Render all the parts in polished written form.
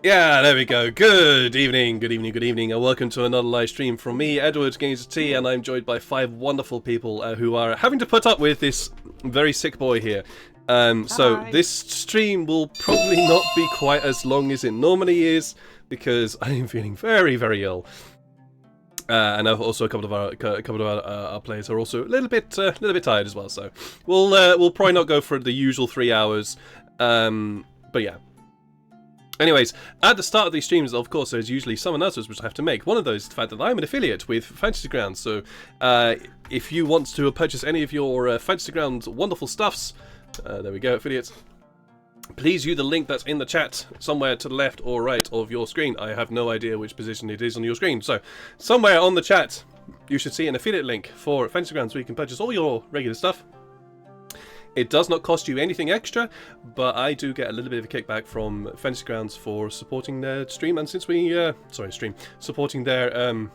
Yeah, there we go. Good evening, good evening, good evening, and welcome to another live stream from me, Edward Games of Tea, and I'm joined by 5 wonderful people who are having to put up with this very sick boy here. So this stream will probably not be quite as long as it normally is because I am feeling very, very ill. And also a couple of our players are also a little bit tired as well. So we'll probably not go for the usual 3 hours. But yeah. Anyways, at the start of these streams, of course, there's usually some announcements which I have to make. One of those is the fact that I'm an affiliate with Fantasy Grounds, so if you want to purchase any of your Fantasy Grounds wonderful stuffs, there we go, affiliates, please use the link that's in the chat somewhere to the left or right of your screen. I have no idea which position it is on your screen, so somewhere on the chat you should see an affiliate link for Fantasy Grounds where you can purchase all your regular stuff. It does not cost you anything extra, but I do get a little bit of a kickback from Fantasy Grounds for supporting their stream, and since we, supporting their,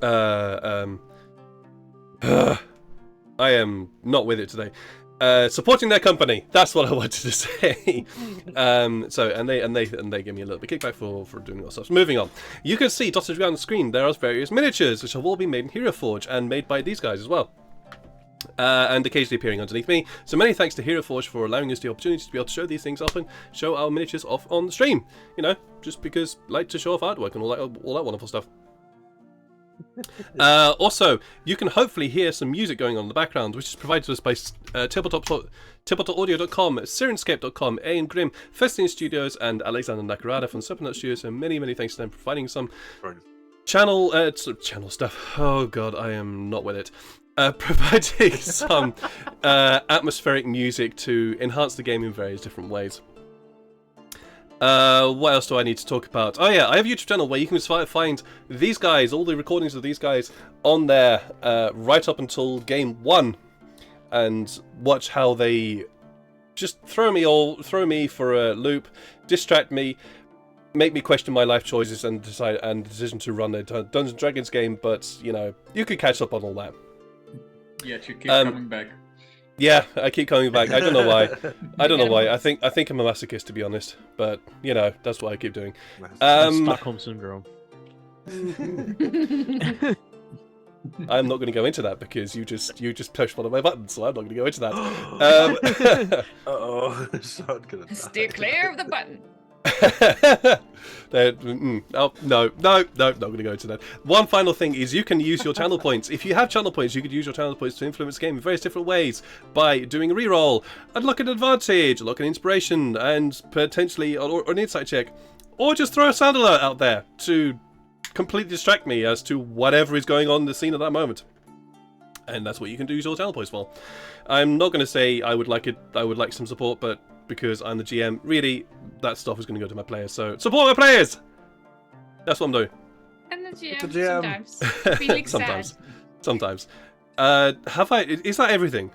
I am not with it today. Supporting their company. That's what I wanted to say. They give me a little bit of kickback for doing all stuff. Moving on, you can see dotted around the screen there are various miniatures which have all been made in Heroforge and made by these guys as well. And occasionally appearing underneath me. So many thanks to Heroforge for allowing us the opportunity to be able to show these things up and show our miniatures off on the stream. You know, just because I like to show off artwork and all that wonderful stuff. Also, you can hopefully hear some music going on in the background, which is provided to us by tabletopaudio.com, Sirenscape.com, Ian Grimm, Festin Studios, and Alexander Nakarada from Supernut Studios. So many thanks to them for providing some channel stuff. Oh god, I am not with it. Providing some atmospheric music to enhance the game in various different ways. What else do I need to talk about? Oh yeah, I have a YouTube channel where you can find these guys, all the recordings of these guys on there right up until game 1, and watch how they just throw me for a loop, distract me, make me question my life choices and the decision to run a Dungeons & Dragons game. But you know, you could catch up on all that. Yet you keep coming back. Yeah, I keep coming back. I don't know why. I think I'm a masochist, to be honest. But you know, that's what I keep doing. Stockholm syndrome. I'm not going to go into that because you just pushed one of my buttons, so I'm not going to go into that. Uh-oh, Sean gonna die. Stay clear of the button. No, not going to go into that. One final thing is you can use your channel points. If you have channel points, you could use your channel points to influence the game in various different ways by doing a reroll, unlock an advantage, unlock an inspiration, and potentially or an insight check, or just throw a sound alert out there to completely distract me as to whatever is going on in the scene at that moment. And that's what you can use your channel points for. I'm not going to say I would like some support, but because I'm the GM, really, that stuff is going to go to my players. So support my players. That's what I'm doing. And the GM, The GM. sometimes. Feeling Sometimes. Have I? Is that everything?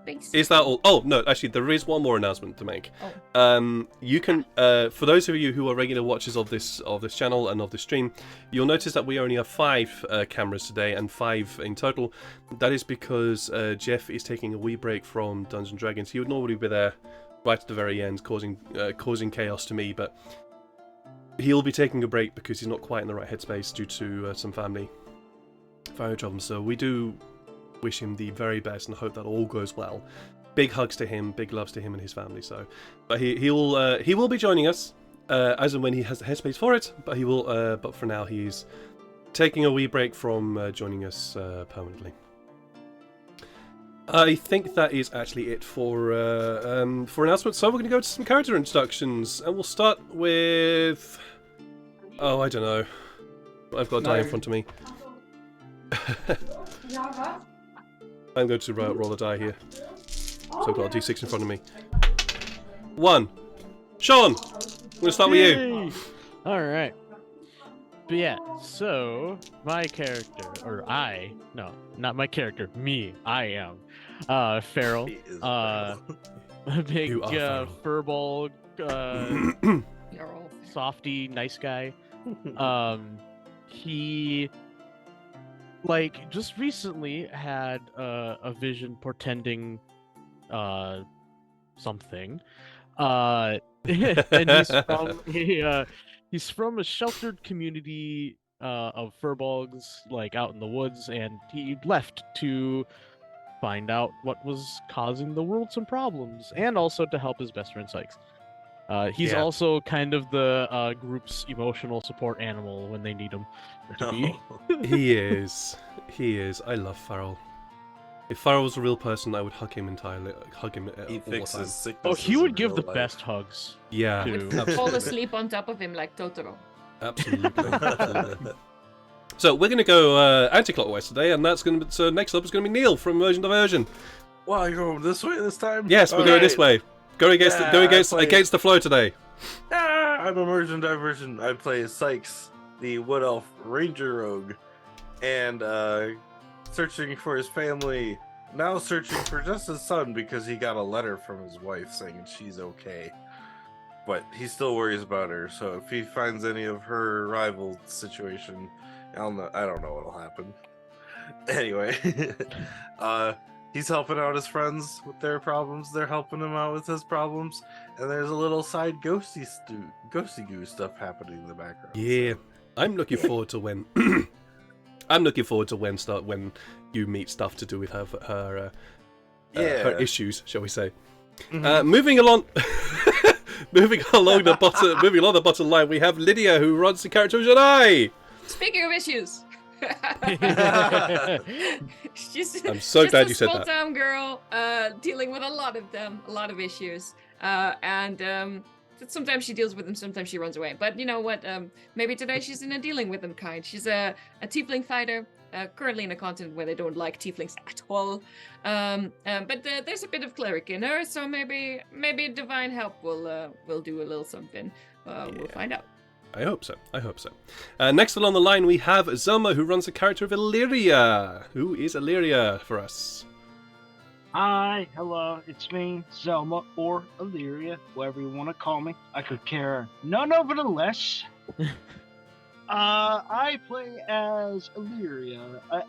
sad. Is that all? Oh no, actually, there is one more announcement to make. You can, for those of you who are regular watchers of this channel and of this stream, you'll notice that we only have 5 cameras today and 5 in total. That is because Jeff is taking a wee break from Dungeons & Dragons. He would normally be there right at the very end, causing chaos to me, but he'll be taking a break because he's not quite in the right headspace due to some family problems. So we do wish him the very best and hope that all goes well. Big hugs to him, big loves to him and his family. So, but he will be joining us as and when he has the headspace for it. But he will. But for now, he's taking a wee break from joining us permanently. I think that is actually it for announcements. So we're going to go to some character introductions, and we'll start with. Oh, I don't know. I've got a die in front of me. I'm going to roll a die here. So I've got a d6 in front of me. 1. Sean! I'm going to start with you. Alright. But yeah, so my character, or no, not my character, me, I am Feral. He is A big You are Feral. furball, You're all softy, nice guy. He just recently had a vision portending something. and he's from a sheltered community of furbolgs, like out in the woods, and he left to find out what was causing the world some problems, and also to help his best friend Sykes. He's Yeah. also kind of the group's emotional support animal when they need him to be. He is. He is. I love Farrell. If Farrell was a real person, I would hug him entirely. Hug him He all the time. fixes sicknesses. Oh, he would in give real the life. best hugs. Yeah, Dude. Fall absolutely. asleep on top of him like Totoro. Absolutely. So we're going to go anti-clockwise today, and that's going to. So next up is going to be Neil from Version Diversion. Wow, you're going this way this time? Yes, we're going this way. Go against Yeah, against the flow today. I'm Immersion Diversion. I play Sykes, the Wood Elf Ranger Rogue, and searching for his family. Now searching for just his son because he got a letter from his wife saying she's okay. But he still worries about her, so if he finds any of her rival situation, I don't know what'll happen. Anyway, he's helping out his friends with their problems. They're helping him out with his problems, and there's a little side ghosty goo stuff happening in the background. Yeah, I'm looking forward to when. I'm looking forward to when you meet stuff to do with her issues, shall we say? Mhm. Moving along. Moving along the bottom line, we have Lydia, who runs the character of Jedi. Speaking of issues, she's I'm so glad you said a that. small-town girl dealing with a lot of them, a lot of issues, and sometimes she deals with them, sometimes she runs away. But you know what? Maybe today she's in a dealing with them kind. She's a tiefling fighter. Currently in a continent where they don't like tieflings at all, but there's a bit of cleric in her, so maybe divine help will do a little something. We'll find out. I hope so. Next along the line, we have Zelma, who runs the character of Illyria. Who is Illyria for us? Hi, hello, it's me, Zelma, or Illyria, whatever you want to call me. I could care none over the less. I play as Illyria, an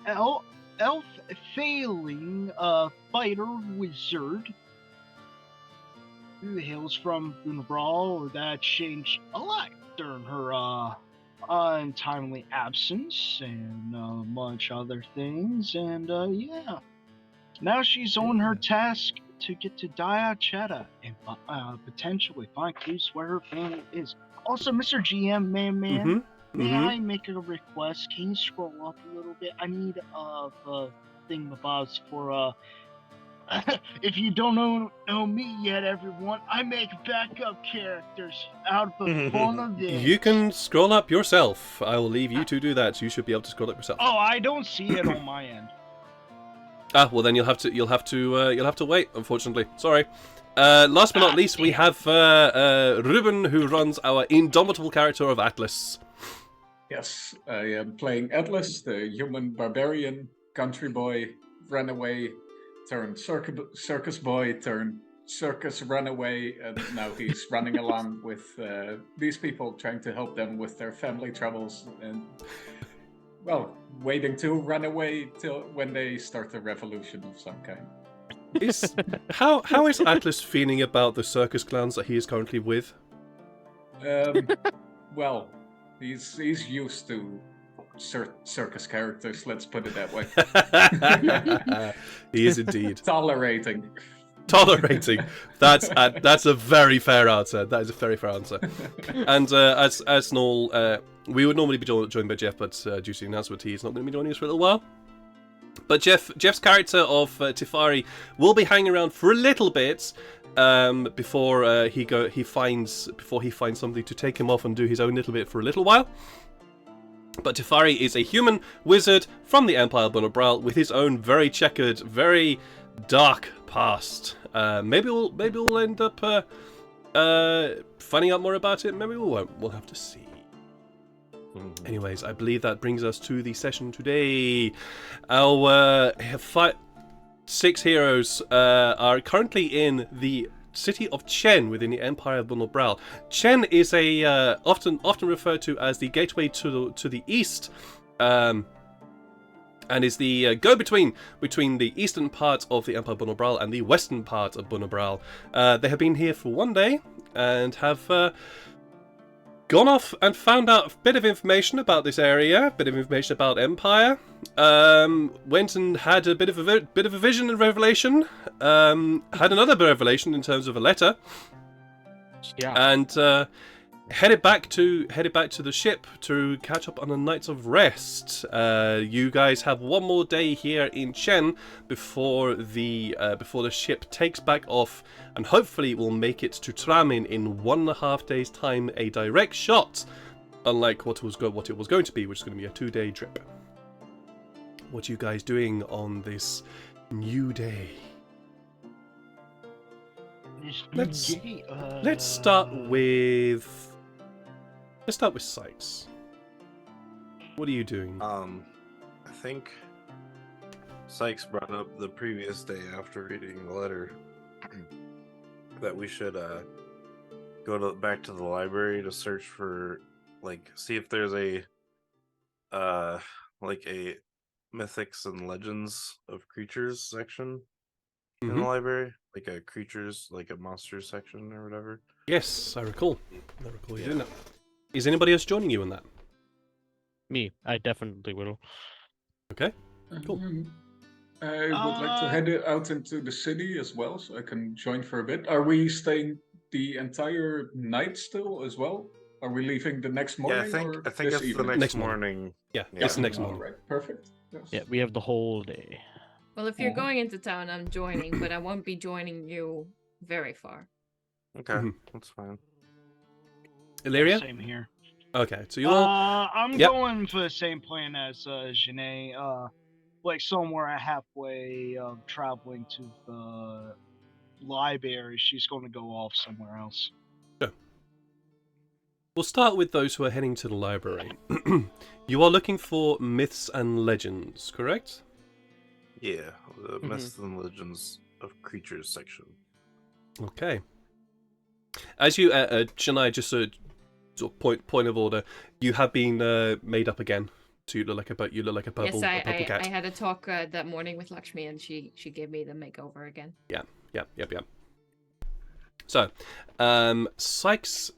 elf failing fighter wizard who hails from Bunabral that changed a lot during her untimely absence and much other things. And yeah, now she's on her task to get to Diachetta and potentially find clues where her family is. Also, Mr. GM, man. May I make a request? Can you scroll up a little bit? I need the thingamabobs for if you don't know me yet, everyone, I make backup characters out of fun of this. You can scroll up yourself. I will leave you to do that. You should be able to scroll up yourself. Oh, I don't see it on my end. Ah, well then you'll have to wait. Unfortunately, sorry. Last but not least, we have Ruben, who runs our indomitable character of Atlas. Yes, I am playing Atlas, the human barbarian, country boy, runaway, turned circus boy, turned circus runaway, and now he's running along with these people, trying to help them with their family troubles, and, well, waiting to run away till when they start a revolution of some kind. How is Atlas feeling about the circus clowns that he is currently with? Well, he's used to circus characters, let's put it that way. He is indeed. Tolerating. That's a very fair answer. That is a very fair answer. And as normal, we would normally be joined by Jeff, but due to the announcement, he is not going to be joining us for a little while. But Jeff's character of Tifari will be hanging around for a little bit before he finds something to take him off and do his own little bit for a little while. But Tifari is a human wizard from the Empire of Bunabral with his own very checkered, very dark past. Maybe we'll end up finding out more about it. Maybe we won't. We'll have to see. Anyways, I believe that brings us to the session today. Our 6 heroes are currently in the city of Chen within the Empire of Bunabral. Chen is a often referred to as the gateway to the east, and is the go-between between the eastern part of the Empire of Bunabral and the western part of Bunabral. They have been here for one day, and have gone off and found out a bit of information about this area, a bit of information about Empire. Went and had a bit of a vision and revelation. Had another revelation in terms of a letter, Yeah. and headed back to the ship to catch up on a night of rest. You guys have one more day here in Chen before the ship takes back off, and hopefully will make it to Tramin in 1.5 days' time, a direct shot. Unlike what it was going to be, which is going to be a 2-day trip. What are you guys doing on this new day? Let's start with Sykes. What are you doing? I think Sykes brought up the previous day after reading the letter that we should go back to the library to search for, see if there's a a mythics and legends of creatures section in the library, like a creatures, like a monsters section or whatever. Yes, I recall you doing that. Is anybody else joining you in that? Me, I definitely will. Okay, cool. I would like to head out into the city as well, so I can join for a bit. Are we staying the entire night still as well? Are we leaving the next morning? I think this it's evening? the next morning. morning. Yeah, it's the next morning. All right, perfect. Yes. Yeah, we have the whole day. Well, if you're going into town, I'm joining, but I won't be joining you very far. Okay, that's fine. Illyria? Same here. Okay, so you all... I'm going for the same plan as Janae. Like somewhere halfway traveling to the library. She's going to go off somewhere else. Sure. We'll start with those who are heading to the library. You are looking for myths and legends, correct? Yeah, the myths and legends of creatures section. Okay. As you, Chennai, just a sort of point of order, you have been made up again to look like a purple, Yes, a purple cat. I had a talk that morning with Lakshmi, and she gave me the makeover again. Yep. So, Sykes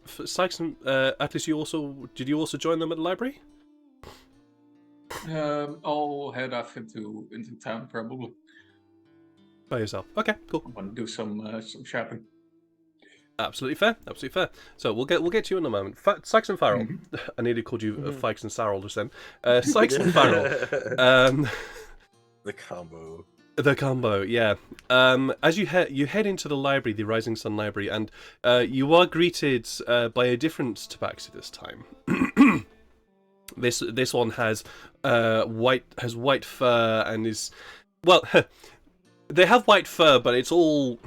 and Atlas, did you also join them at the library? I'll head off into town probably. By yourself. Okay, cool. I want to do some shopping. Absolutely fair. So we'll get to you in a moment. Sykes and Farrell. I nearly called you Fikes and Sarrel just then. Sykes and Farrell. The combo. The combo, yeah. As you head into the library, the Rising Sun Library, and you are greeted by a different tabaxi this time. This one has white fur and is, well, they have white fur, but it's all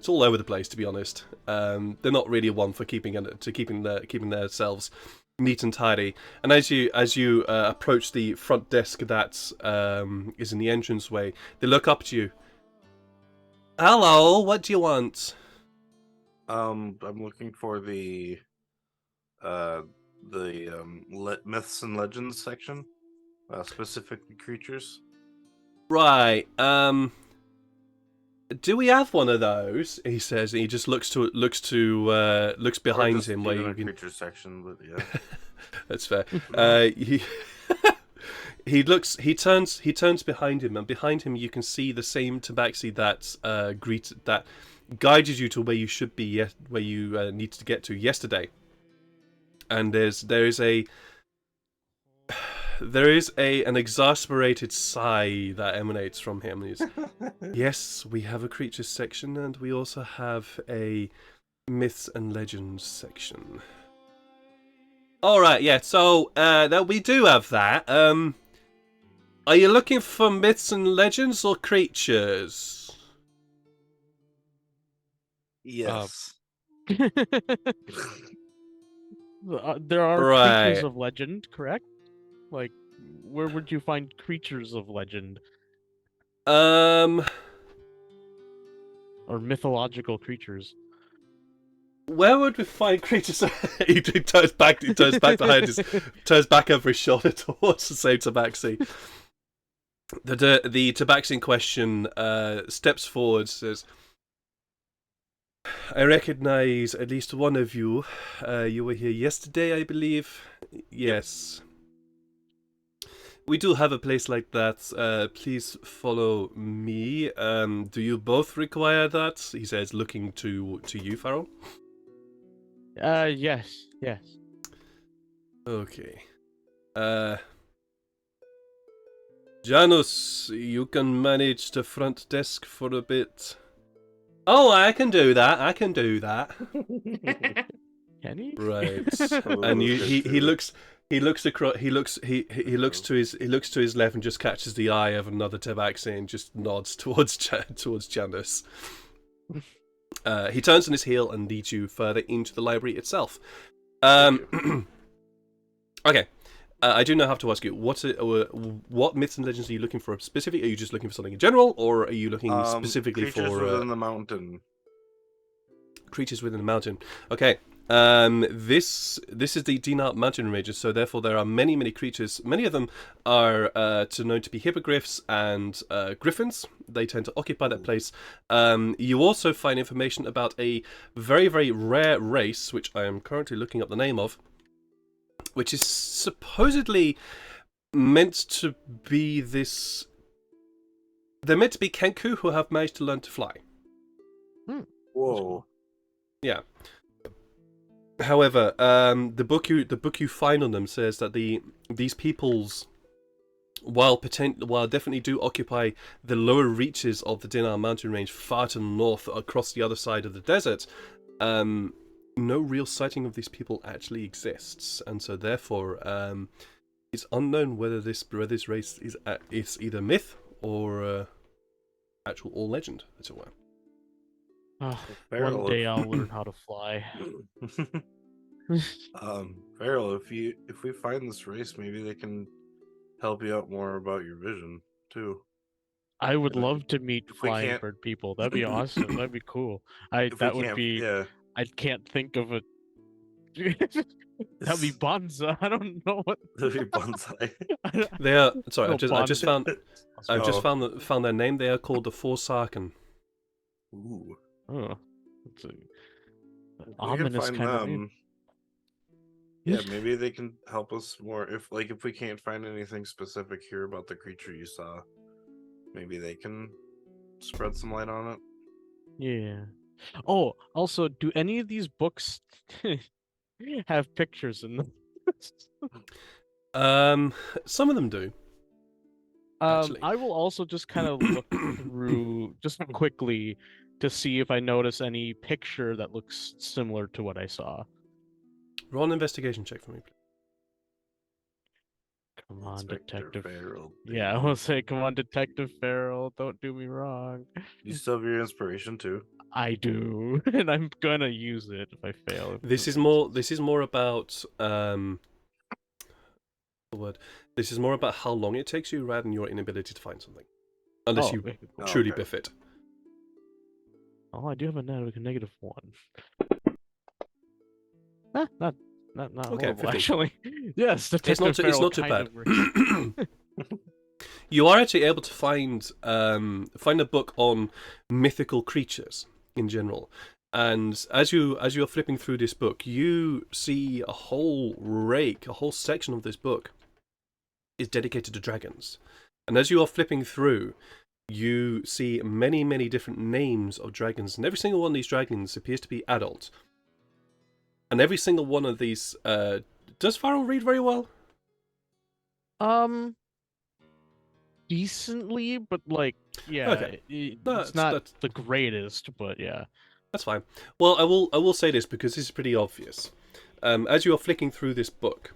over the place, to be honest. They're not really one for keeping themselves neat and tidy. And as you approach the front desk that is in the entranceway, they look up to you. Hello, what do you want? I'm looking for the myths and legends section, specifically creatures. Right. Do we have one of those? He says, and he just looks behind him where you can. Creature section, but yeah, that's fair. He turns behind him, and behind him you can see the same tabaxi that guided you to where you should be, where you needed to get to yesterday. And there is an exasperated sigh that emanates from him. He's, yes, we have a creatures section, and we also have a myths and legends section. All right, yeah. So that we do have that. Are you looking for myths and legends or creatures? Yes. There are Right. creatures of legend, correct? Like, where would you find creatures of legend or mythological creatures? Where would we find creatures? He turns back behind turns back over his shoulder towards the same tabaxi. The tabaxi in question steps forward, says, I recognize at least one of you. You were here yesterday, I believe. Yes. We do have a place like that. Please follow me. Do you both require that? He says, looking to you, Farrell. Yes. Okay. Janus, you can manage the front desk for a bit. Oh, I can do that. Can he? Right. Oh, And he good. looks across. He looks to his left and just catches the eye of another tabaxi and just nods towards Janus. He turns on his heel and leads you further into the library itself. Okay. I do now have to ask you, what myths and legends are you looking for specific? Are you just looking for something in general, or are you looking specifically creatures for within the mountain? Creatures within the mountain? Okay. This is the Dinart mountain ranges, so therefore there are many creatures. Many of them are known to be hippogriffs and griffins. They tend to occupy that place. You also find information about a very rare race, which I am currently looking up the name of, which is supposedly meant to be this. They're meant to be Kenku who have managed to learn to fly. Whoa. Yeah. However, the book you find on them says that these peoples, while definitely do occupy the lower reaches of the Dinar mountain range far to the north across the other side of the desert, no real sighting of these people actually exists, and so therefore it's unknown whether this race is either myth or actual or legend, as it were. One day I'll learn how to fly. Farrell, if we find this race, maybe they can help you out more about your vision too. I would love to meet if we flying can't- bird people. That'd be awesome. That'd be cool. If we That would can't- be. yeah. I can't think of a. That'd be Bonza. I don't know what. That'd be bonsai. They are sorry. No, I just found Oh. found their name. They are called the Forsarken. Ooh. Oh, it's an We can ominous find kind of name. them. Yeah, maybe they can help us more if we can't find anything specific here about the creature you saw, maybe they can spread some light on it. Yeah. Oh, also, do any of these books have pictures in them? Some of them do. Actually. I will also just kind of look through just quickly to see if I notice any picture that looks similar to what I saw. Roll an investigation check for me, please. Come on, Inspector Detective. Farrell, Yeah, I will say, come on, Detective Farrell. Don't do me wrong. You still have your inspiration too. I do, and I'm gonna use it if I fail. This is more about the word. This is more about how long it takes you rather than your inability to find something, unless you okay. truly Okay. biff it. Oh, I do have a -1. Not Okay, horrible, 50. actually. Yes, It's not Detective too Farrell bad. kind of works. You are actually able to find a book on mythical creatures in general, and as you're flipping through this book, you see a whole section of this book is dedicated to dragons, and as you are flipping through, you see many different names of dragons, and every single one of these dragons appears to be adult, and every single one of these does Farrell read very well? Decently, but like, yeah, Okay. it's not the greatest, but yeah. That's fine. Well, I will say this because this is pretty obvious. As you are flicking through this book,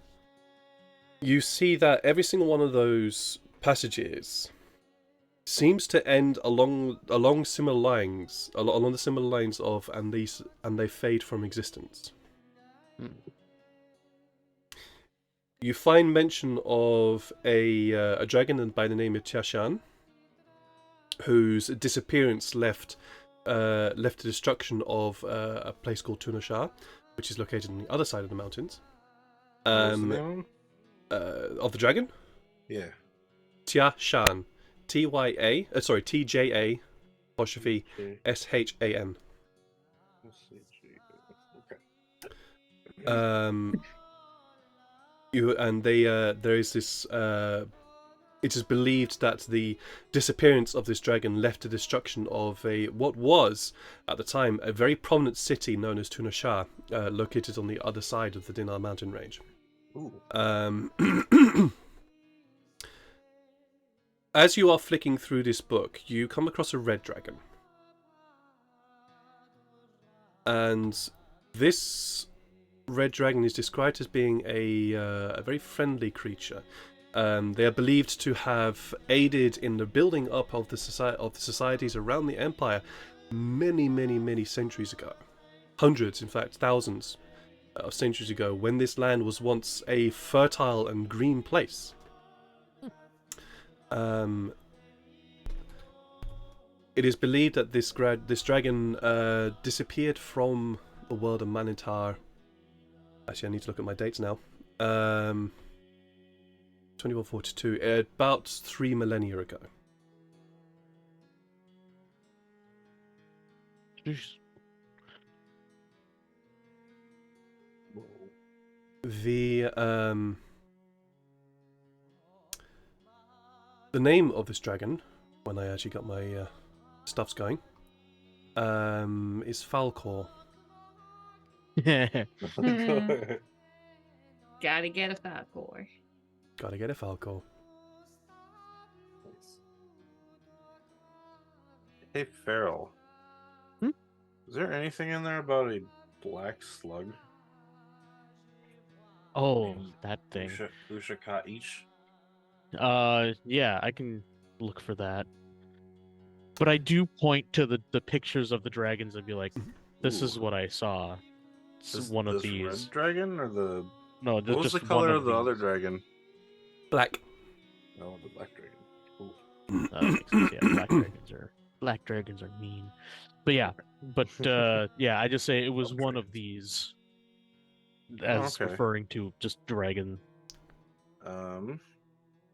you see that every single one of those passages seems to end along similar lines, along the similar lines of and they fade from existence. You find mention of a dragon by the name of Tiashan, whose disappearance left the destruction of a place called Tunashar, which is located on the other side of the mountains. What was the name? Of the dragon? Yeah. Tiashan. TJA apostrophe Okay. SHAN. Um, there is this. It is believed that the disappearance of this dragon left the destruction of what was at the time a very prominent city known as Tunashar, located on the other side of the Dinar mountain range. As you are flicking through this book, you come across a red dragon. And this red dragon is described as being a very friendly creature. They are believed to have aided in the building up of the societies around the Empire many centuries ago. Hundreds, in fact, thousands of centuries ago, when this land was once a fertile and green place. It is believed that this dragon disappeared from the world of Manitar. Actually, I need to look at my dates now. 2142, about 3 millennia ago. Jeez. The name of this dragon, when I actually got my stuffs going, is Falcor. Gotta get a Falcor. Gotta get a Falcor. Hey, Farrell. Hmm? Is there anything in there about a black slug? Oh, that thing. Ushaka each? Yeah, I can look for that. But I do point to the pictures of the dragons and be like, this is what I saw. It's one of these. Red dragon or the... No, What was just the color one of the other these. dragon? Black. No, the black dragon. Ooh. That makes sense. Yeah, black dragons are mean. But yeah, yeah, I just say it was one of these as okay. referring to just dragon. Um,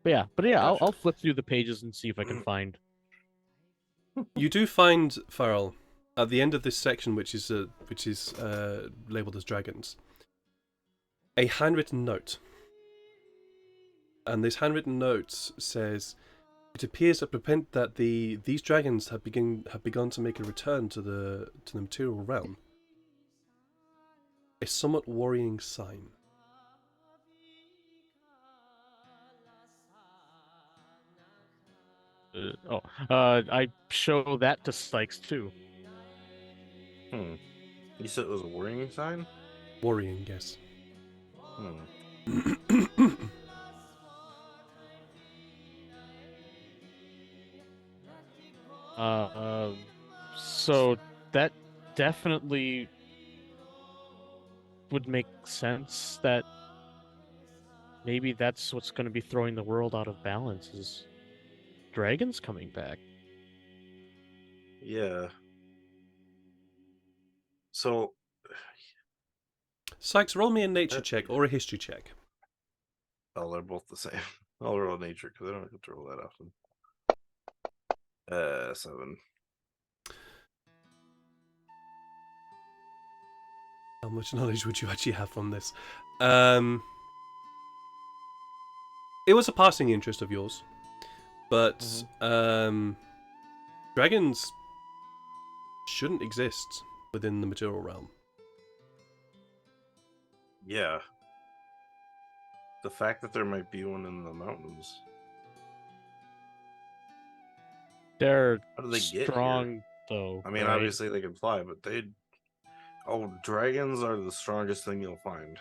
But yeah, Gotcha. I'll flip through the pages and see if I can find. You do find, Farrell, at the end of this section, which is labeled as dragons, a handwritten note. And this handwritten note says, "It appears that these dragons have begun to make a return to the material realm. A somewhat worrying sign." I show that to Sykes too. You said it was a warning sign? Worrying, yes. So that definitely would make sense that maybe that's what's going to be throwing the world out of balance is dragons coming back. Yeah. So... Sykes, roll me a nature check or a history check. Oh, they're both the same. I'll roll nature because I don't have to roll that often. 7. How much knowledge would you actually have from this? It was a passing interest of yours, but dragons shouldn't exist within the material realm. Yeah. The fact that there might be one in the mountains. They're How do they get strong, here? though. I mean, right? obviously they can fly, but they... Oh, dragons are the strongest thing you'll find.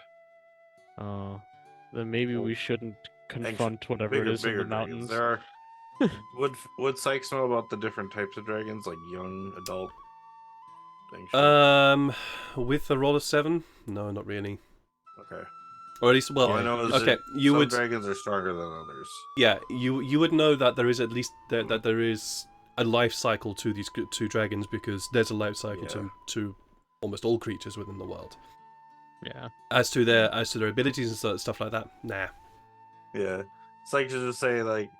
Then maybe we shouldn't confront whatever it is in the mountains. There are... would Sykes know about the different types of dragons, like young, adult, things? With a roll of 7? No, not really. Okay. Or at least, well, All I know is okay, that some dragons are stronger than others. Yeah, you would know that there is at least that there is a life cycle to these two dragons, because there's a life cycle to almost all creatures within the world. Yeah. As to their abilities and stuff like that, nah. Yeah, it's like to just say, like,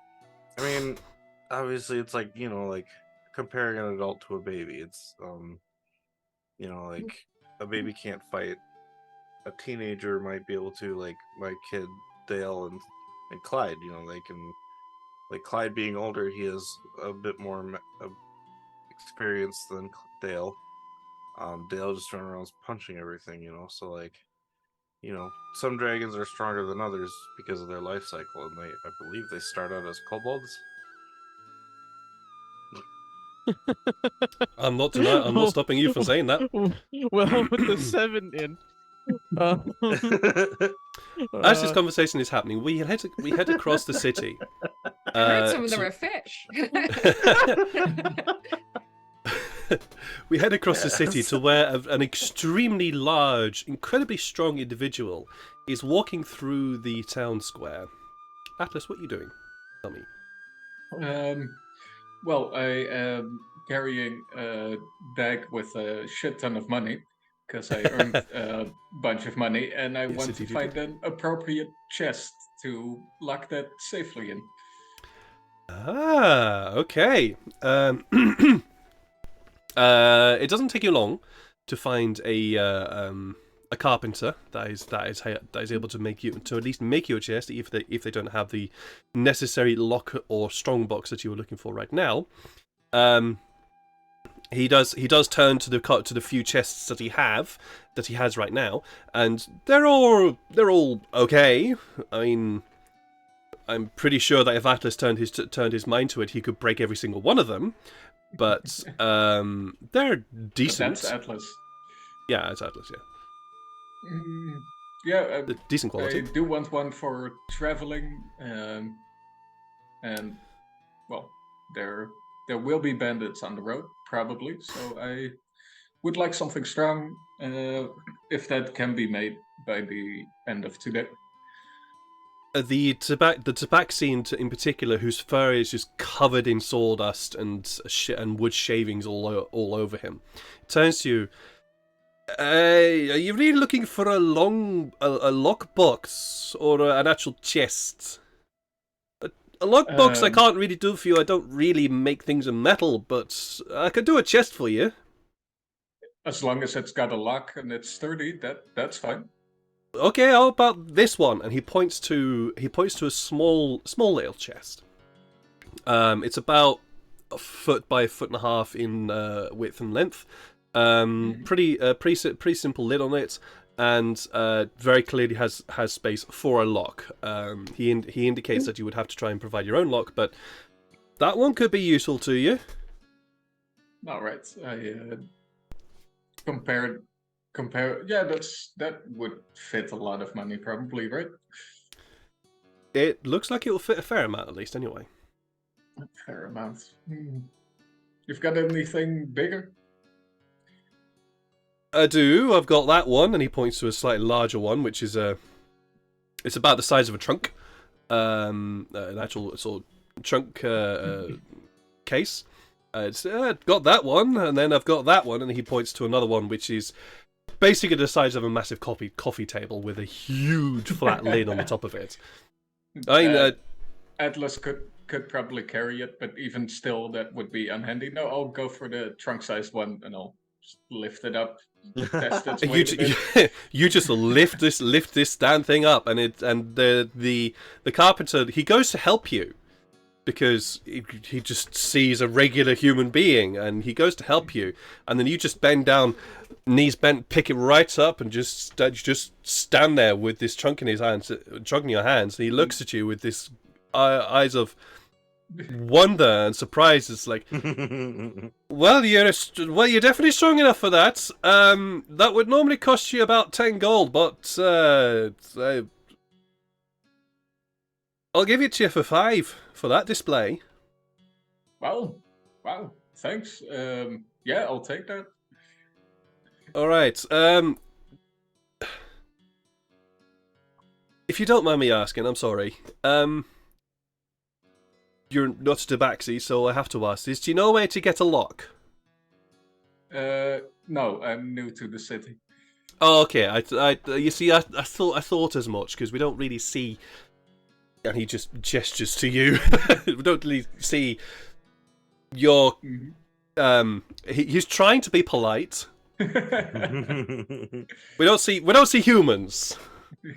I mean, obviously it's like, like comparing an adult to a baby. It's You know, like a baby can't fight. A teenager might be able to, like my kid Dale and Clyde. You know, they can. Like Clyde being older, he has a bit more experience than Dale. Dale just running around punching everything, you know. So like, you know, some dragons are stronger than others because of their life cycle, and I believe they start out as kobolds. I'm not stopping you from saying that. Well, with the 7 in. Uh, As this conversation is happening, we head across the city. I heard some of them are fish. We head across the city to where an extremely large, incredibly strong individual is walking through the town square. Atlas, what are you doing? Tell me. Well, I am carrying a bag with a shit ton of money because I earned a bunch of money, and I want to find an appropriate chest to lock that safely in. Ah, okay. It doesn't take you long to find a carpenter that is able to at least make you a chest if they don't have the necessary lock or strong box that you were looking for right now. He does turn to the few chests that he has right now, and they're all okay. I mean, I'm pretty sure that if Atlas turned his mind to it, he could break every single one of them. But they're decent. That's Atlas. Yeah, it's Atlas. Yeah. Decent quality. I do want one for traveling, and well, there will be bandits on the road probably. So I would like something strong, if that can be made by the end of today. The tabaxine in particular, whose fur is just covered in sawdust and wood shavings all over him, turns to you. Are you really looking for a lockbox or an actual chest? A lockbox I can't really do for you. I don't really make things of metal, but I could do a chest for you. As long as it's got a lock and it's sturdy, that's fine. Okay, how about this one? And he points to a small little chest. It's about a foot by a foot and a half in width and length. Pretty simple lid on it, and very clearly has space for a lock. He indicates that you would have to try and provide your own lock, but that one could be useful to you. All right, I compare. Yeah, that would fit a lot of money, probably, right? It looks like it will fit a fair amount, at least, anyway. A fair amount. You've got anything bigger? I do. I've got that one, and he points to a slightly larger one, which is it's about the size of a trunk, an actual sort of trunk case. It's got that one, and then I've got that one, and he points to another one, which is basically the size of a massive coffee table with a huge flat lid on the top of it. I mean, Atlas could probably carry it, but even still, that would be unhandy. No, I'll go for the trunk-sized one, and I'll just lift it up. Test its weight a bit. You just lift this damn thing up, and the carpenter, he goes to help you because he just sees a regular human being, and he goes to help you, and then you just bend down, knees bent, pick it right up, and just stand there with this trunk in your hands, and he looks at you with this eyes of wonder and surprise. It's like, well, you're definitely strong enough for that. That would normally cost you about 10 gold, but I'll give it to you for 5 for that display. Wow, thanks. Yeah, I'll take that. All right. If you don't mind me asking, I'm sorry. You're not Tabaxi, so I have to ask this. Do you know where to get a lock? No, I'm new to the city. Oh, okay. You see, I thought as much, because we don't really see. And he just gestures to you. We don't really see your. He's trying to be polite, We don't see humans.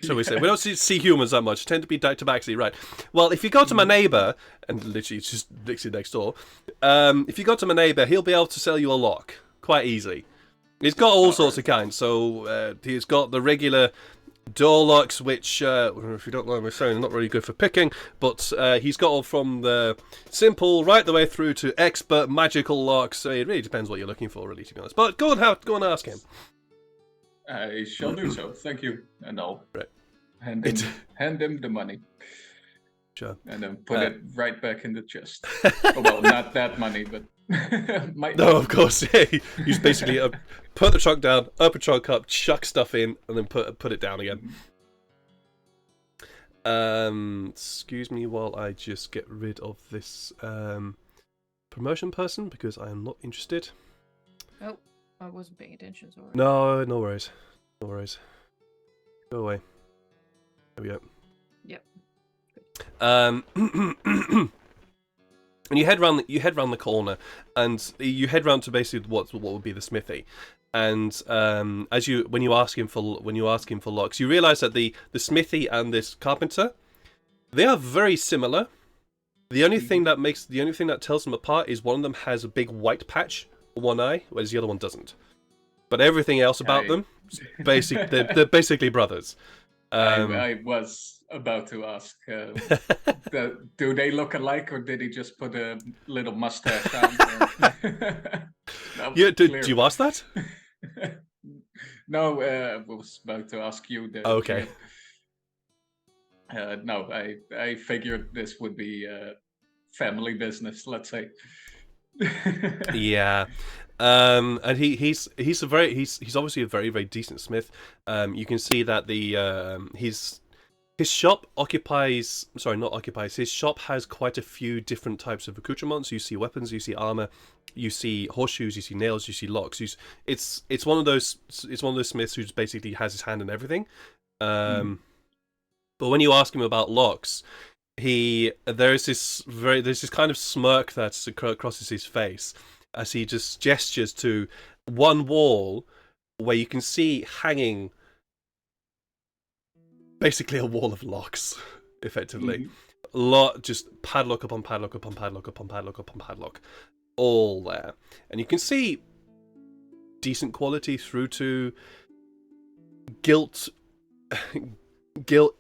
Shall we say? We don't see humans that much. Tend to be tabaxi, right? Well, if you go to my neighbour, and literally it's just literally next door, if you go to my neighbour, he'll be able to sell you a lock quite easily. He's got all sorts of kinds. So he's got the regular door locks, which, if you don't know what I'm saying, not really good for picking, but he's got all from the simple right the way through to expert magical locks. So it really depends what you're looking for, really, to be honest. But go and ask him. I shall do so. Thank you. And I'll Right. hand him the money. Sure. And then put it right back in the chest. Oh, well, not that money, but No, of course. Yeah. You just basically put the trunk down, open trunk up, chuck stuff in, and then put it down again. Excuse me while I just get rid of this promotion person because I am not interested. Oh, I wasn't paying attention. Sorry. No worries. No worries. Go away. There we go. Yep. And you head round the corner, and you head round to basically what would be the smithy. And when you ask him for locks, you realise that the smithy and this carpenter, they are very similar. The only thing that tells them apart is one of them has a big white patch on one eye, whereas the other one doesn't. But everything else about them, they're basically brothers. I was about to ask, do they look alike, or did he just put a little mustache on? Yeah, did you ask that? No, I was about to ask you. Okay. No, I figured this would be family business, let's say. Yeah. And he's obviously a very, very decent smith. You can see that his shop his shop has quite a few different types of accoutrements. You see weapons, you see armor, you see horseshoes, you see nails, you see locks. It's one of those smiths who basically has his hand in everything. But when you ask him about locks, there's this kind of smirk that crosses his face as he just gestures to one wall where you can see hanging basically a wall of locks, effectively. Just padlock upon padlock upon padlock upon padlock upon padlock, all there. And you can see decent quality through to gilt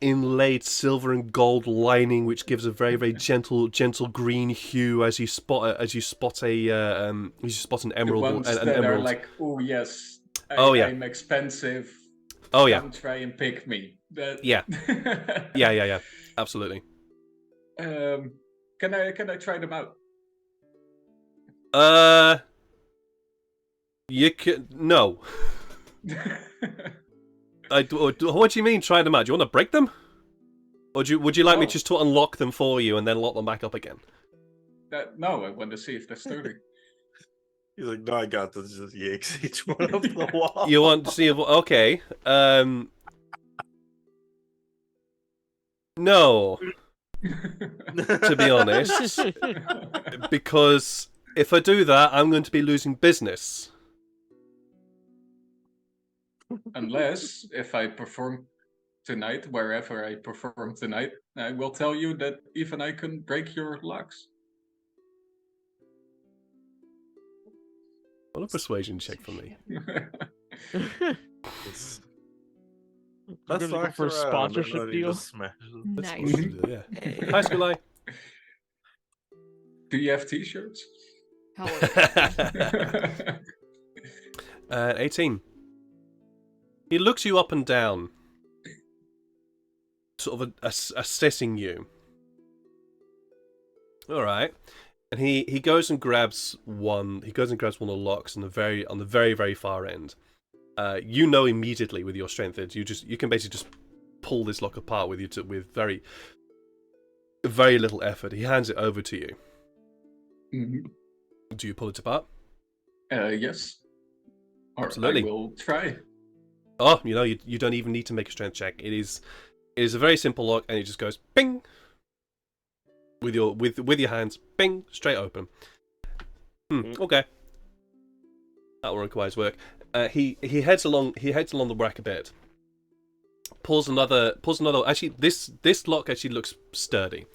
inlaid silver and gold lining, which gives a very, very gentle green hue as you spot an emerald. The ones that are like, oh yes, I'm expensive. Oh yeah, Don't try and pick me. Yeah, absolutely. Can I try them out? You can no. What do you mean try them out? Do you want to break them? Or would you like me just to unlock them for you and then lock them back up again? No, I want to see if they're sturdy. He's like, no, I got this. Just yanks each one off the wall. You want to see if... Okay. No. To be honest. Because if I do that, I'm going to be losing business. Unless, if I perform tonight, wherever I perform tonight, I will tell you that even I can break your locks. What a persuasion check for me. Let's go talk for a around. sponsorship Everybody deal. just smashes them. Nice. Yeah. High school life. Do you have t-shirts? How old are you? 18. He looks you up and down, sort of assessing you. All right, and he goes and grabs one. He goes and grabs one of the locks on the very very far end. You know immediately with your strength that you can basically just pull this lock apart with very very little effort. He hands it over to you. Mm-hmm. Do you pull it apart? Yes. Or Absolutely. I will try. Oh, you don't even need to make a strength check. It is a very simple lock, and it just goes ping with your hands, ping, straight open. Okay, that will require work. he heads along the rack a bit. Pulls another. Actually, this lock actually looks sturdy.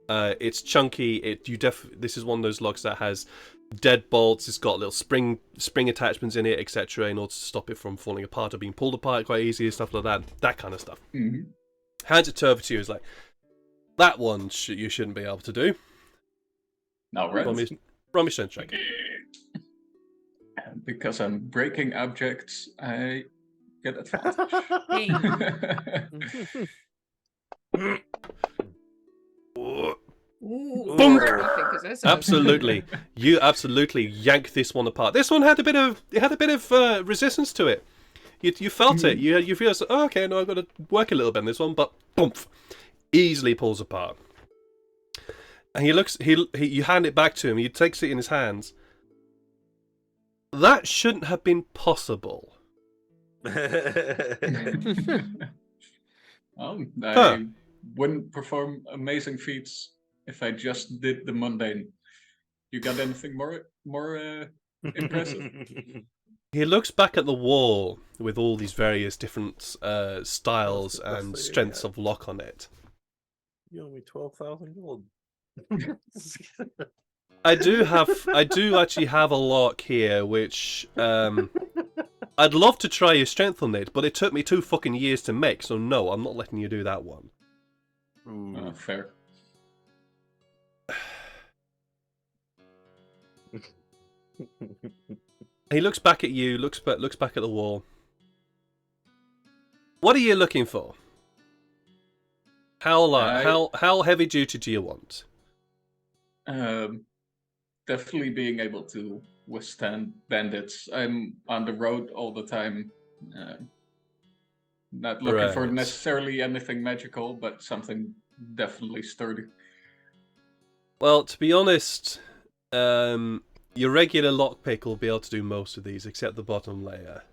It's chunky. This is one of those locks that has deadbolts. It's got little spring attachments in it, etc., in order to stop it from falling apart or being pulled apart quite easily, stuff like that. That kind of stuff. Mm-hmm. Hands it over to you. Is like, that one you shouldn't be able to do. All right. Roll me strength check. And because I'm breaking objects, I get advantage. Hey. Ooh, Boom. perfect, 'cause that's a- Absolutely, you absolutely yank this one apart. This one had a bit of resistance to it. You felt it. You feel oh, okay. No, I've got to work a little bit on this one, but boom, easily pulls apart. And he looks. You hand it back to him. He takes it in his hands. That shouldn't have been possible. I wouldn't perform amazing feats if I just did the mundane. You got anything more impressive? He looks back at the wall with all these various different styles and strengths of lock on it. You owe me 12,000 gold. I do actually have a lock here, which I'd love to try your strength on it, but it took me 2 fucking years to make, so no, I'm not letting you do that one. Fair. He looks back at you, looks back at the wall. What are you looking for? How heavy duty do you want? Definitely being able to withstand bandits. I'm on the road all the time. Not looking for Right. necessarily anything magical, but something definitely sturdy. Well, to be honest, your regular lockpick will be able to do most of these, except the bottom layer.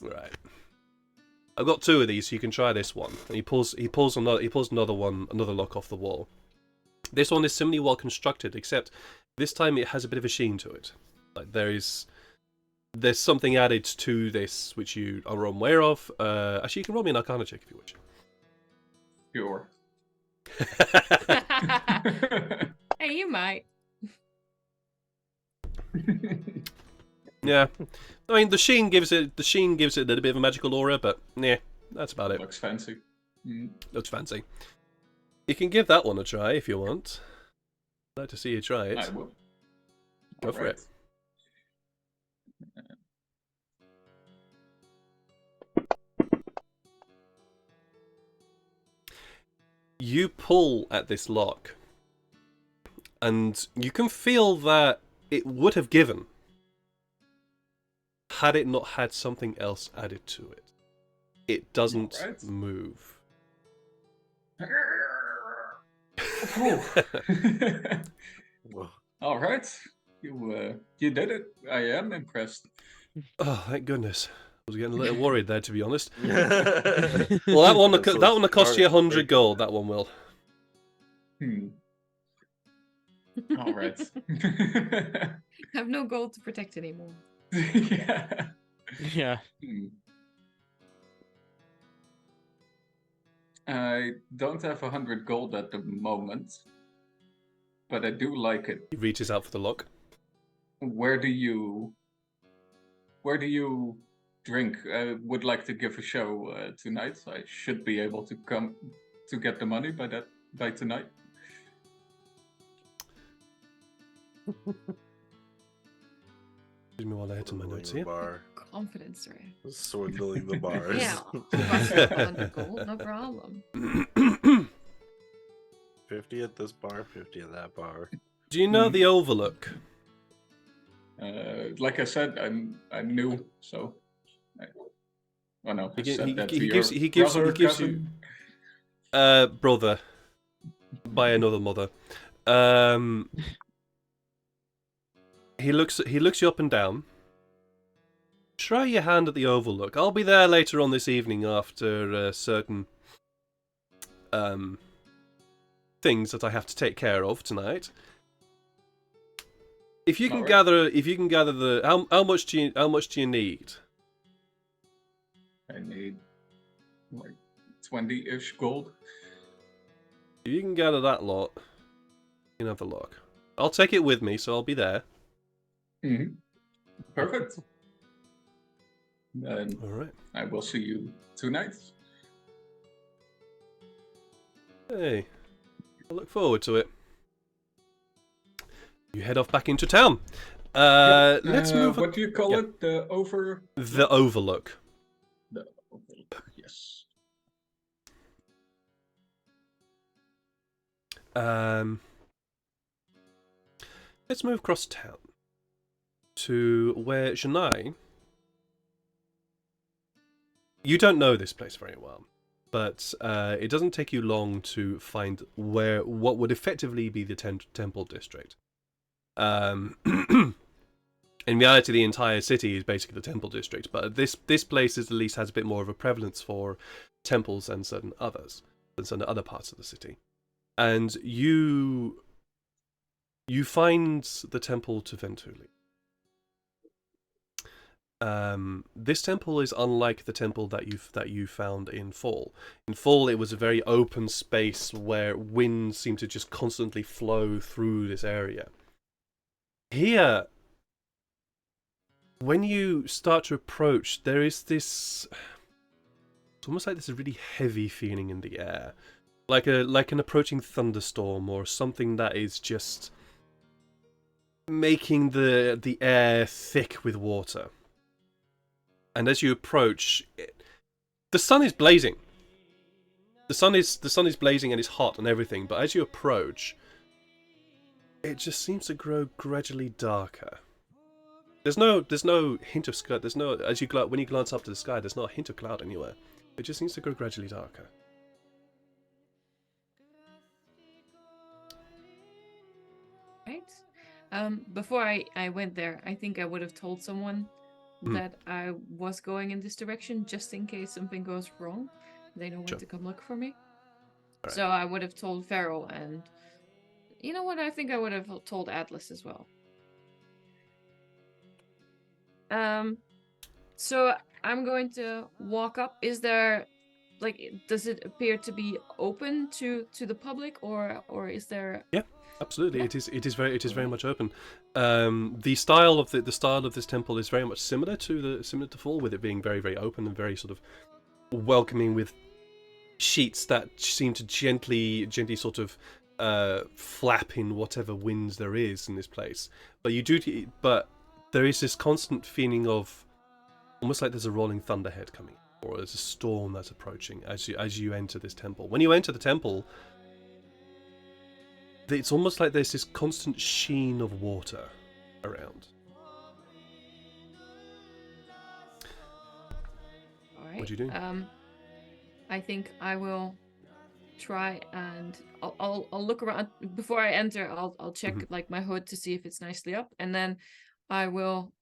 Right. I've got 2 of these, so you can try this one. And he pulls another lock off the wall. This one is similarly well constructed, except this time it has a bit of a sheen to it. Like there's something added to this which you are unaware of. Actually, you can roll me an Arcana check if you wish. Sure. Hey, you might. Yeah, I mean the sheen gives it a little bit of a magical aura, but yeah, that's about it. Looks fancy. Looks fancy. You can give that one a try if you want. I'd like to see you try it. I will. Go for it. You pull at this lock, and you can feel that it would have given had it not had something else added to it. It doesn't Alright. move. Whoa. All right, you did it. I am impressed. Oh, thank goodness. I was getting a little worried there, to be honest. Well, Well, that one will cost you 100 gold. That one will. All right. I have no gold to protect anymore. Yeah. Yeah. I don't have 100 gold at the moment, but I do like it. He reaches out for the lock. Where do you drink? I would like to give a show tonight. I should be able to come to get the money by tonight. Excuse me while I head to my notes here. Bar. Confidence, right? Swindling the bars. Yeah. 100 gold, no problem. 50 at this bar, 50 at that bar. Do you know the Overlook? Like I said, I'm new, so. Oh no, I said that to He your gives brother, you cousin? brother by another mother. He looks you up and down. Try your hand at the Overlook. I'll be there later on this evening after certain things that I have to take care of tonight. If you can Alright. gather the how much do you need? I need like 20-ish gold. If you can gather that lot, you can have a look. I'll take it with me, so I'll be there. Mm-hmm. Perfect. Then All right. I will see you tonight. Hey, I look forward to it. You head off back into town. Let's move. What do you call yeah. it? The Overlook? The Overlook. The Overlook, yes. Let's move across town to where Janai. You don't know this place very well, but it doesn't take you long to find what would effectively be the temple district. In reality, the entire city is basically the temple district, but this place at least has a bit more of a prevalence for temples than certain others, than certain other parts of the city. And you find the temple to Ventuli. This temple is unlike the temple that you found in Fall. In Fall, it was a very open space where winds seemed to just constantly flow through this area. Here, when you start to approach, there is this. It's almost like there's a really heavy feeling in the air, like an approaching thunderstorm or something that is just making the air thick with water. And as you approach, the sun is blazing. The sun is blazing and it's hot and everything. But as you approach, it just seems to grow gradually darker. There's no hint of sky. There's no when you glance up to the sky. There's not a hint of cloud anywhere. It just seems to grow gradually darker. Right. Before I went there, I think I would have told someone that I was going in this direction, just in case something goes wrong. They know when to come look for me. Right. So I would have told Farrell, and you know what? I think I would have told Atlas as well. So I'm going to walk up. Is there, does it appear to be open to the public, or is there? Yeah, absolutely. Yeah. It is very much open. The style of this temple is very much similar to Fall, with it being very, very open and very sort of welcoming, with sheets that seem to gently sort of flap in whatever winds there is in this place. But there is this constant feeling of almost like there's a rolling thunderhead coming, or there's a storm that's approaching as you enter this temple. When you enter the temple, it's almost like there's this constant sheen of water around. All right. What do you do? I think I will try and I'll look around before I enter. I'll check like my hood to see if it's nicely up, and then I will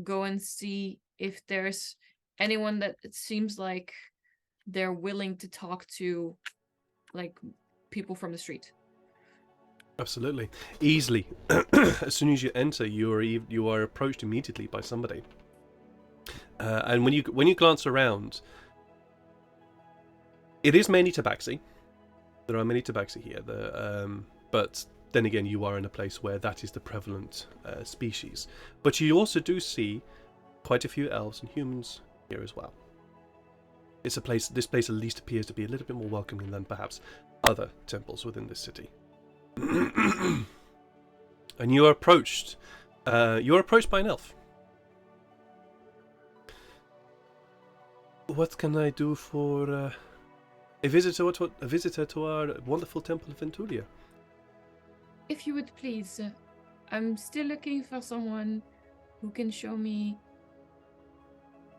go and see if there's anyone that it seems like they're willing to talk to, like people from the street. Absolutely, easily. As soon as you enter, you are approached immediately by somebody, and when you glance around, it is mainly tabaxi. There are many tabaxi here, but then again, you are in a place where that is the prevalent species. But you also do see quite a few elves and humans here as well. This place at least appears to be a little bit more welcoming than perhaps other temples within this city. And you are approached. You are approached by an elf. What can I do for a visitor to our wonderful temple of Venturia? If you would please, I'm still looking for someone who can show me.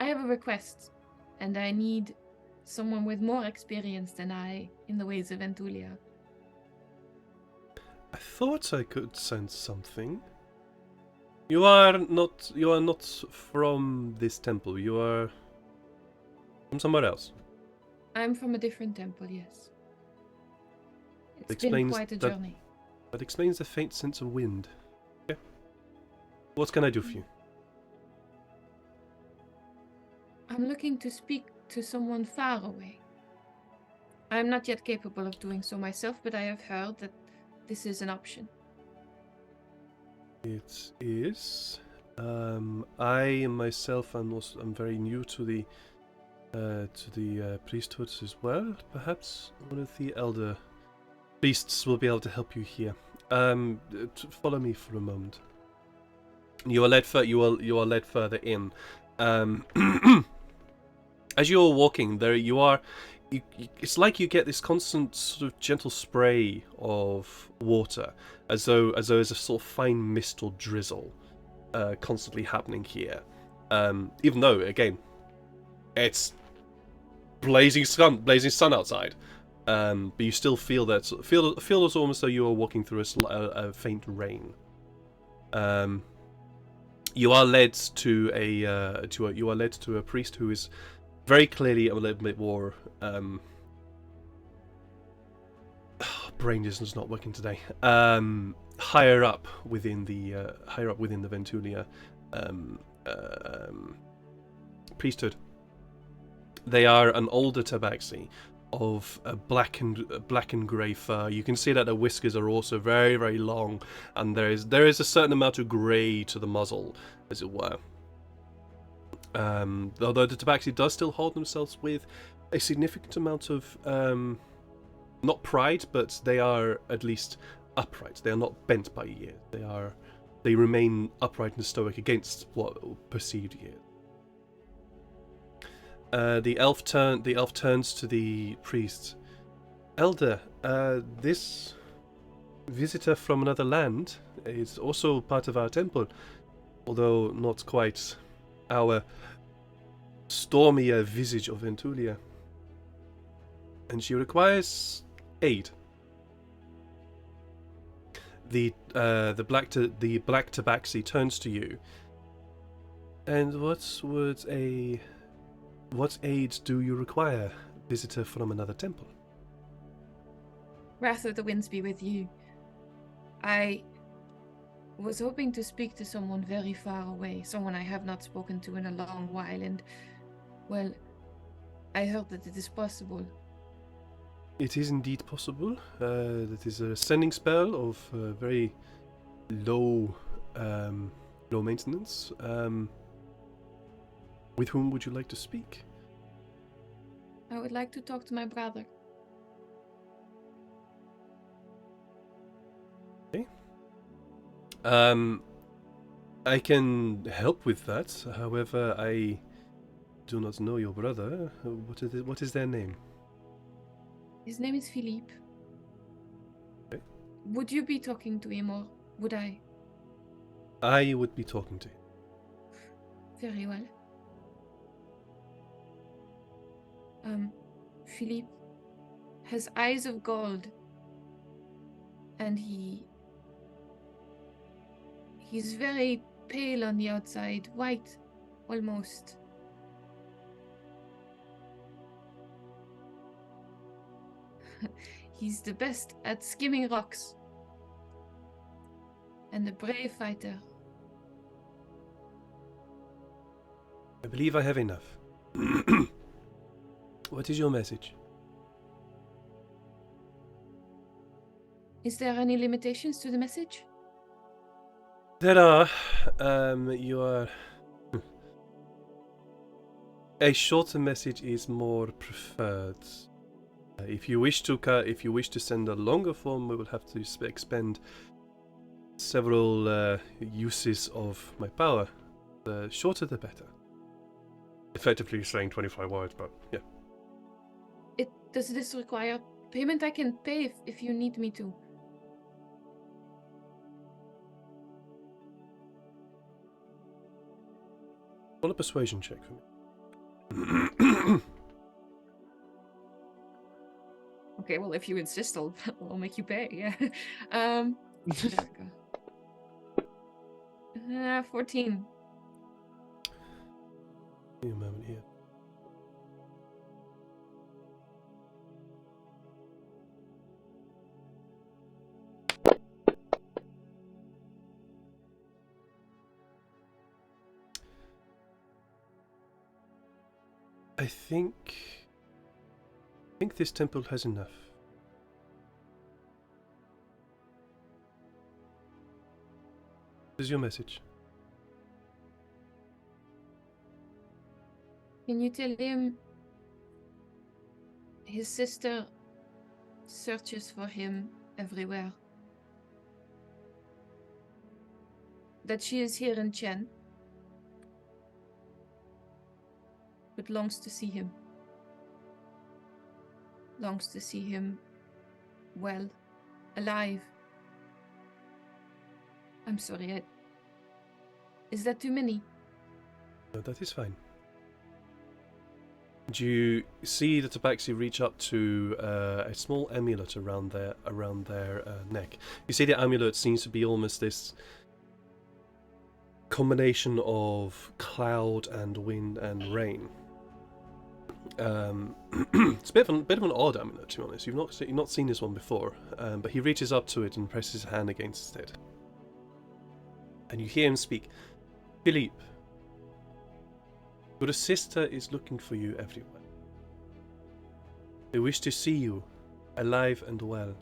I have a request, and I need someone with more experience than I in the ways of Venturia. I thought I could sense something. You are not from this temple. You are from somewhere else. I'm from a different temple, yes. It's been Explains quite a that- journey. That explains the faint sense of wind. Okay. What can I do for you? I'm looking to speak to someone far away. I'm not yet capable of doing so myself, but I have heard that this is an option. It is. I myself I'm very new to the priesthood as well. Perhaps one of the elder priests will be able to help you here. Follow me for a moment. You are led further in. As you are walking, there you are. It's like you get this constant sort of gentle spray of water, as though there's a sort of fine mist or drizzle constantly happening here. Even though, again, it's blazing sun outside, but you still feel that feel it's almost though you are walking through a faint rain. You are led to a priest who is very clearly a little bit more. Brain is not working today. Higher up within the Ventulia priesthood. They are an older tabaxi of a black and grey fur. You can see that the whiskers are also very, very long, and there is a certain amount of grey to the muzzle, as it were. Although the tabaxi does still hold themselves with a significant amount of not pride, but they are at least upright. They are not bent by years. They remain upright and stoic against what perceived years. The elf turns to the priest. Elder, this visitor from another land is also part of our temple, although not quite our stormier visage of Ventulia. And she requires aid. The black tabaxi turns to you. And what aid do you require, visitor from another temple? Wrath of the Winds be with you. I was hoping to speak to someone very far away, someone I have not spoken to in a long while, and, well, I heard that it is possible. It is indeed possible. That is a sending spell of very low maintenance. With whom would you like to speak? I would like to talk to my brother. Okay. I can help with that. However, I do not know your brother. What is their name? His name is Philippe. Okay. Would you be talking to him, or would I? I would be talking to him. Very well. Philippe has eyes of gold, and he's very pale on the outside, white, almost. He's the best at skimming rocks, and a brave fighter. I believe I have enough. What is your message? Is there any limitations to the message? There are. You are. A shorter message is more preferred. If you wish to send a longer form, we will have to expend several uses of my power. The shorter, the better. Effectively saying 25 words, but yeah. Does this require payment? I can pay if you need me to. Roll a persuasion check for me. Okay, well, if you insist, I'll make you pay. Yeah. There we go. 14. Give me a moment here. I think this temple has enough. What is your message? Can you tell him his sister searches for him everywhere? That she is here in Chen, but longs to see him. Longs to see him well, alive. I'm sorry, is that too many? No, that is fine. Do you see the Tabaxi reach up to a small amulet around their neck? You see the amulet seems to be almost this combination of cloud and wind and rain. It's a bit of an odd amulet, to be honest. You've not seen this one before, but he reaches up to it and presses his hand against it. And you hear him speak. Philippe, your sister is looking for you everywhere. They wish to see you, alive and well.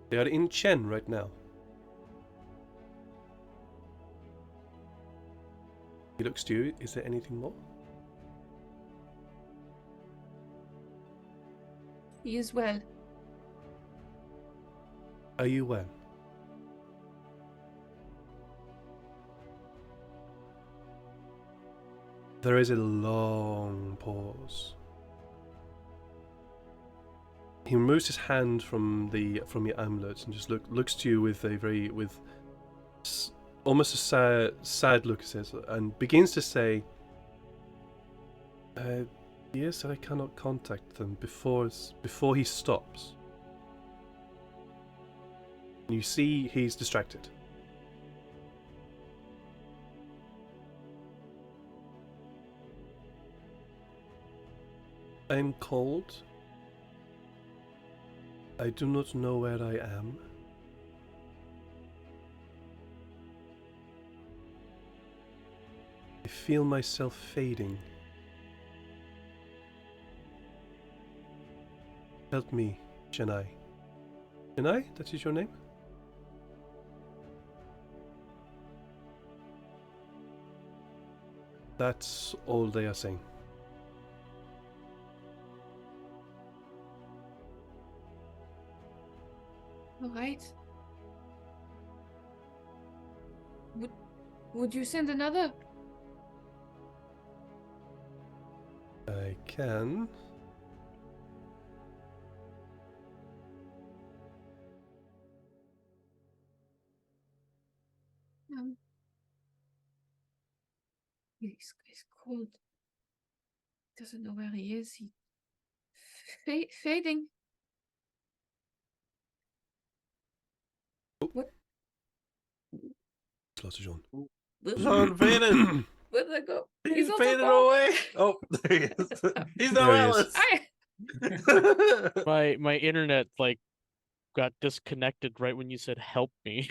They are in Chen right now. He looks to you. Is there anything more? He is well. Are you well? There is a long pause. He removes his hand from your amulet and just looks to you with almost a sad look, says, and begins to say, "Yes, I cannot contact them before he stops." And you see he's distracted. I am cold. I do not know where I am. I feel myself fading. Help me, Chennai. Chennai? That is your name? That's all they are saying. All right. Would you send another? I can. He's cold. Doesn't know where he is. He fading. What? Lost John. John faded. Where'd I go? He's also faded gone. away. Oh, there he is. He's no There he is. Alice. My internet got disconnected right when you said help me.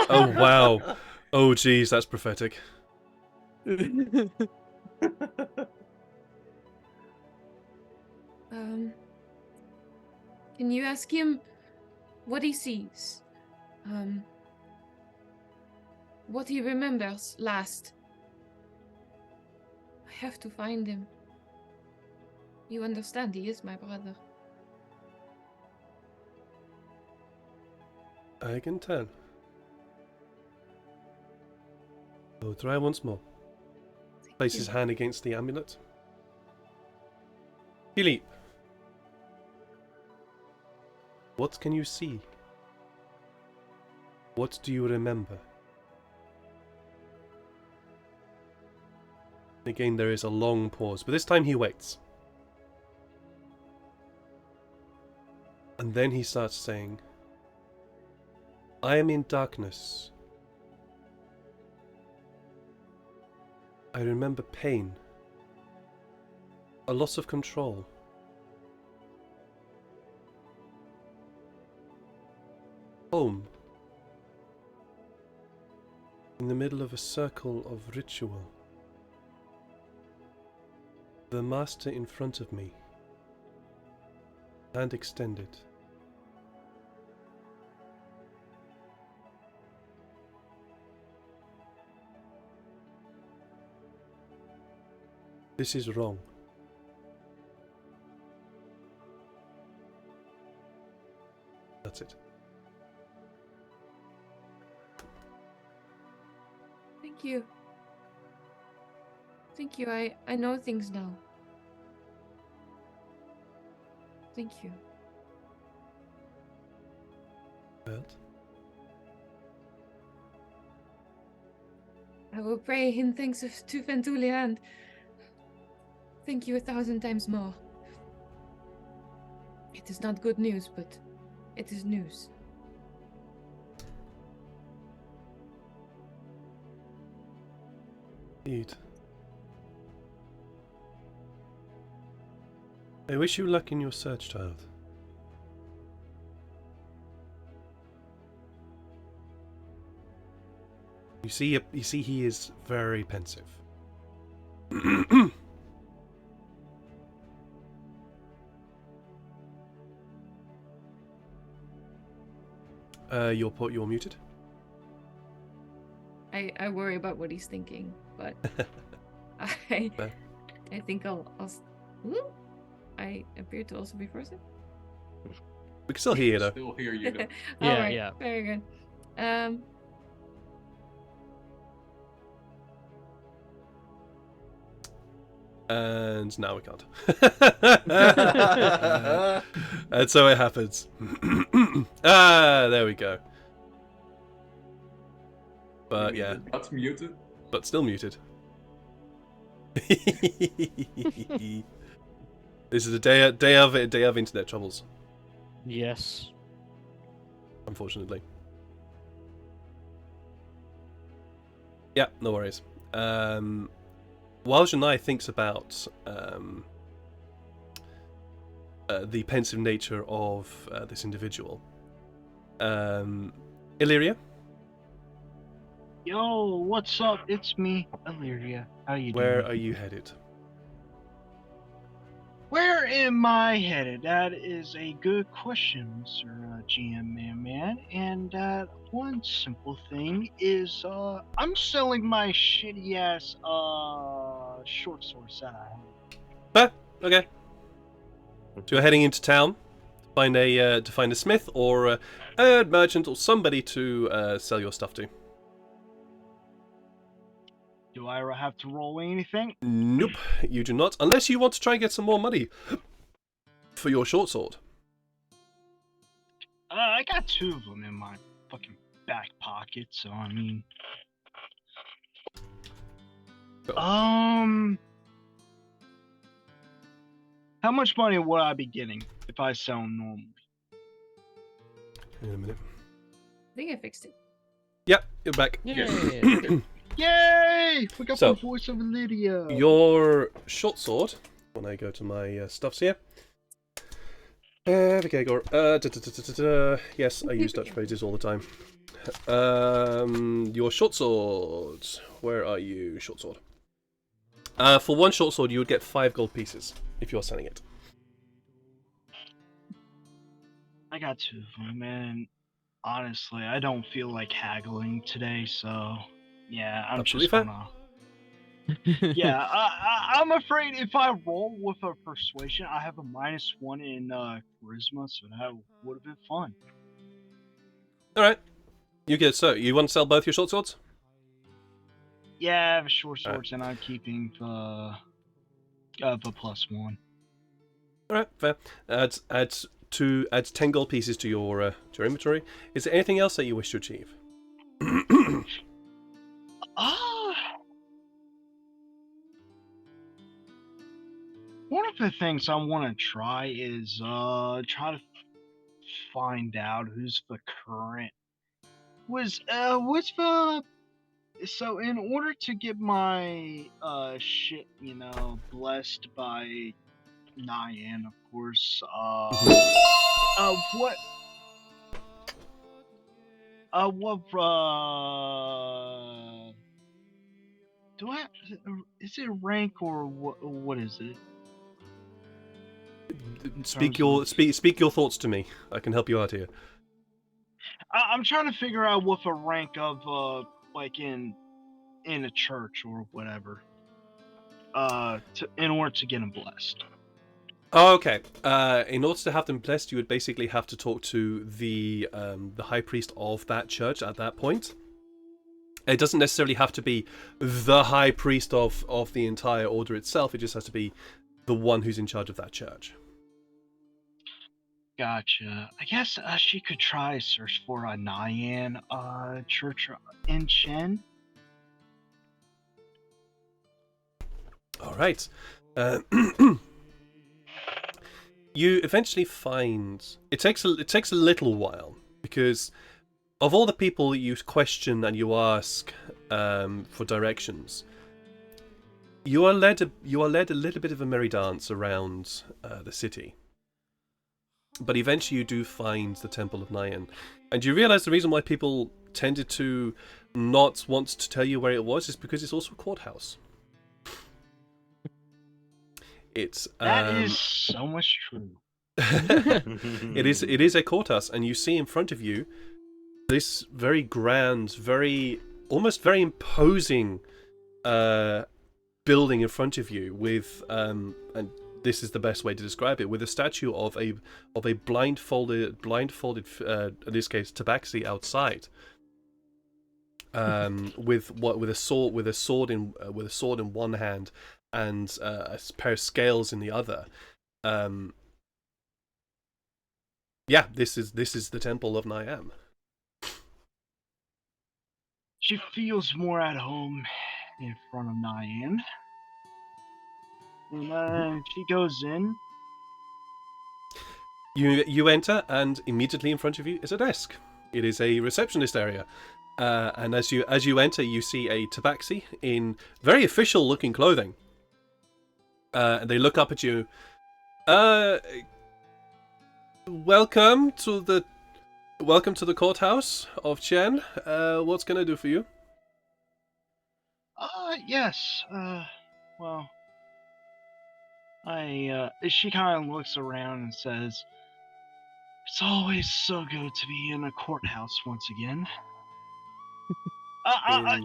Oh wow. Oh geez, that's prophetic. Can you ask him what he sees? What he remembers last? I have to find him. You understand, he is my brother. I can tell. Oh, try once more. Place his hand against the amulet. Philippe. What can you see? What do you remember? Again, there is a long pause, but this time he waits. And then he starts saying, I am in darkness. I remember pain. A loss of control. Home. In the middle of a circle of ritual. The master in front of me. Hand extended. This is wrong. That's it. Thank you. Thank you. I know things now. Thank you. Well, I will pray in thanks to Ventulia and thank you 1,000 times more. It is not good news, but it is news. indeed. I wish you luck in your search, child. You see, he is very pensive. You're muted. I worry about what he's thinking, but I think I'll Ooh, I appear to also be frozen. We can still hear you though. Still hear you though. Yeah, Alright, yeah. very good. And now we can't. And so it happens. There we go. But yeah, That's muted. but still muted. This is a day of internet troubles, Yes. unfortunately. Yeah, no worries. While Janai thinks about the pensive nature of this individual, Illyria, Yo, what's up? It's me, Illyria. How you where doing? are you headed? Where am I headed? That is a good question, Sir GM Man. And one simple thing is, I'm selling my shitty ass short swords that I have. Okay. So you're heading into town to find a smith or a merchant or somebody to sell your stuff to. Do I have to roll anything? Nope, you do not, unless you want to try and get some more money for your short sword. I got 2 of them in my fucking back pocket, so I mean. Cool. How much money would I be getting if I sell them normally? In a minute. I think I fixed it. Yep, you're back. Yeah. Yay! We got So, the voice of Lydia. Your short sword, when I go to my stuffs here. Okay, Gore. Yes, I use Dutch phrases all the time. Your short sword. Where are you, short sword? For one short sword, you would get 5 gold pieces if you're selling it. I got 2 of them, and honestly, I don't feel like haggling today, so yeah, I'm Absolutely just fair. gonna. Yeah, I'm afraid if I roll with a persuasion, I have a -1 in charisma, so that would have been fun. Alright. You get so you want to sell both your short swords? Yeah, I have short swords, and I'm keeping the +1. Alright, fair. Adds 10 gold pieces to your inventory. Is there anything else that you wish to achieve? One of the things I want to try is try to find out who's the current what's the so in order to get my shit, blessed by Nyan, of course, what Do I? Is it rank or what? What is it? Speak terms your of- speak your thoughts to me. I can help you out here. I'm trying to figure out what the rank of like in a church or whatever. In order to get them blessed. Oh, okay. In order to have them blessed, you would basically have to talk to the high priest of that church at that point. It doesn't necessarily have to be the high priest of the entire order itself. It just has to be the one who's in charge of that church. Gotcha. I guess she could try search for a Nyan church in Chen. All right. You eventually find it takes a little while because of all the people you question and you ask for directions, you are led a little bit of a merry dance around the city. But eventually you do find the Temple of Nyan. And you realize the reason why people tended to not want to tell you where it was is because it's also a courthouse. It's That is so much true. it is a courthouse, and you see in front of you this very grand, almost very imposing building in front of you with and this is the best way to describe it, with a statue of a blindfolded in this case tabaxi outside, with a sword in one hand and a pair of scales in the other. Yeah, this is the Temple of Nyan. She feels more at home in front of Nyan. And she goes in. You enter, and immediately in front of you is a desk. It is a receptionist area, and as you enter, you see a tabaxi in very official-looking clothing. And they look up at you. Welcome to the courthouse of Chen. What's can I do for you? Yes. Well, she kind of looks around and says, "It's always so good to be in a courthouse once again." I'm not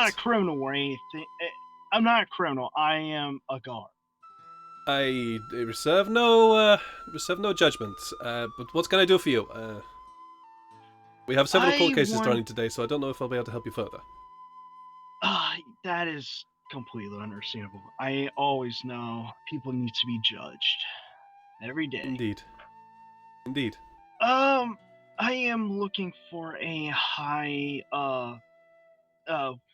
a Indeed. criminal or anything. I'm not a criminal. I am a guard. I reserve no judgment. But what can I do for you? We have several court cases running today, so I don't know if I'll be able to help you further. That is completely understandable. I always know people need to be judged every day. Indeed. I am looking for a high,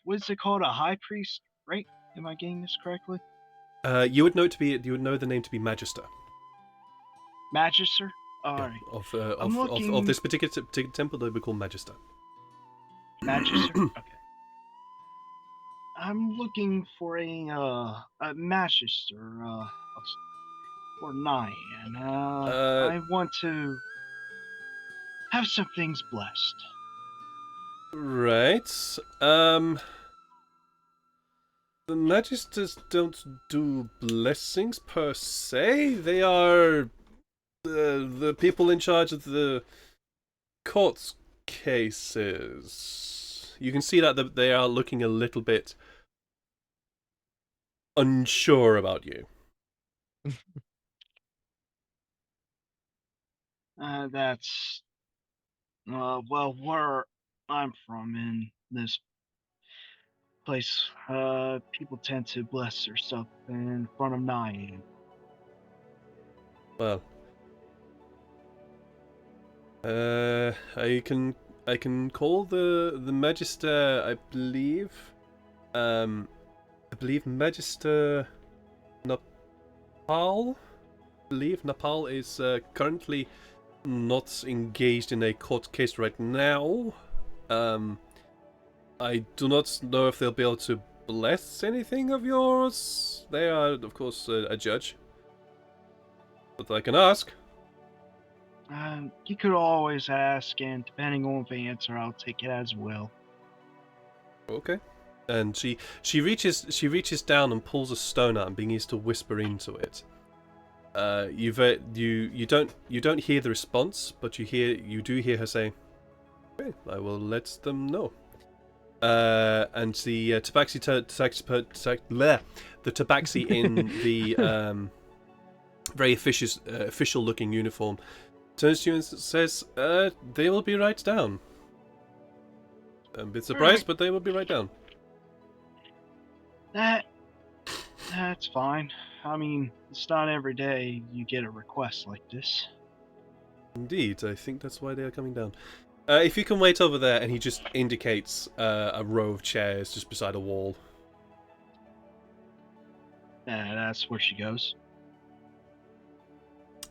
what is it called? A high priest, right? Am I getting this correctly? You would know the name to be Magister. Magister? Yeah, Alright. of this particular temple, they would be called Magister. Magister? Okay. I'm looking for a Magister, or Nyan. I want to have some things blessed. Right. The Magisters don't do blessings per se. They are the people in charge of the court cases. You can see that they are looking a little bit unsure about you. That's well, where I'm from in this place, people tend to bless their stuff in front of Nyan. Well, I can call the Magister. I believe Magister Napal. I believe Napal is currently not engaged in a court case right now. I do not know if they'll be able to bless anything of yours. They are, of course, a judge. But I can ask. You could always ask, and depending on the answer, I'll take it as well. Okay. And she reaches down and pulls a stone out and begins to whisper into it. You don't hear the response, but you do hear her say, "Okay, I will let them know." And the tabaxi in the very official looking uniform turns to you and says, "They will be right down." I'm a bit surprised, but they will be right down. That's fine. I mean, it's not every day you get a request like this. Indeed, I think that's why they are coming down. If you can wait over there, and he just indicates a row of chairs just beside a wall. That's where she goes.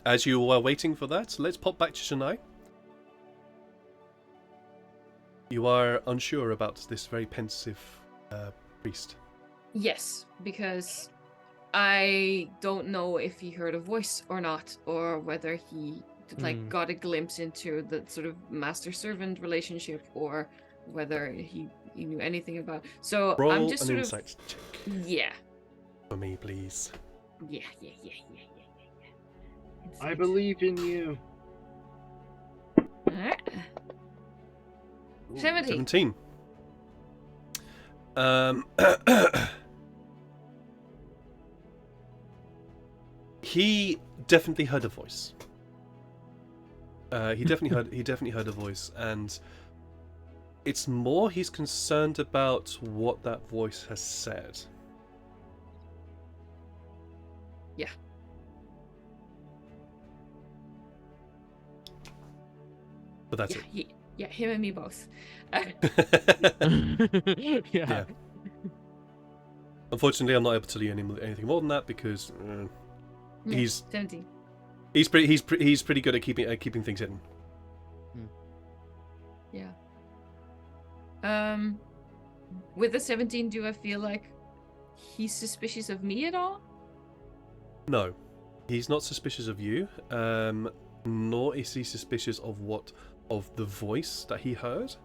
As you are waiting for that, let's pop back to Shania. You are unsure about this very pensive priest. Yes, because I don't know if he heard a voice or not, or whether he got a glimpse into the sort of master-servant relationship, or whether he knew anything about. So Roll I'm just an sort insight check of yeah. for me, please. Yeah. I believe in you. Alright. 17. 17. He definitely heard a voice. He definitely heard a voice, and it's more he's concerned about what that voice has said. Yeah. But that's Yeah, him and me both. Yeah. Unfortunately, I'm not able to tell you anything more than that because he's 17. he's pretty good at keeping things hidden. Yeah. With the 17, do I feel like he's suspicious of me at all? No, he's not suspicious of you. Nor is he suspicious of the voice that he heard.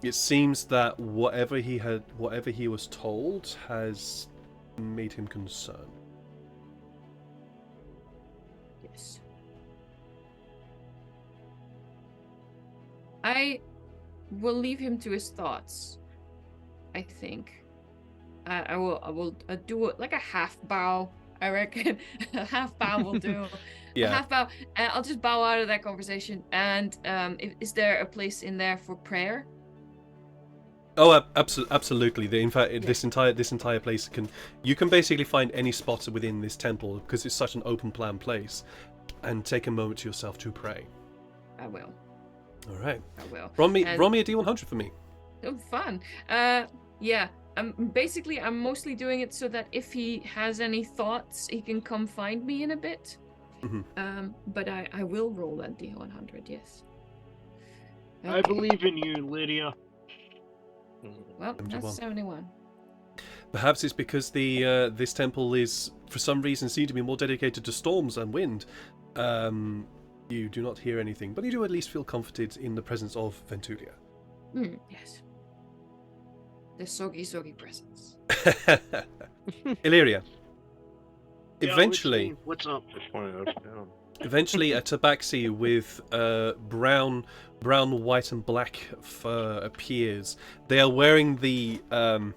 It seems that whatever he was told has made him concerned. Yes. I will leave him to his thoughts. I think. I will do it like a half bow. I reckon a half bow will do. Yeah. A half bow, and I'll just bow out of that conversation. And is there a place in there for prayer? Oh, absolutely. In fact, this entire place you can basically find any spot within this temple because it's such an open plan place, and take a moment to yourself to pray. I will. All right. I will. Roll me a D100 for me. Oh, fun. Yeah. I'm mostly doing it so that if he has any thoughts, he can come find me in a bit. Mm-hmm. But I will roll that D100. Yes. I believe in you, Lydia. Well, 71. that's 71. Perhaps it's because the this temple is, for some reason, seem to be more dedicated to storms and wind. You do not hear anything, but you do at least feel comforted in the presence of Venturia. Yes. The soggy presence. Illyria. Yeah, Eventually, what's up? Eventually, a tabaxi with brown, white, and black fur appears. They are wearing the I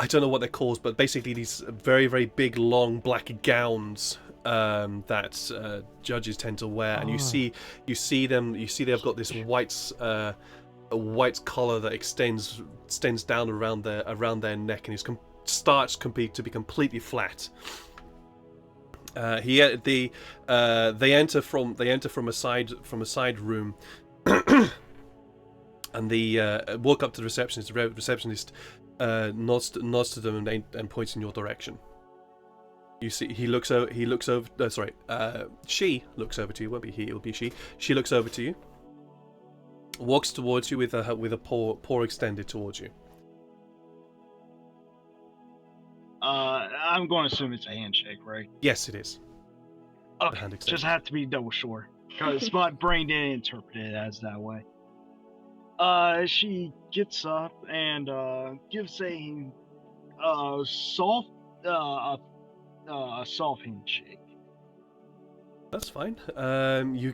don't know what they're called, but basically these very, very big, long black gowns that judges tend to wear. And you see they've got this a white collar that extends down around their neck, and starts to be completely flat. They enter from a side room, and they walk up to the receptionist. The receptionist nods to them and points in your direction. You see, she looks over to you. It won't be he, it'll be she. She looks over to you, walks towards you with a paw extended towards you. I'm going to assume it's a handshake, right? Yes, it is. Okay, hand extended. just have to be double sure, because my brain didn't interpret it as that way. She gets up and gives a soft a soft handshake. That's fine. You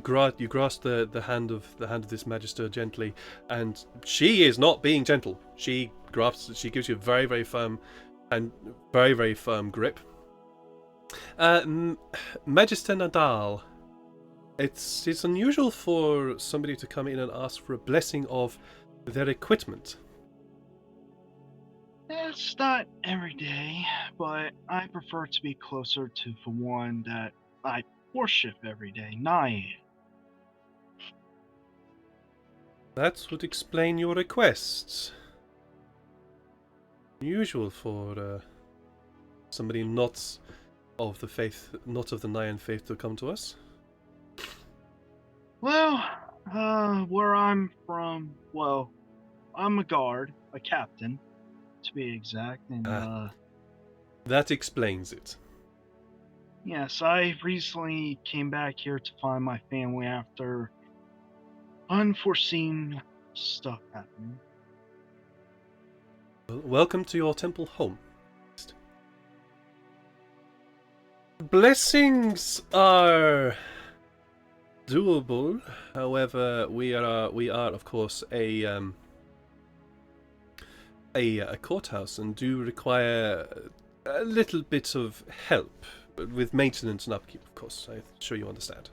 grasp the hand of this magister gently, and she is not being gentle. She gives you a very, very firm and very, very firm grip. Magister Nadal, it's unusual for somebody to come in and ask for a blessing of their equipment. It's not every day, but I prefer to be closer to the one that I worship every day, Naya. That would explain your requests. Unusual for somebody not of the faith, not of the Nyan faith, to come to us. Well, where I'm from, well, I'm a guard, a captain, to be exact, and That explains it. yes, I recently came back here to find my family after unforeseen stuff happening. Well, welcome to your temple home. Blessings are doable. However, we are of course a courthouse and do require a little bit of help with maintenance and upkeep. Of course, I'm sure you understand.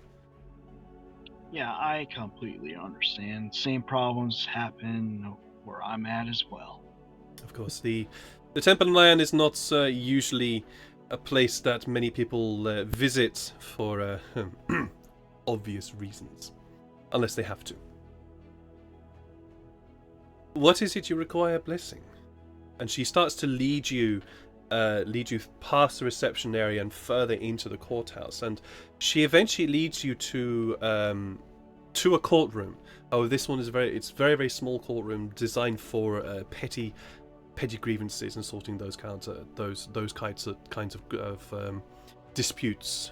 Yeah, I completely understand. Same problems happen where I'm at as well. Of course, the Temple of Nyan is not usually a place that many people visit for obvious reasons, unless they have to. What is it you require blessing? And she starts to lead you past the reception area and further into the courthouse, and she eventually leads you to a courtroom. Oh, this one is very very small courtroom designed for petty grievances and sorting those kinds of disputes.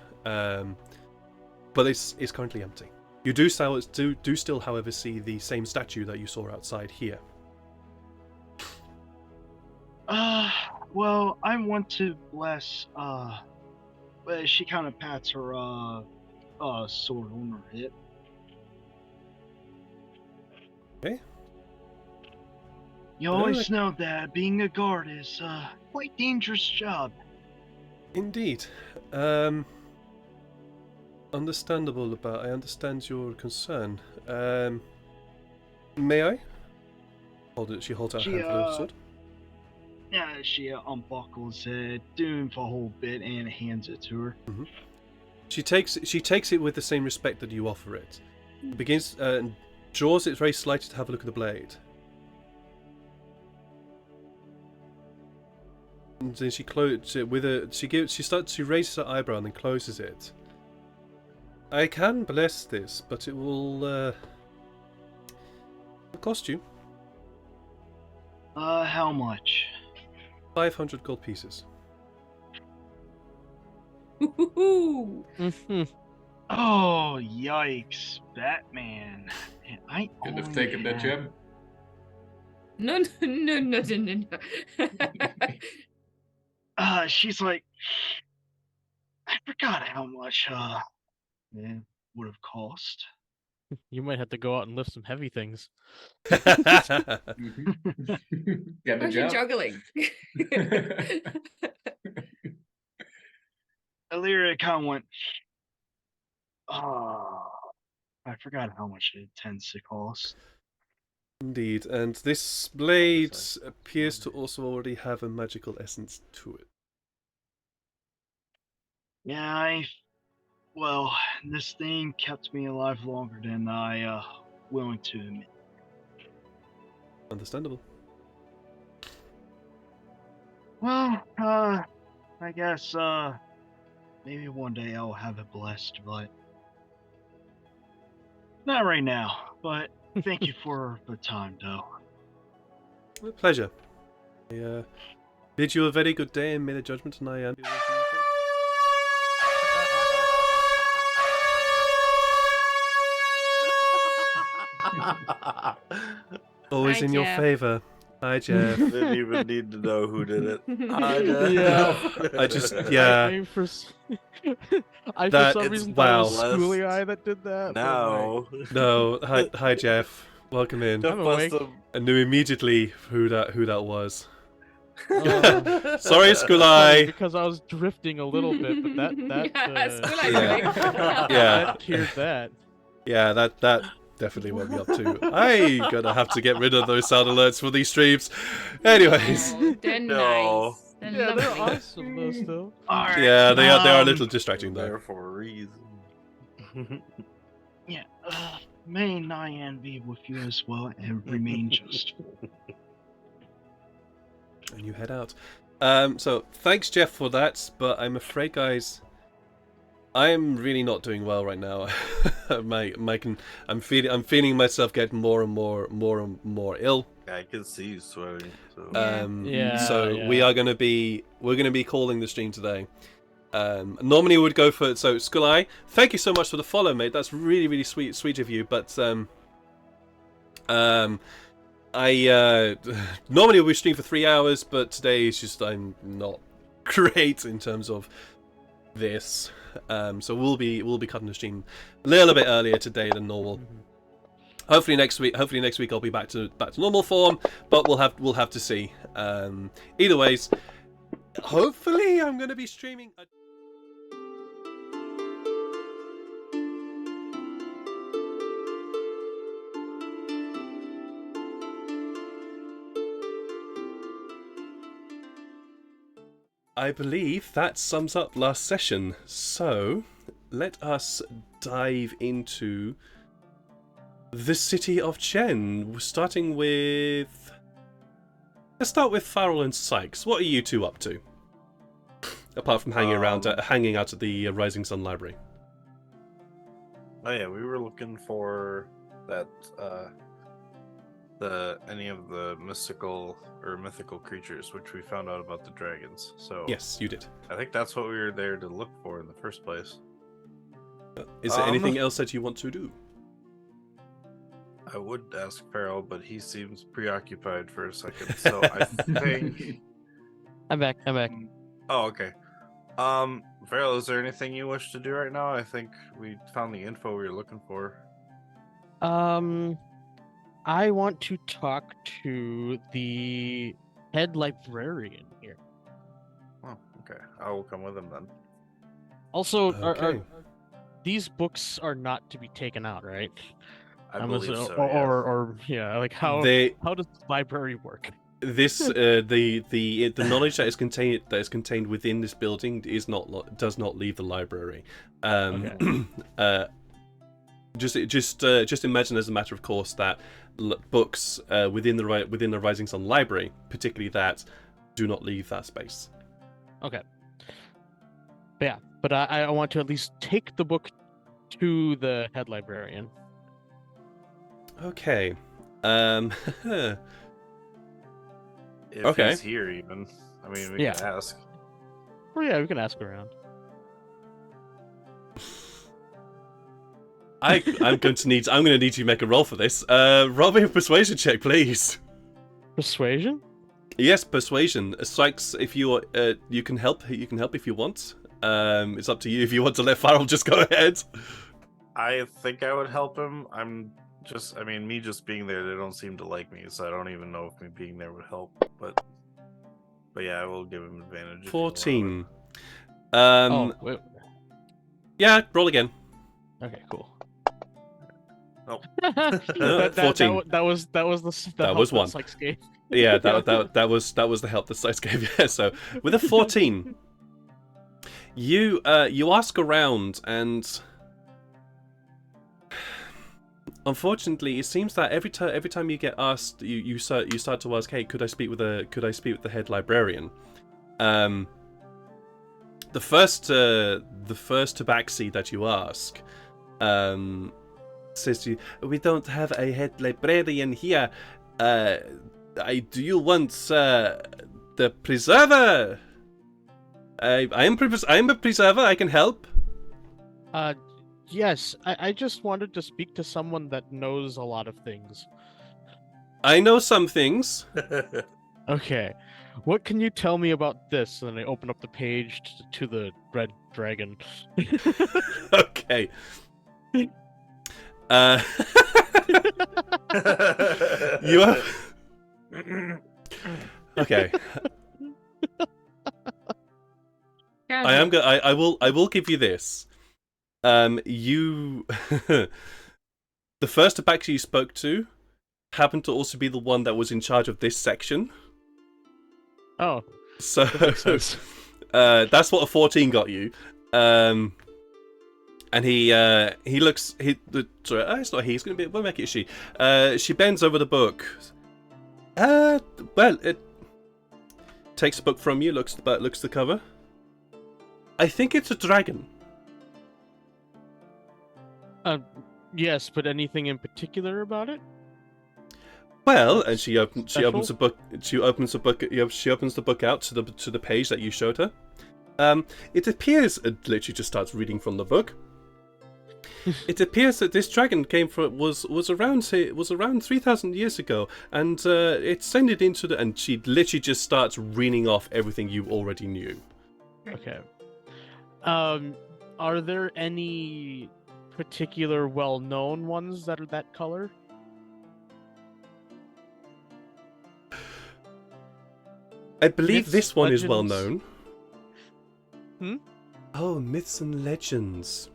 But it's currently empty. You do still, however, see the same statue that you saw outside here. Well, I want to bless, she kind of pats her, sword on her hip. Okay. You always know that being a guard is quite dangerous job. Indeed. Understandable, I understand your concern. May I? She holds out her hand for the sword. Yeah, she unbuckles it, doing for a whole bit, and hands it to her. Mm-hmm. She takes it with the same respect that you offer it. Begins draws it very slightly to have a look at the blade. And then she closes it with a. She raises her eyebrow and then closes it. I can bless this, but it will cost you. How much? 500 gold pieces. Ooh. Oh, yikes, Batman! I Could have only taken that have- gem. No. She's like, I forgot how much it would have cost. You might have to go out and lift some heavy things. Mhm. Get the How's your job. juggling? Illyria kind of went, oh, I forgot how much it tends to cost. Indeed, and this blade appears to also already have a magical essence to it. Yeah, well, this thing kept me alive longer than I willing to admit. Understandable. Well, I guess maybe one day I'll have it blessed, but not right now. But thank you for the time, though. A pleasure. I bid you a very good day and may the judgment and I am. Always Hi, in your Jeff. favor. Hi, Jeff. Didn't even need to know who did it. I just, yeah. I for That- some it's- reason wow. thought it was Schooly Eye that did that. but, like, No. No, hi, Jeff. Welcome in. Jeff I'm must awake. have- I knew immediately who that was. Oh. Sorry, funny Skulai. because I was drifting a little bit, but that Yeah, School Eye's Yeah. awake. Yeah. that hears that. Yeah, that definitely woke me up too. I gonna have to get rid of those sound alerts for these streams. Anyways, Oh, they're No. nice. They're Yeah, they're lovely. awesome though. Still. Alright. yeah, they are a um, little distracting There though. for a reason. Yeah. May Nyan be with you as well and remain just. And you head out. So thanks, Jeff, for that. But I'm afraid, guys, I'm really not doing well right now. I'm feeling myself getting more and more ill. I can see you sweating. So. Yeah, So yeah. we're gonna be calling the stream today. Normally we would go for so Skulai. Thank you so much for the follow, mate. That's really sweet of you. But I normally we stream for 3 hours, but today is just I'm not great in terms of this. So we'll be cutting the stream a little bit earlier today than normal. Hopefully next week I'll be back to normal form, but we'll have to see. Either ways, hopefully I'm going to be streaming. I believe that sums up last session. So let us dive into the city of Chen, starting with... Let's start with Farrell and Sykes. What are you two up to? Apart from hanging out at the Rising Sun Library. Oh yeah, we were looking for that any of the mystical or mythical creatures, which we found out about the dragons. So Yes, you did. I think that's what we were there to look for in the first place. Is there anything else that you want to do? I would ask Farrell, but he seems preoccupied for a second. So I think. I'm back. Oh, okay. Farrell, is there anything you wish to do right now? I think we found the info we were looking for. I want to talk to the head librarian here. Oh, okay. I will come with him then. Also, Okay. these books are not to be taken out, right? I I'm believe assuming- so. or yeah, like how They does the library work? this the knowledge that is contained within this building does not leave the library. Just imagine as a matter of course that books within the Rising Sun Library, particularly that, do not leave that space. Okay. But I want to at least take the book to the head librarian. Okay. If Okay. he's here, even. I mean, we Yeah. can ask. Oh yeah, we can ask around. I'm going to need you to make a roll for this. Roll me a persuasion check, please. Persuasion? Yes, persuasion. Sykes, if you you can help if you want. It's up to you if you want to let Farrell just go ahead. I think I would help him. Me just being there, they don't seem to like me, so I don't even know if me being there would help. But yeah, I will give him advantage. if you allow it. 14. Wait. Yeah, roll again. Okay, cool. Oh. that 14. That was the That help was one. Sykes gave. Yeah, that was the help that Sykes gave. Yeah, so with a 14, you ask around, and unfortunately, it seems that every time you get asked, you start to ask, hey, could I speak with the head librarian? The first tabaxi that you ask says to you, we don't have a head librarian here. Do you want the preserver? I'm a preserver. I can help. Yes, I just wanted to speak to someone that knows a lot of things. I know some things. Okay, what can you tell me about this? And I open up the page to the red dragon. Okay. Uh, you are... Okay. I am going. I will. I will give you this. You. The first Abaxi you spoke to happened to also be the one that was in charge of this section. Oh, So that makes sense. that's what a 14 got you. And he looks. Sorry, it's not he. He's gonna be. We'll make it she. She bends over the book. Well, it takes the book from you. Looks the cover. I think it's a dragon. Yes, but anything in particular about it? Well, and she opens Special? the book. She opens the book. She opens the book out to the page that you showed her. It appears. It literally just starts reading from the book. It appears that this dragon was around 3,000 years ago, and it ascended into the. And she literally just starts reading off everything you already knew. Okay. Are there any particular well-known ones that are that color? I believe Myths, this one is well legends? known. Oh, myths and legends.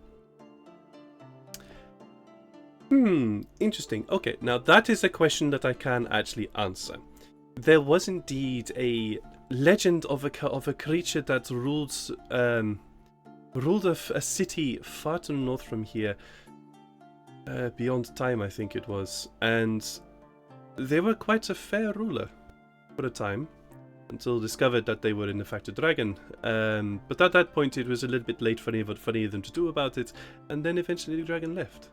Interesting. Okay, now that is a question that I can actually answer. There was indeed a legend of a creature that ruled a city far to the north from here, beyond time, I think it was, and they were quite a fair ruler for a time, until discovered that they were in fact a dragon. But at that point, it was a little bit late for any of them to do about it, and then eventually the dragon left.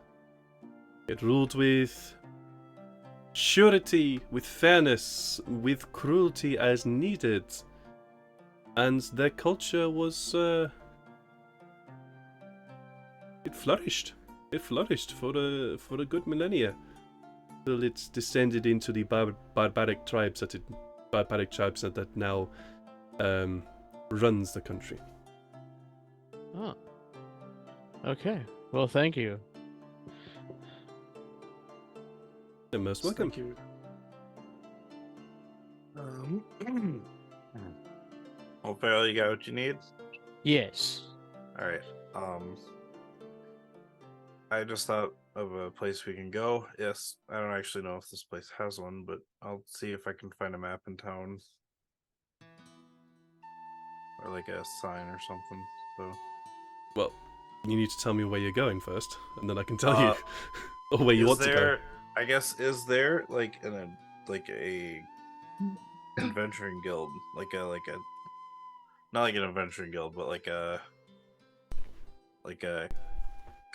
It ruled with surety, with fairness, with cruelty as needed, and their culture was. It flourished. It flourished for a good millennia, till it descended into the barbaric tribes that now runs the country. Oh. Okay. Well, thank you. You're most welcome. Thank you. Well, Farrell, you got what you need? Yes. Alright. I just thought of a place we can go. Yes, I don't actually know if this place has one, but I'll see if I can find a map in town. Or like a sign or something. So Well, you need to tell me where you're going first, and then I can tell you or where you is want to go. there, I guess, is there like a adventuring guild? Like a not like an adventuring guild, but like a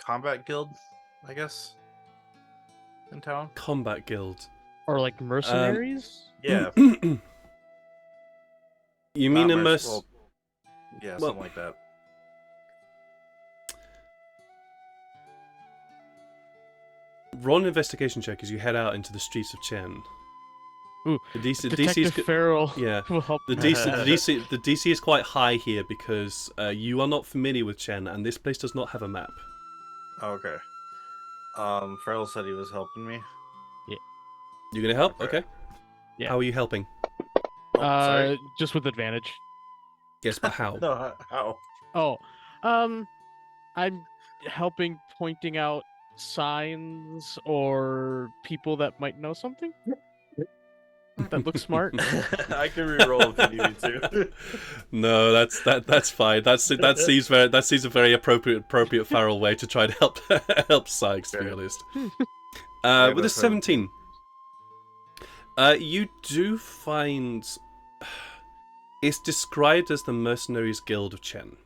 combat guild, I guess, in town. Combat guild. Or like mercenaries? Yeah. You mean not a well, yeah, well- something like that. Roll an investigation check as you head out into the streets of Chen. Ooh, The DC, Detective Farrell yeah. will help. The DC is quite high here because you are not familiar with Chen, and this place does not have a map. Okay. Farrell said he was helping me. You're gonna help? Okay. Okay. Yeah. How are you helping? Oh, sorry. Just with advantage. Yes, but how? No, how? Oh, I'm helping pointing out signs or people that might know something that looks smart. I can reroll if you need me to. No, that's fine. That seems a very appropriate Farrell way to try to help Sykes, to be Okay. honest. Yeah, With a that's 17, you do find it's described as the Mercenaries Guild of Chen.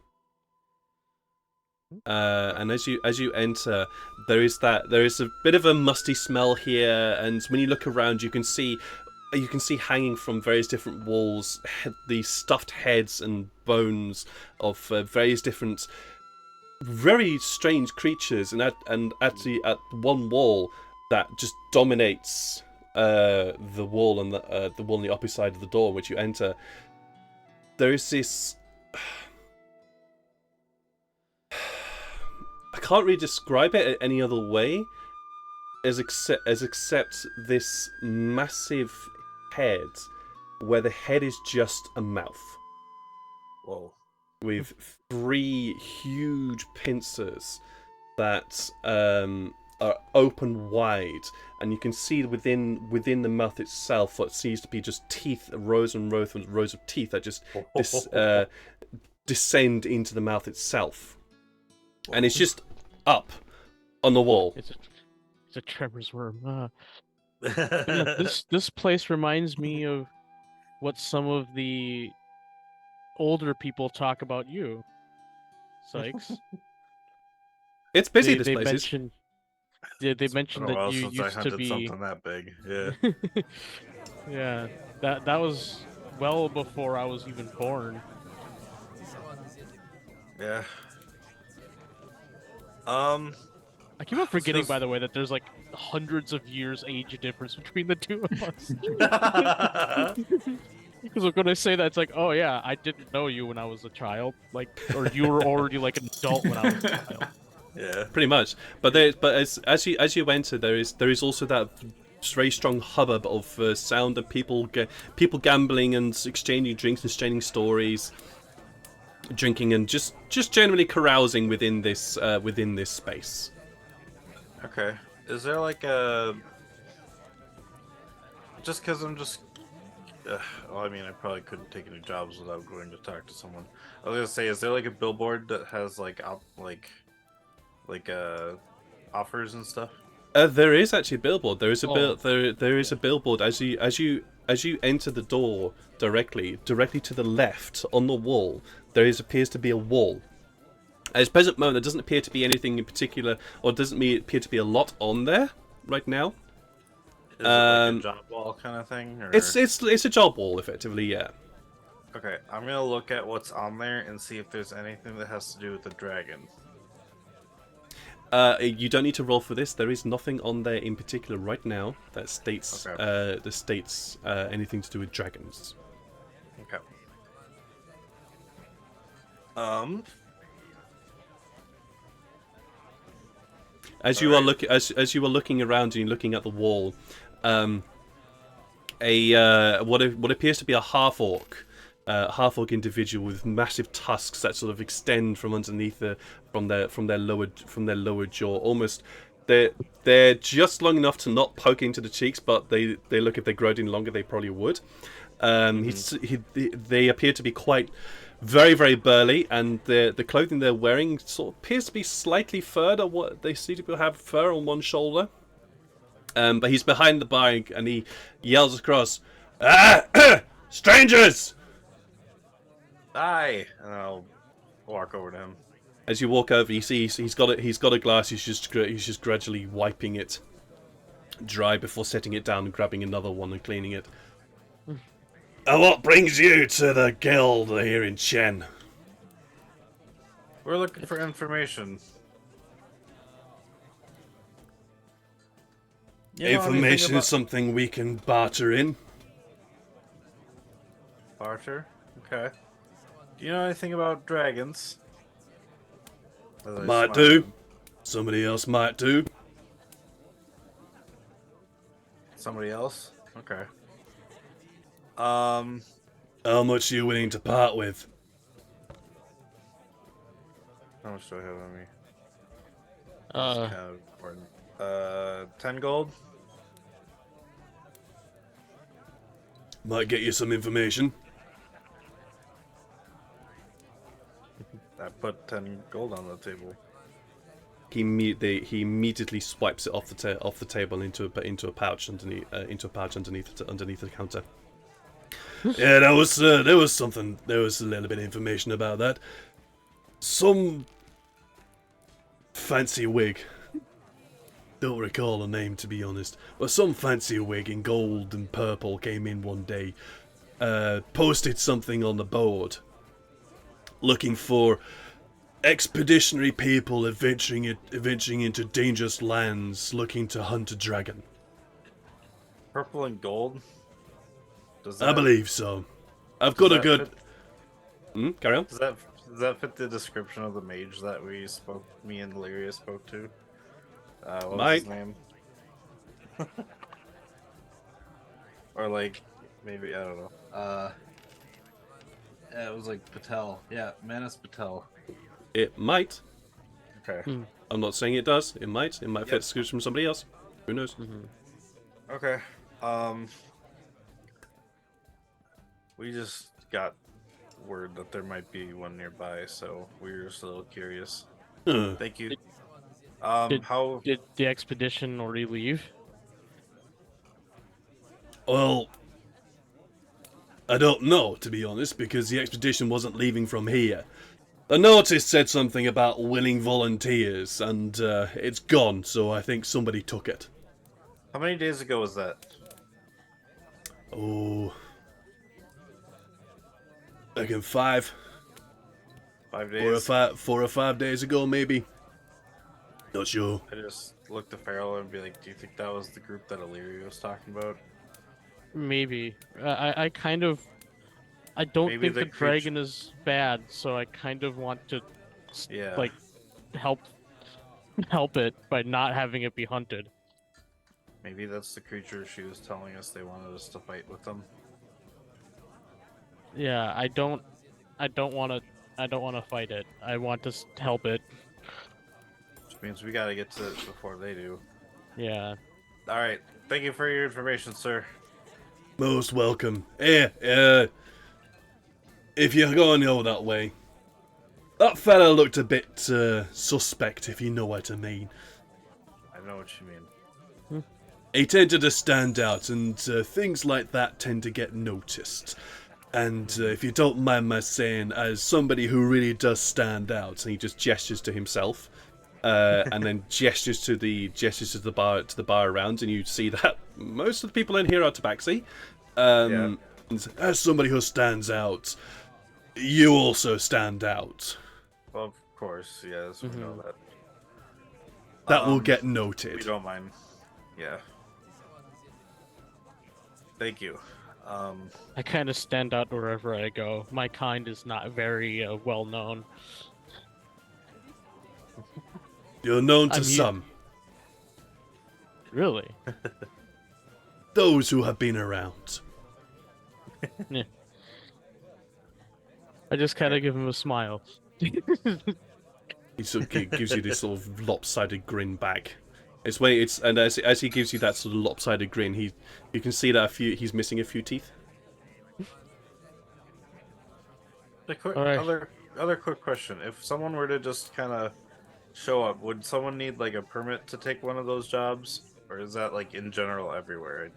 And as you enter, there is a bit of a musty smell here, and when you look around, you can see hanging from various different walls the stuffed heads and bones of various different very strange creatures, and actually at one wall that just dominates the wall and the wall on the opposite side of the door which you enter. There is this. I can't really describe it any other way, except this massive head, where the head is just a mouth. Whoa. With 3 huge pincers that are open wide, and you can see within the mouth itself what seems to be just teeth, rows and rows of teeth that just descend into the mouth itself, and it's just up on the wall. It's a Trevor's worm. This place reminds me of what some of the older people talk about you, Sykes. It's busy. They this place mentioned, they mentioned that you used to be something that big. Yeah. yeah, that was well before I was even born. Yeah. I keep on forgetting, by the way, that there's like hundreds of years age difference between the two of us. Because when I say that, it's like, oh yeah, I didn't know you when I was a child, like, or you were already like an adult when I was a child. Yeah, pretty much. But as you enter, there is also that very strong hubbub of sound of people gambling and exchanging drinks and exchanging stories, drinking and just generally carousing within this space. Okay. Is there like a... Just because I'm just... well, I mean, I probably couldn't take any jobs without going to talk to someone. I was gonna say, is there like a billboard that has like offers and stuff? There is actually a billboard. There is a there is a billboard as you enter the door directly to the left on the wall. There appears to be a wall. At this present moment, there doesn't appear to be anything in particular, or doesn't appear to be a lot on there right now. Is it like a job wall kind of thing? Or... It's a job wall, effectively, yeah. Okay, I'm gonna look at what's on there and see if there's anything that has to do with the dragon. You don't need to roll for this. There is nothing on there in particular right now that states anything to do with dragons. Okay. As you are looking around and you're looking at the wall, what appears to be a half-orc individual with massive tusks that sort of extend from underneath from their lower jaw. Almost, they're just long enough to not poke into the cheeks, but they look, if they growed any longer, they probably would. They appear to be quite very, very burly, and the clothing they're wearing sort of appears to be slightly furred. Or what they seem to have fur on one shoulder. But he's behind the bar and he yells across, "Strangers!" Hi, and I'll walk over to him. As you walk over, you see he's got a glass. He's just gradually wiping it dry before setting it down and grabbing another one and cleaning it. And what brings you to the guild here in Chen? We're looking for information. Information is something we can barter in. Barter? Okay. Do you know anything about dragons? Might do. Somebody else might do. Somebody else? Okay. How much are you willing to part with? How much do I have on me? Uh, Kind of important. 10 gold? Might get you some information. I put 10 gold on the table. He immediately swipes it off the table into a pouch underneath the counter. Yeah, there was something. There was a little bit of information about that. Some fancy wig. Don't recall the name, to be honest. But some fancy wig in gold and purple came in one day. Posted something on the board. Looking for expeditionary people adventuring into dangerous lands looking to hunt a dragon. Purple and gold. Does I believe so. I've got a good... carry on. Does that fit the description of the mage that me and Lyria spoke to? What was his name? Or like, maybe, I don't know. Yeah, it was like Patel. Yeah, Manus Patel. It might. Okay. I'm not saying it does. It might. It might fit the description from somebody else. Who knows? Okay. We just got word that there might be one nearby, so we were just a little curious. Thank you. How Did the expedition already leave? Well, I don't know, to be honest, because the expedition wasn't leaving from here. The notice said something about willing volunteers, and it's gone, so I think somebody took it. How many days ago was that? Oh, I reckon 5. 5 days? 4 or 5 days ago, maybe. Not sure. I just looked at Farrell and be like, do you think that was the group that Illyria was talking about? Maybe. I kind of... I don't Maybe think the the dragon is bad, so I kind of want to, like, help it by not having it be hunted. Maybe that's the creature she was telling us they wanted us to fight with them. Yeah, I don't want to fight it. I want to help it. Which means we gotta get to it before they do. Yeah. Alright, thank you for your information, sir. Most welcome. If you're going over that way, that fella looked a bit suspect, if you know what I mean. I know what you mean. He tended to stand out, and things like that tend to get noticed. And if you don't mind my saying, as somebody who really does stand out, and he just gestures to himself, and then gestures to the bar around, and you see that most of the people in here are tabaxi. And as somebody who stands out, you also stand out. Well, of course, yes, we know that. That will get noted. We don't mind. Yeah. Thank you. I kind of stand out wherever I go. My kind is not very well known. You're known to some. Really? Those who have been around. Yeah. I just kind of give him a smile. He sort of gives you this sort of lopsided grin back. And as he gives you that sort of lopsided grin, you can see that he's missing a few teeth. Other quick question: if someone were to just kind of show up, would someone need like a permit to take one of those jobs, or is that like in general everywhere?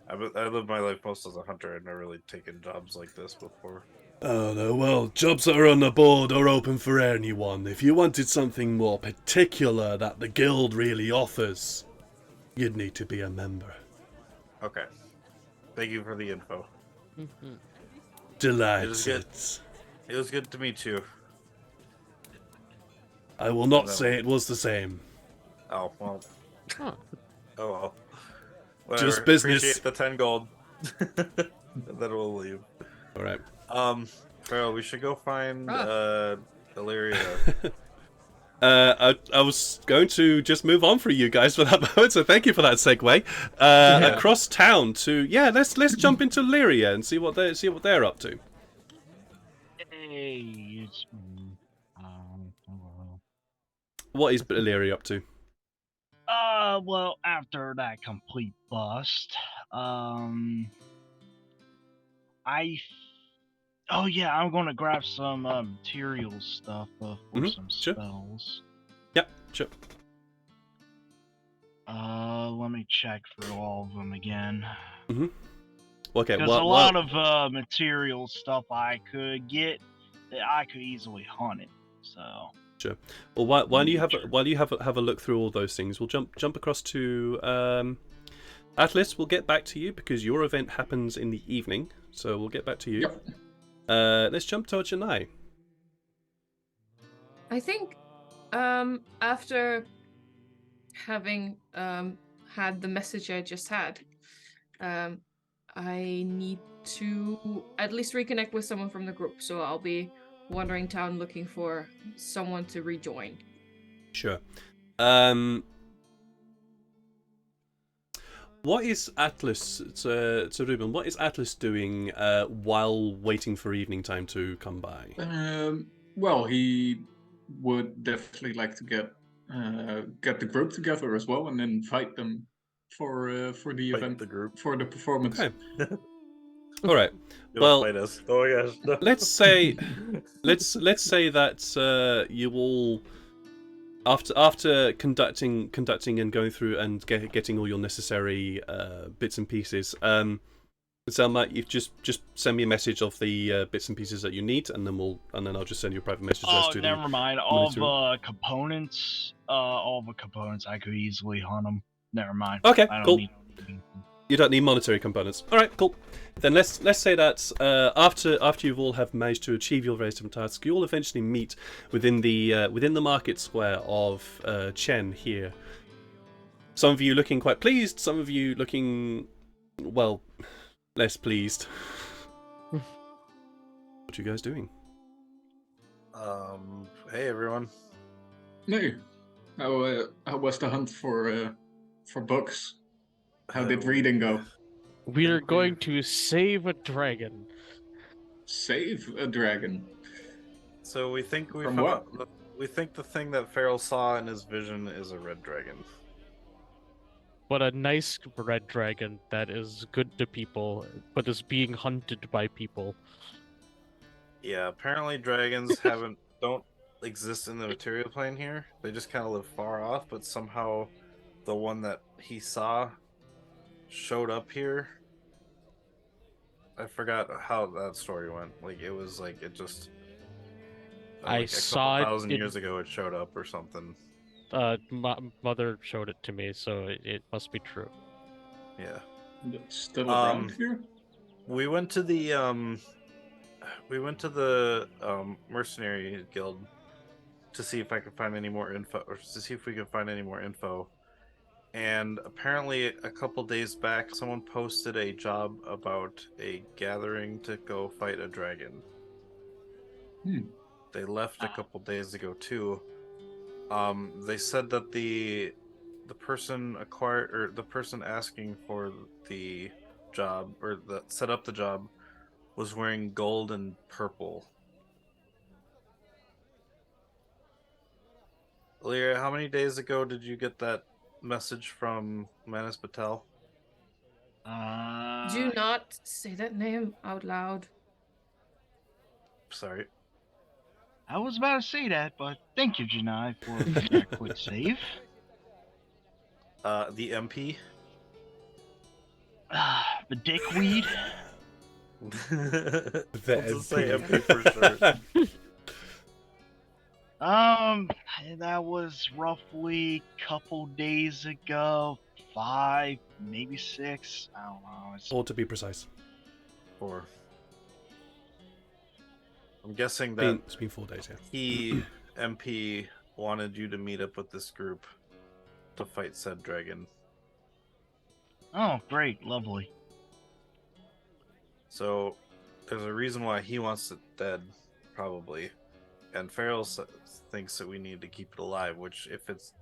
I lived my life most as a hunter. I've never really taken jobs like this before. Oh no, well, jobs that are on the board are open for anyone. If you wanted something more particular that the guild really offers, you'd need to be a member. Okay. Thank you for the info. Delighted. It was good to meet you. I will not say it was the same. Oh, well. Huh. Oh, well. Whatever. Just business. Appreciate the 10 gold. Then we'll leave. Alright. Farrell, we should go find Illyria. I was going to just move on for you guys for that moment, so thank you for that segue. Across town to let's jump into Lyria and see what they're up to. Hey, it's me. Hello. What is Illyria up to? Well, after that complete bust, I'm gonna grab some material stuff for some spells. Yep, sure. Let me check through all of them again. Okay, There's a lot of material stuff I could get that I could easily hunt it. So. Sure. Well, while you have a look through all those things, we'll jump across to Atlas. We'll get back to you because your event happens in the evening, so we'll get back to you. Yep. Let's jump to Janai. I think after having had the message I just had, I need to at least reconnect with someone from the group. So I'll be wandering town looking for someone to rejoin. Sure. What is Atlas, to Ruben, what is Atlas doing while waiting for evening time to come by? Well, he would definitely like to get the group together as well, and then invite them for the Fight event, the group. for the performance. Okay. All right. You'll Well, fight us. Oh my gosh. No. let's say that you all, after conducting and going through and getting all your necessary bits and pieces, Selma, you just send me a message of the bits and pieces that you need, and then I'll just send you a private message. Oh, as to never the mind. All military. the components, I could easily hunt them. Never mind. Okay, I don't cool. need. You don't need monetary components. All right, cool. Then let's say that after you all have managed to achieve your various different tasks, you all eventually meet within the market square of Chen here. Some of you looking quite pleased, some of you looking, well, less pleased. What are you guys doing? Hey everyone. No. How was the hunt for books? How did reading go? We're going to save a dragon. Save a dragon. So we think we From found what? we think the thing that Farrell saw in his vision is a red dragon. But a nice red dragon that is good to people, but is being hunted by people. Yeah, apparently dragons don't exist in the material plane here. They just kind of live far off, but somehow the one that he saw showed up here. I forgot how that story went. Like it was like it just I like saw it a couple thousand in- years ago it showed up or something. Mother showed it to me, so it must be true. Yeah. That's still around here? We went to the mercenary guild to see if I could find any more info, or to see if we could find any more info. And apparently, a couple days back, someone posted a job about a gathering to go fight a dragon. They left a couple days ago too. They said that the person the person asking for the job or that set up the job was wearing gold and purple. Lyra, how many days ago did you get that message from Manus Patel? Do not say that name out loud. Sorry. I was about to say that, but thank you, Janai, for that quick save. The MP. The dickweed. Let's just say MP for sure. That was roughly a couple days ago. 5, maybe 6. I don't know. Or to be precise. 4. I'm guessing that It's been 4 days, yeah. he, MP, wanted you to meet up with this group to fight said dragon. Oh, great, lovely. So there's a reason why he wants it dead, probably, and Farrell thinks that we need to keep it alive. Which, if it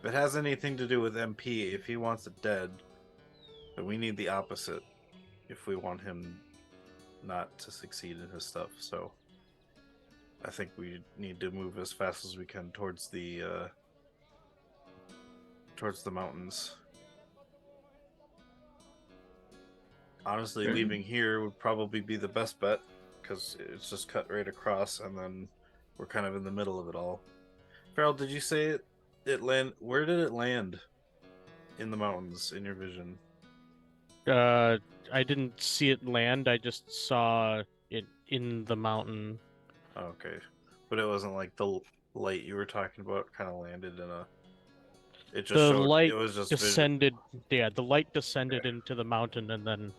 has anything to do with MP, if he wants it dead, then we need the opposite. If we want him not to succeed in his stuff, so I think we need to move as fast as we can towards the mountains. Honestly, leaving here would probably be the best bet, because it's just cut right across, and then we're kind of in the middle of it all. Farrell, did you say it land? Where did it land in the mountains in your vision? I didn't see it land. I just saw it in the mountain. Okay, but it wasn't like the light you were talking about kind of landed in a. It just The showed. light It was just descended. Yeah, the light descended into the mountain, and then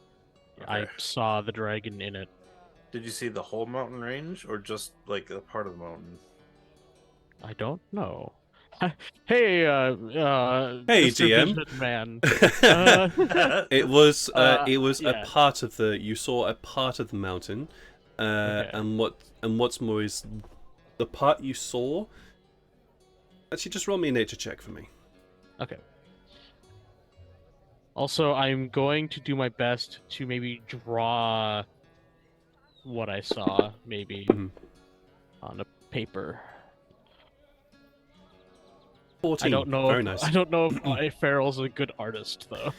I Okay. saw the dragon in it. Did you see the whole mountain range, or just like a part of the mountain? I don't know. Hey, Hey, Mr. GM. Vision Man. Uh, It was a yeah. part of the. You saw a part of the mountain, Okay. and what's more is the part you saw. Actually, just roll me a nature check for me. Okay. Also, I'm going to do my best to maybe draw what I saw, maybe Mhm. on a paper. 14. I don't know. Very If, nice. I don't know if Farrell's a good artist, though.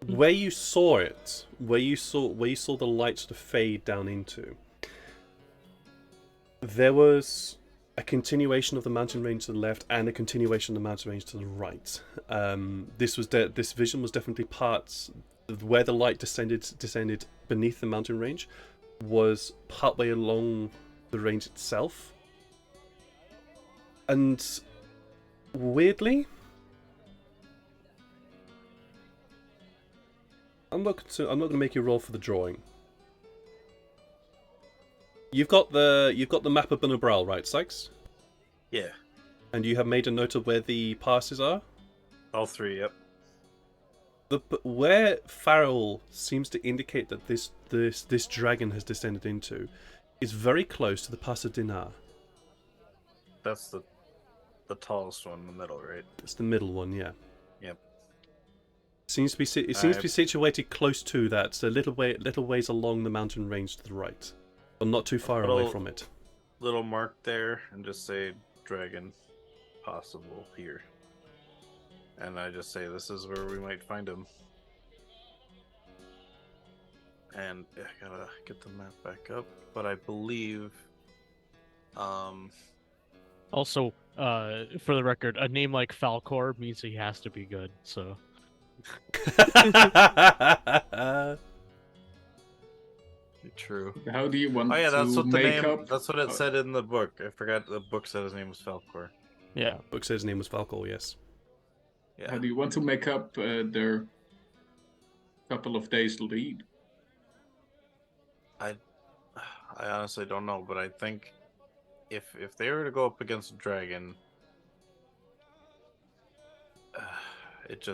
Where you saw it, where you saw the light sort of fade down into, there was a continuation of the mountain range to the left and a continuation of the mountain range to the right. This vision was definitely parts where the light descended beneath the mountain range was partway along the range itself, and weirdly, I'm not going to make you roll for the drawing. You've got the map of Bunabral, right, Sykes? Yeah, And you have made a note of where the passes are. all three. Yep. Where Farrell seems to indicate that this dragon has descended into is very close to the Pass of Dinar. That's the tallest one in the middle, right? It's the middle one, yeah. Yep. Seems to be situated close to that, so little ways along the mountain range to the right, but not too far away from it. Little mark there, and just say dragon possible here. And I just say this is where we might find him. And I gotta get the map back up, but I believe Also, for the record, a name like Falcor means he has to be good. So true. How do you want Oh yeah, that's to what the make name. up? That's what it said in the book. I forgot the book said his name was Falcor. yeah. Book says his name was Falcor, yes. Yeah. How do you want to make up their couple of days lead? I honestly don't know, but I think if they were to go up against a dragon, it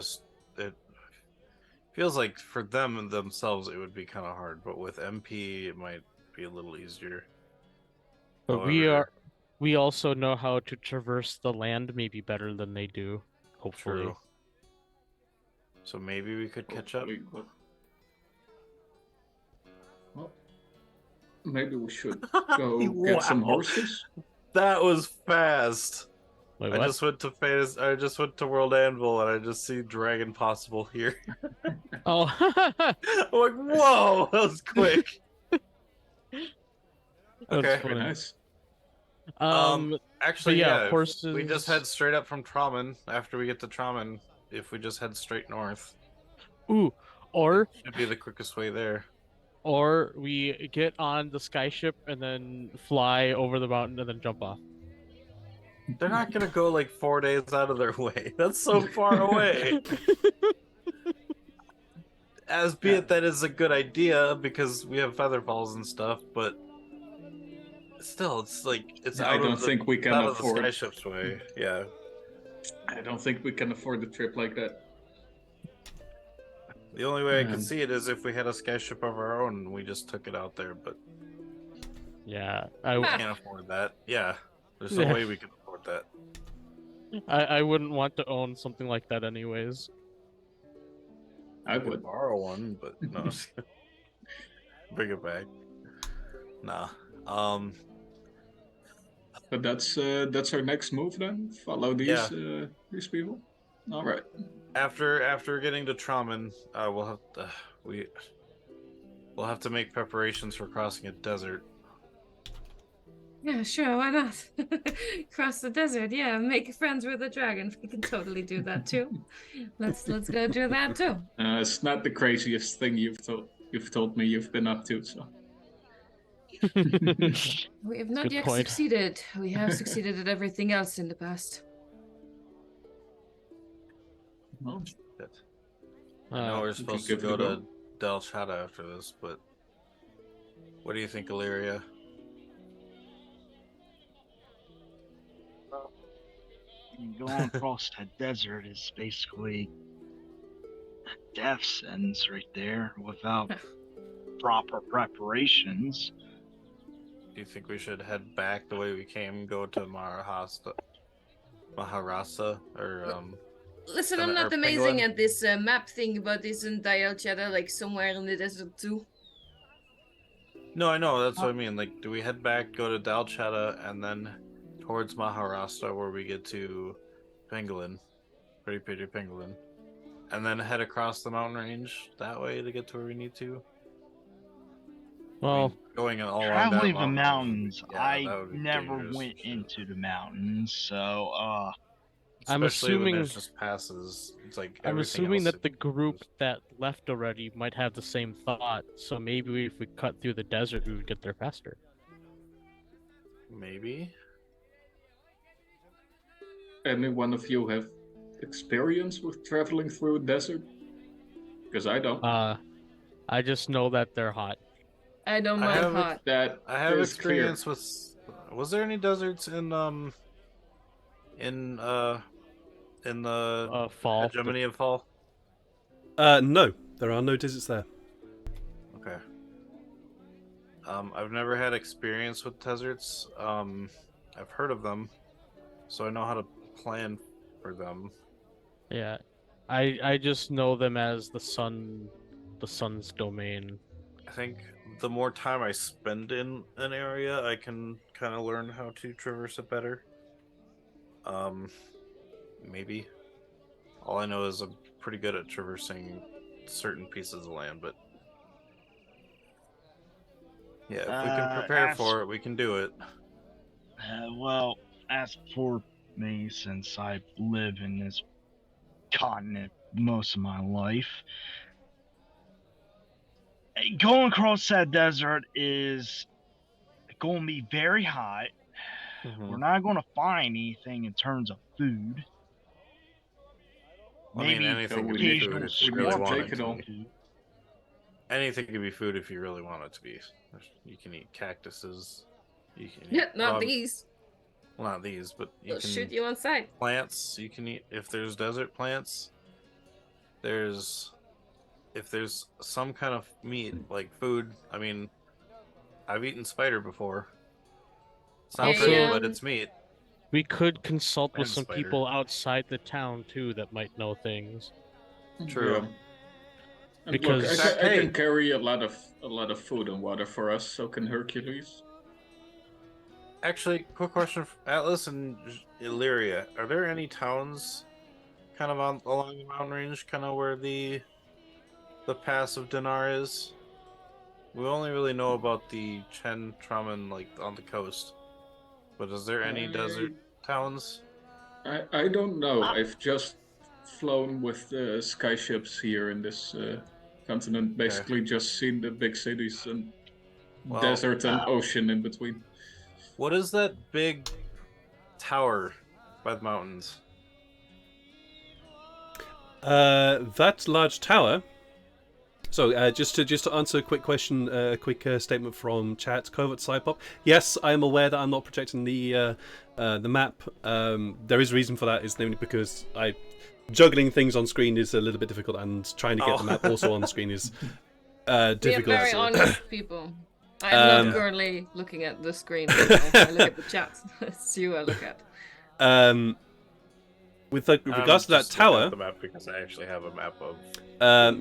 feels like for them and themselves it would be kind of hard, but with MP it might be a little easier. But we also know how to traverse the land maybe better than they do. Hopefully. True. So maybe we could catch up. Well, maybe we should go get some Wow. horses. That was fast. Wait, I what? just went to World Anvil and I just see Dragon Possible here. Oh. I'm like, whoa, that was quick. That's Okay. Very funny. nice. Actually, but yeah, yeah, if horses. we just head straight up from Trommen. After we get to Trommen, if we just head straight north, Ooh, or it should be the quickest way there. or we get on the skyship and then fly over the mountain and then jump off. They're not gonna go like 4 days out of their way. That's so far away. As be it that is a good idea because we have feather falls and stuff, but still, it's like it's I out don't of the, think we can out of the afford. skyship's way. Yeah. I don't think we can afford a trip like that. The only way I Man. could see it is if we had a skyship of our own and we just took it out there, but Yeah, we can't afford that. Yeah, there's no Yeah. way we can afford that. I wouldn't want to own something like that anyways. I I could would. borrow one, but no. just kidding. Bring it back. Nah. But that's our next move then. Follow these these people. All right. After getting to Trommen, we'll have to make preparations for crossing a desert. Yeah, sure, why not? Cross the desert, yeah, make friends with a dragon. We can totally do that too. Let's go do that too. It's not the craziest thing you've told me you've been up to. So We have not Good yet point. succeeded. We have succeeded at everything else in the past. well, I know we're we can supposed to give it go a to go. Del Chata after this, but what do you think, Illyria? Going across that desert is basically a death sentence right there without proper preparations. Do you think we should head back the way we came, go to Maharasa, or Listen, I'm Or not amazing Penguin? at this map thing, but isn't Dial Cheddar like somewhere in the desert too? No, I know, that's what I mean. Like, do we head back, go to Dalchata, and then towards Maharashtra where we get to Pangolin, Pretty Pangolin, and then head across the mountain range that way to get to where we need to? I mean, Well, going all along Traveling that the mountain mountains, yeah, I that would be never dangerous. went into the mountains, so I'm Especially when assuming- there's just passes. It's like I'm everything assuming else that the group that left already might have the same thought. So maybe if we cut through the desert, we would get there faster. Maybe. Any one of you have experience with traveling through a desert? Because I don't. I just know that they're hot. I don't I mind have hot. That I have is clear. experience with. Was there any deserts in the Fall. hegemony of fall? No, there are no deserts there. Okay. I've never had experience with deserts. I've heard of them, so I know how to plan for them. Yeah, I just know them as the sun's domain. I think the more time I spend in an area, I can kind of learn how to traverse it better. Maybe. All I know is I'm pretty good at traversing certain pieces of land, but yeah, if we can prepare for it, we can do it. well, as for me, since I live in this continent most of my life, going across that desert is going to be very hot. Mhm. We're not going to find anything in terms of food. I mean, Maybe anything we could be need food to- if you we really need to want take it it to on. be. Anything can be food if you really want it to be. You can eat cactuses. You can Yeah, eat not bugs. these. Well, not these, but you They'll can shoot you on sight. plants. You can eat if there's desert plants. If there's some kind of meat like food. I mean, I've eaten spider before. It's not Also- pretty, but it's meat. We could consult with And some spider. people outside the town too that might know things. True. Yeah. And Because- look, I Hey. can carry a lot of food and water for us. So can Hercules. Actually, quick question: for Atlas and Illyria, are there any towns, kind of along the mountain range, kind of where the pass of Dinar is? We only really know about the Chen Traman, like on the coast. But is there any desert towns? I don't know. I've just flown with skyships here in this continent. Basically, just seen the big cities and Well- desert and ocean in between. What is that big tower by the mountains? That large tower. So, just to answer a quick question, a quick statement from chat, Covert Cypop. Yes, I am aware that I'm not projecting the map. There is a reason for that. Is namely because juggling things on screen is a little bit difficult, and trying to get the map also on screen is We are difficult. very honest people. I'm not currently looking at the screen. I look at the chat. That's you I look at. With regards to that just looking at tower, the map because I actually have a map of.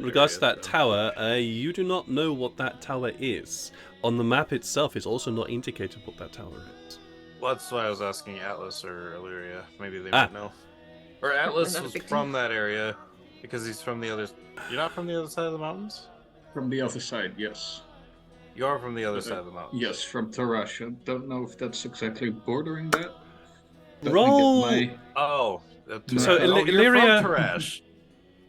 regards to that areas, so- tower, you do not know what that tower is. On the map itself, it's also not indicated what that tower is. Well, that's why I was asking Atlas or Illyria. Maybe they might know. Or Atlas not a was big from that area because he's from the other. You're not from the other side of the mountains. From the other side, yes. You are from the other side of the mountains. Yes, from Tarasha. Don't know if that's exactly bordering that. Let me get Roll- my- Oh. So, you're Illyria- from Tarash.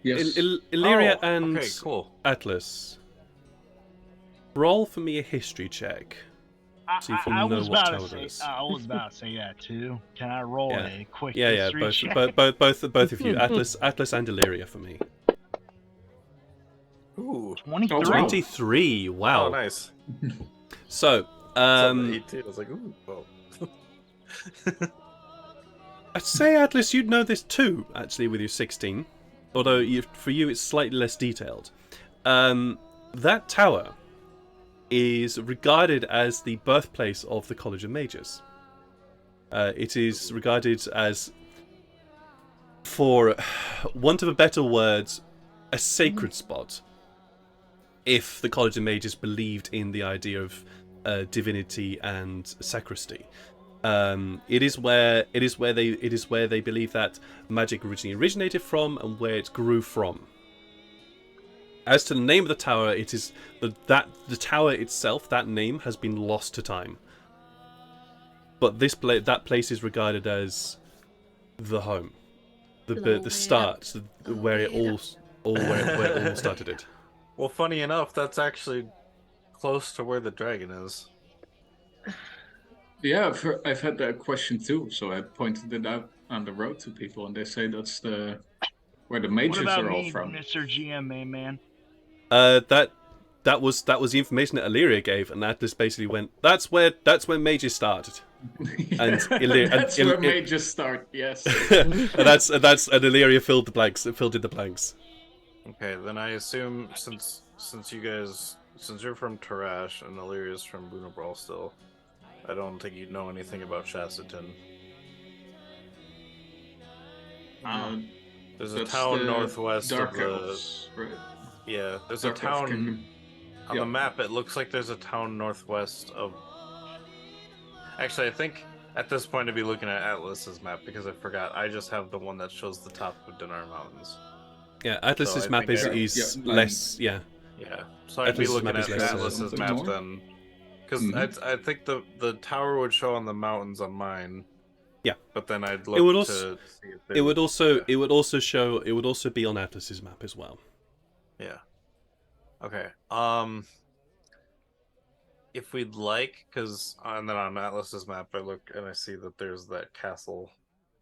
Yes. Illyria Oh, and okay, cool. Atlas. Roll for me a history check. See if you I know was what about tower to it say. is. I was about to say that too. Can I roll Yeah. a quick Yeah, history check? both of you, Atlas and Illyria for me. Ooh. 23. Oh, 23. Wow. Oh, nice. So, Something 18. I was like, ooh. Oh. I'd say, Atlas, you'd know this too, actually, with your 16. Although, for you, it's slightly less detailed. That tower is regarded as the birthplace of the College of Mages. It is regarded as, for want of a better word, a sacred spot. If the College of Mages believed in the idea of divinity and sacristy. It is where they believe that magic originally originated from and where it grew from. As to the name of the tower, it is the tower itself. That name has been lost to time. But that place is regarded as the home, the start, where it all started. It. Well, funny enough, that's actually close to where the dragon is. Yeah, I've had that question too, so I pointed it out on the road to people, and they say that's where the mages What about are all me, from. Mr. GM, main man? That was the information that Illyria gave, and Atlas basically went, that's where mages started. And That's where mages start. Yes. and Illyria filled in the blanks. Okay, then I assume since you're from Tarash and Illyria's from Bunabral still, I don't think you know anything about Shastatin. There's a town northwest Dark of the... Elves, right? Yeah, there's Dark a town... Kingdom. On the map, it looks like there's a town northwest of... Actually, I think at this point I'd be looking at Atlas's map because I forgot. I just have the one that shows the top of Dinar Mountains. Yeah, Atlas's So I map think is less... Yeah. Yeah, so I'd be Atlas's looking map at is less, Atlas's something map more? then. Because I think the tower would show on the mountains on mine. Yeah. But then I'd look would to also- see if It would also be on Atlas's map as well. Yeah. Okay. If we'd like, and then on Atlas's map, I look and I see that there's that castle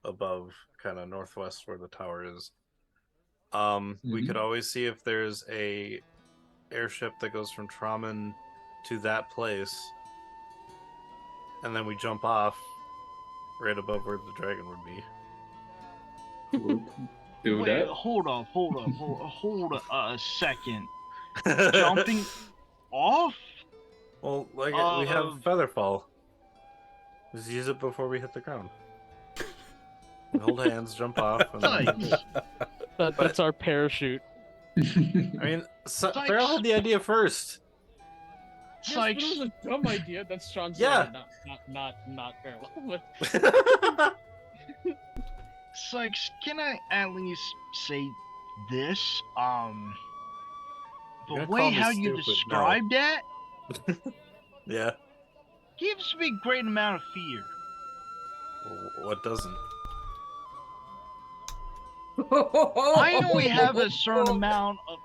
above, kind of northwest where the tower is. We could always see if there's a airship that goes from Traman to that place, and then we jump off right above where the dragon would be. We'll do Wait, that. hold up a second. Jumping off? Well, like we have Featherfall. Just use it before we hit the ground. Hold hands, jump off. And Nice. That's our parachute. I mean, Farrell had the idea first. Sykes. Yes, but it was a dumb idea. That's Sean's Yeah. not very well. Sykes, can I at least say this? You're The gonna way call me how you stupid, described that Yeah. gives me a great amount of fear. What doesn't? I only have a certain amount of.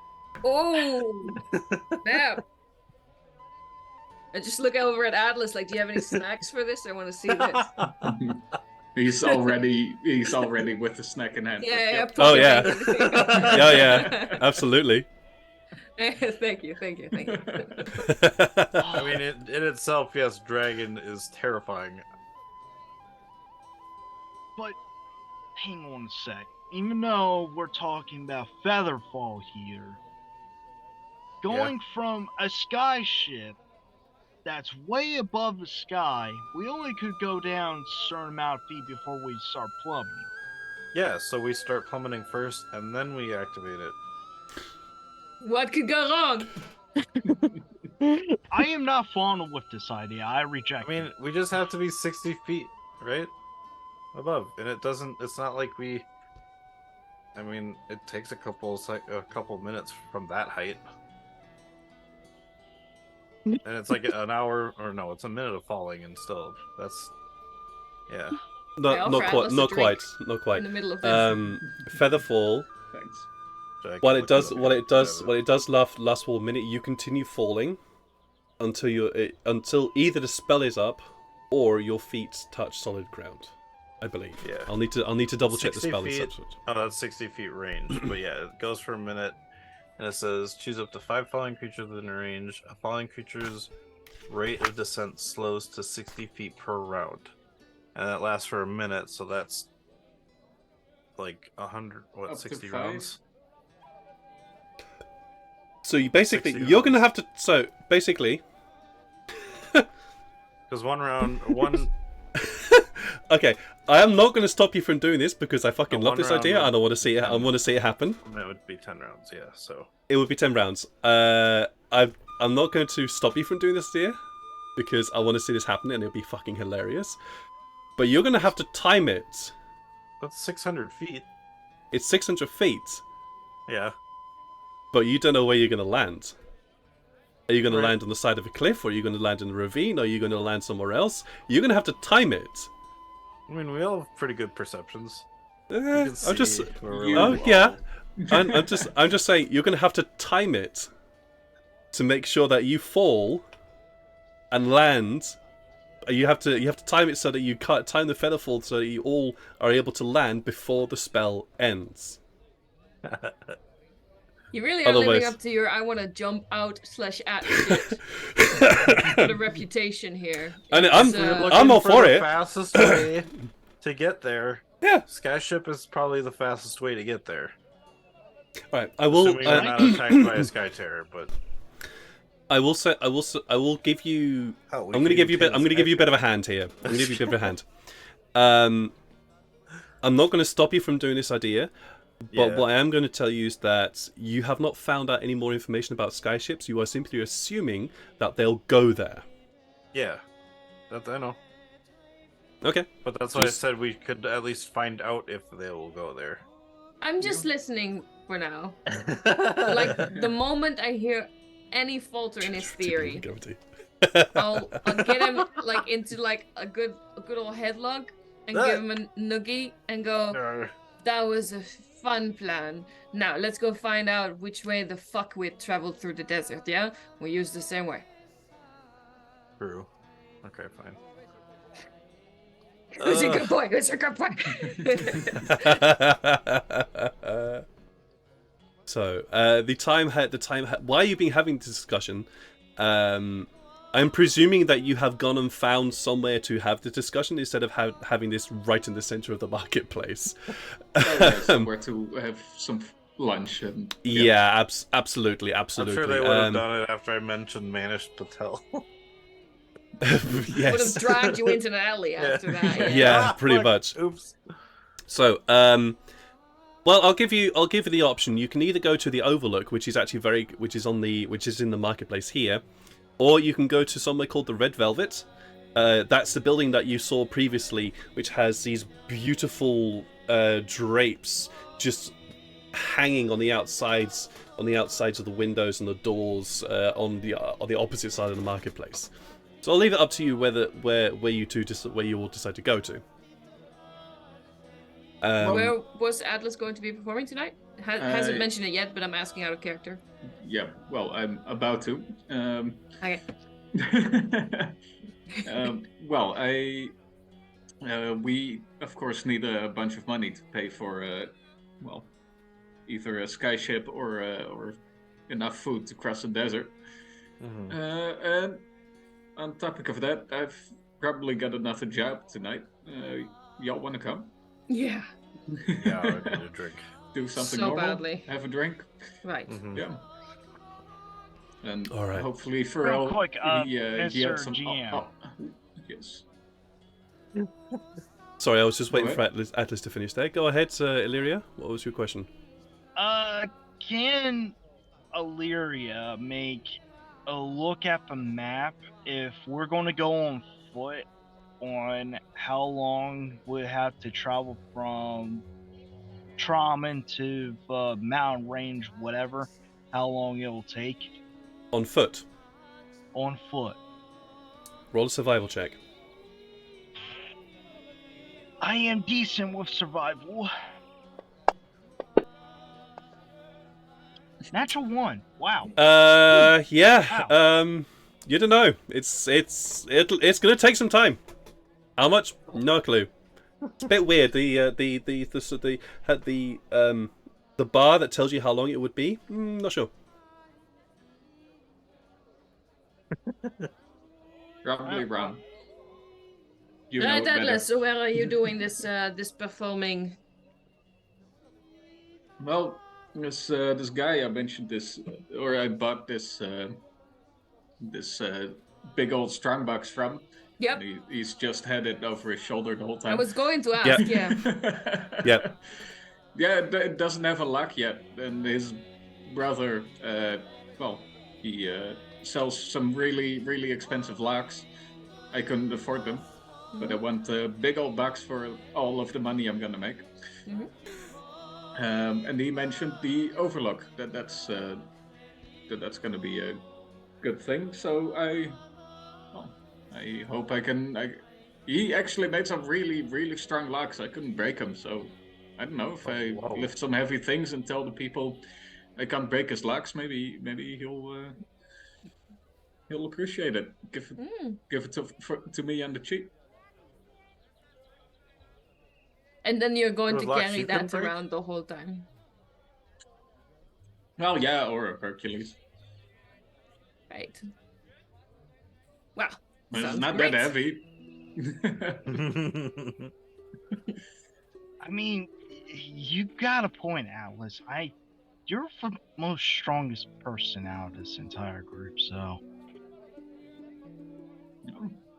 Oh, snap. I just look over at Atlas like, do you have any snacks for this? I want to see this. He's already with the snack in hand. Yeah, Yep. Oh, yeah. yeah, yeah, absolutely. Thank you. I mean, in itself, yes, dragon is terrifying. But hang on a sec. Even though we're talking about Featherfall here, going from a sky ship that's way above the sky, we only could go down a certain amount of feet before we start plummeting. Yeah, so we start plummeting first, and then we activate it. What could go wrong? I am not fond with this idea. I reject I mean, it. we just have to be 60 feet, right? Above. And it's not like we... I mean, it takes a couple minutes from that height. And it's like an hour, or no, it's a minute of falling, and still, that's... Yeah. Not quite. In the middle of this. Featherfall. Thanks. Jack, What look it does up. last for a minute. You continue falling until either the spell is up or your feet touch solid ground. I believe. Yeah. I'll need to double check the 60 spell. feet. And such. Oh, that's 60 feet range. But yeah, it goes for a minute, and it says choose up to 5 falling creatures within range. A falling creature's rate of descent slows to 60 feet per round, and that lasts for a minute. So that's like 100, Up to 60 5. rounds? So you basically 60 you're gonna have to. So basically, Because one okay, I am not going to stop you from doing this because I fucking A love this one-round idea and I want to would see it. I be want to see it happen. that would be 10 rounds, yeah. So It would be 10 rounds. I'm not going to stop you from doing this idea because I want to see this happen and it'll be fucking hilarious. But you're going to have to time it. that's 600 feet. It's 600 feet, Yeah. but you don't know where you're going to land. Are you going to Right. land on the side of a cliff, or are you going to land in a ravine, or are you going to land somewhere else? You're going to have to time it. I mean, we all have pretty good perceptions. I'm just, where we're You- landing. oh yeah. I'm just saying you're going to have to time it to make sure that you fall and land. You have to time it so that you time the feather fall so that you all are able to land before the spell ends. You really are living Otherwise- up to your I want to jump out / at shit for the reputation here. And It's, I'm- Looking I'm all for the it. fastest way to get there. Yeah. Skyship is probably the fastest way to get there. Right. I will. Assuming we're not attacked by a sky terror, but I will say. I will give you. hell, we I'm going to could give you. even I'm going to give you a Skyship. bit of a hand here. I'm going to give you a bit of a hand. I'm not going to stop you from doing this idea, but Yeah. what I am going to tell you is that you have not found out any more information about skyships. You are simply assuming that they'll go there. Yeah, that I know. Okay. But that's why I Just- said we could at least find out if they will go there. I'm just listening for now. Like the moment I hear any falter in his theory, I'll get him like into like a good old headlock and give him a noogie and go, No. that was a fun plan. Now let's go find out which way the fuck we traveled through the desert, yeah? We use the same way. True. Okay, fine. Who's a good boy? Who's a good boy? So the time. Why are you being having this discussion? I'm presuming that you have gone and found somewhere to have the discussion instead of having this right in the center of the marketplace. Somewhere to have some lunch and Yeah, absolutely. I'm sure they would have done it after I mentioned Manish Patel. Yes. Would have dragged you into an alley after that. Yeah, pretty Fuck. much. Oops. So, well, I'll give you the option. You can either go to the Overlook, which is actually which is in the marketplace here, or you can go to somewhere called the Red Velvet. That's the building that you saw previously, which has these beautiful drapes just hanging on the outsides of the windows and the doors on the opposite side of the marketplace. So I'll leave it up to you where you all decide to go to. Where was Atlas going to be performing tonight? Hasn't Uh, mentioned it yet, but I'm asking out of character. yeah. Well, I'm about to. Okay. Well, we of course need a bunch of money to pay for, well, either a skyship or enough food to cross the desert. Mhm. And on topic of that, I've probably got another job tonight. Y'all want to come? Yeah. Yeah, I need a drink. Do something So normal? badly. Have a drink? Right. Mhm. Yeah. And All right. hopefully for Real all quick, he had Mr. some. GM. Yes. Sorry, I was just waiting Go for Atlas to finish there. Go ahead, Illyria. What was your question? Can Illyria make a look at the map if we're going to go on foot on how long we have to travel from Traman to mountain range, whatever, how long it'll take On foot. on foot? Roll a survival check. I am decent with survival. Natural 1. Wow. Yeah. Wow. You don't know. It's gonna take some time. How much? No clue. It's a bit weird. The bar that tells you how long it would be. Not sure. Probably wrong. You know Right, it better. Atlas. So where are you doing this this performing Well, this guy I mentioned or I bought this big old strongbox from. Yep. He's just had it over his shoulder the whole time. I was going to Yeah. ask. Yeah. Yep. Yeah, it doesn't have a lock yet, and his brother, he sells some really, really expensive locks. I couldn't afford them, but I want a big old box for all of the money I'm gonna make. Mhm. And he mentioned the Overlook, that's gonna be a good thing. So I hope I can. He actually made some really, really strong locks. I couldn't break them, so I don't know if I wow. lift some heavy things and tell the people I can't break his locks. Maybe he'll appreciate it. Give it to me on the cheap. And then you're going Those to locks carry you can that break? around the whole time. Well, yeah, or a Hercules. Right. Well, But it's sounds not great. that heavy. I mean, you got a point, Atlas. You're the most strongest person out of this entire group, so.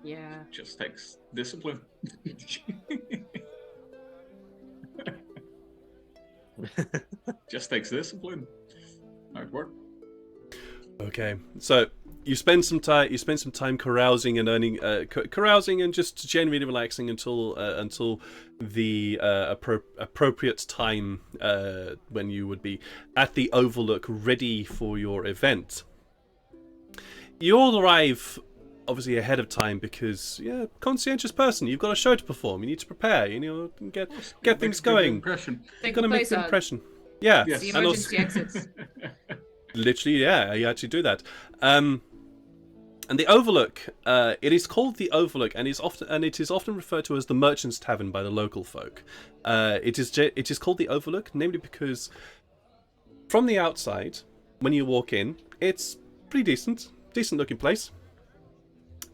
Yeah. Just takes discipline. Just takes discipline. Hard work. Okay, so you spend some time carousing and earning, carousing and just generally relaxing until the appropriate time when you would be at the Overlook, ready for your event. You all arrive obviously ahead of time because conscientious person. You've got a show to perform. You need to prepare. Get things going. Impression. Take Gonna the make place an out. impression. Yeah, Yes. The and also- emergency exits. literally, yeah, you actually do that. And the Overlook, it is called the Overlook, and it is often referred to as the Merchant's Tavern by the local folk. It is called the Overlook, namely because from the outside, when you walk in, it's pretty decent looking place.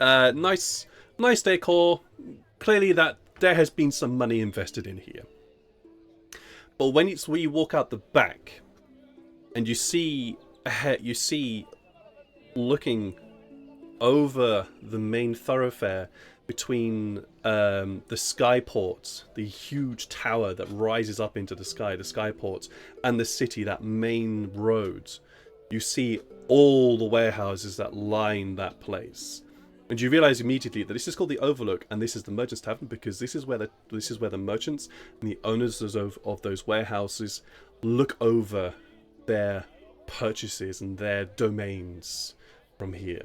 Nice decor. Clearly, that there has been some money invested in here. But when you walk out the back, and you see looking over the main thoroughfare between the skyport, the huge tower that rises up into the skyport, and the city, that main road, you see all the warehouses that line that place. And you realize immediately that this is called the Overlook, and this is the Merchant's Tavern, because this is where the merchants and the owners of those warehouses look over their purchases and their domains from here.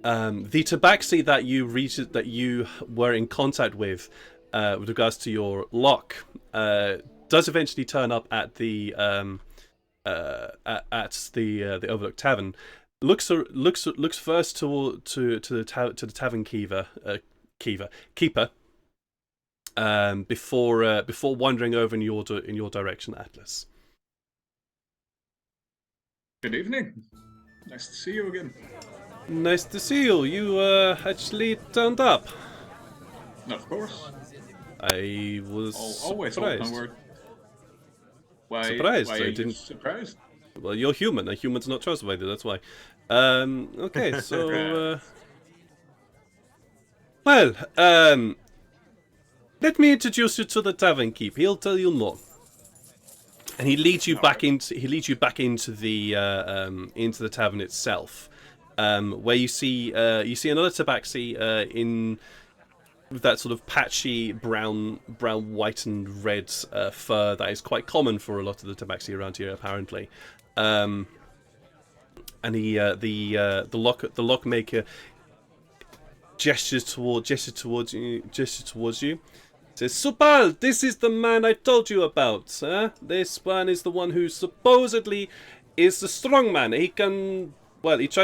The tabaxi that you were in contact with regards to your lock does eventually turn up at the Overlook Tavern. Looks first to the tavern keeper before wandering over in your direction, Atlas. Good evening. Nice to see you again. Nice to see you. You actually turned up. Of course. I was Always hold surprised. my word. Why? Surprised, Why I are you didn't- surprised? Well, you're human. A human's not trustworthy. That's why. Okay, so. Let me introduce you to the tavern keep. He'll tell you more. And he leads you back into the tavern itself, where you see another tabaxi in with that sort of patchy brown, white and red fur that is quite common for a lot of the tabaxi around here, apparently. And the lockmaker gestures towards you. Says, Subal, this is the man I told you about. This one is the one who supposedly is the strong man. He tried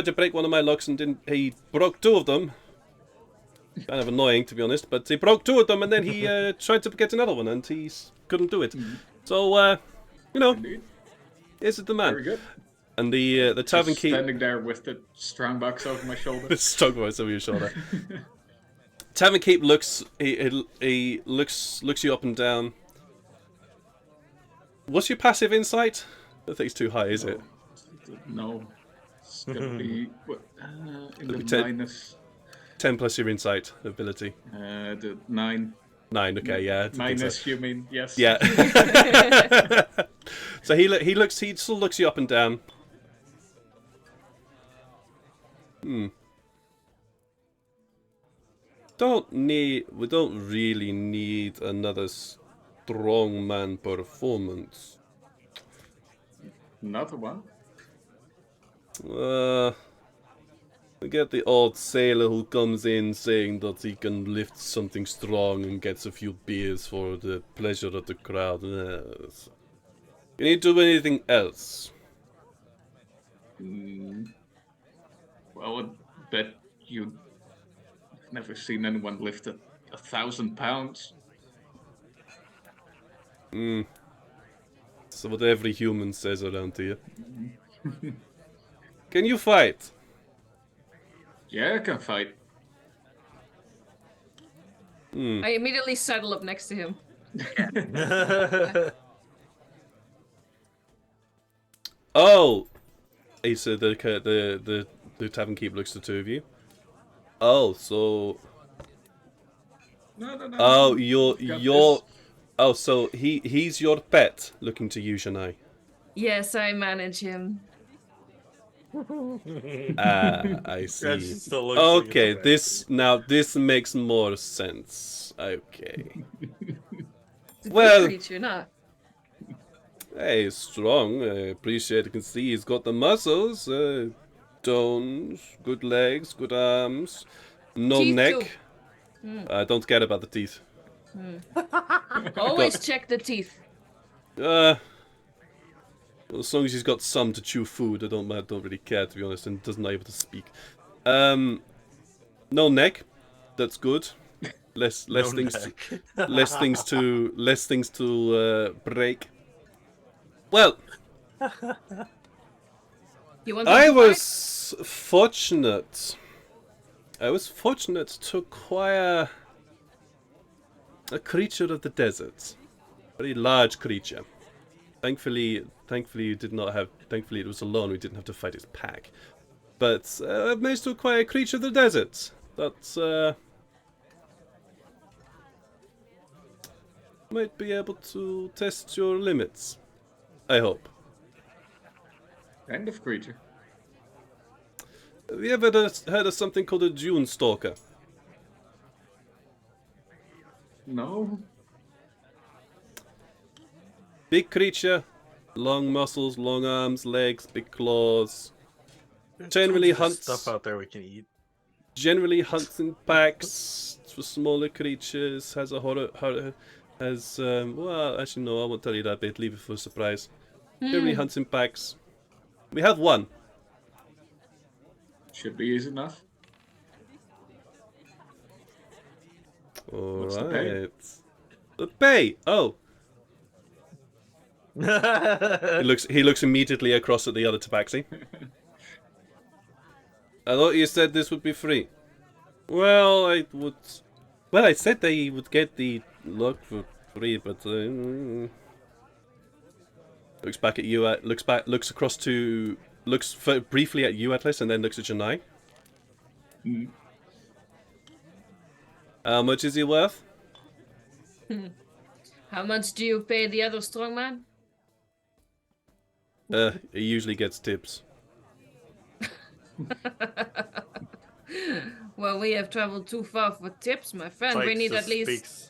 to break one of my locks and he broke two of them. Kind of annoying, to be honest, but he broke two of them and then he tried to get another one and he couldn't do it. So, Indeed. this is the man. Very good. And the tavern Just keep... standing there with the strongbox over my shoulder. The strong voice over your shoulder. Tavern keep looks. He looks you up and down. What's your passive insight? I don't think it's too high, is it? No. It's gonna be in the It'll be 10. minus 10 plus your insight ability. the 9. 9, okay, yeah. I think so. Minus, you mean? Yes. Yeah. So he still looks you up and down. We don't really need another strongman performance. Another one. We get the odd sailor who comes in saying that he can lift something strong and gets a few beers for the pleasure of the crowd. Can you do anything else? Well, I bet you've never seen anyone lift 1,000 pounds. That's what every human says around here. Can you fight? Yeah, I can fight. I immediately saddle up next to him. Oh, he said the tavern keep looks at the two of you. Oh, so No. oh Got you're this. oh so he's your pet looking to use Shanai. Yes, I manage him. I Yeah, see. she still looks like Okay, a this makes more sense. Okay. It's a Well- good creature, nah. Hey, he's strong. I appreciate. I can see he's got the muscles. Tones, good legs, good arms, no Teeth neck. too. Don't care about the teeth. Always check the teeth. Well, as long as he's got some to chew food, I don't really care, to be honest, and doesn't able to speak. No neck. That's good. Less No things. neck. Less things to break. Well, You want I to fight? was fortunate. To acquire a creature of the desert, very large creature. Thankfully, you did not have. Thankfully, it was alone. We didn't have to fight its pack. But I've managed to acquire a creature of the desert. That's might be able to test your limits. I hope. Kind of creature. Have you ever heard of something called a Dune Stalker? No. Big creature, long muscles, long arms, legs, big claws. Generally There's hunts. stuff out there we can eat. Generally hunts in packs for smaller creatures. Has well, actually no, I won't tell you that bit. Leave it for a surprise. Generally hunts in packs. We have one. Should be easy enough. What's the pay? Alright. The pay! Oh! He looks immediately across at the other tabaxi. I thought you said this would be free. Well, I said they would get the look for free, but looks back at you. Looks across to. Looks briefly at you, Atlas, and then looks at Janai. How much is he worth? How much do you pay the other strongman? He usually gets tips. Well, we have traveled too far for tips, my friend. We Spike need just at least. speaks.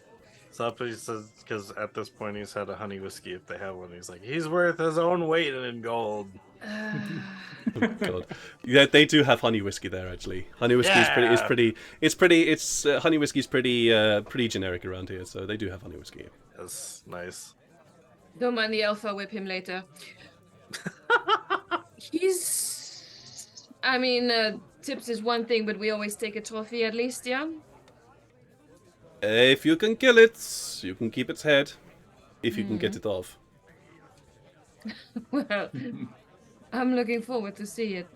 Somebody says, because at this point he's had a honey whiskey if they have one. He's like, he's worth his own weight in gold. Oh, God. Yeah, they do have honey whiskey there. Actually, honey whiskey is pretty. Honey whiskey is pretty generic around here. So they do have honey whiskey. That's nice. Don't mind the alpha, whip him later. I mean, tips is one thing, but we always take a trophy at least, yeah? If you can kill it, you can keep its head. If you can get it off. Well, I'm looking forward to see it.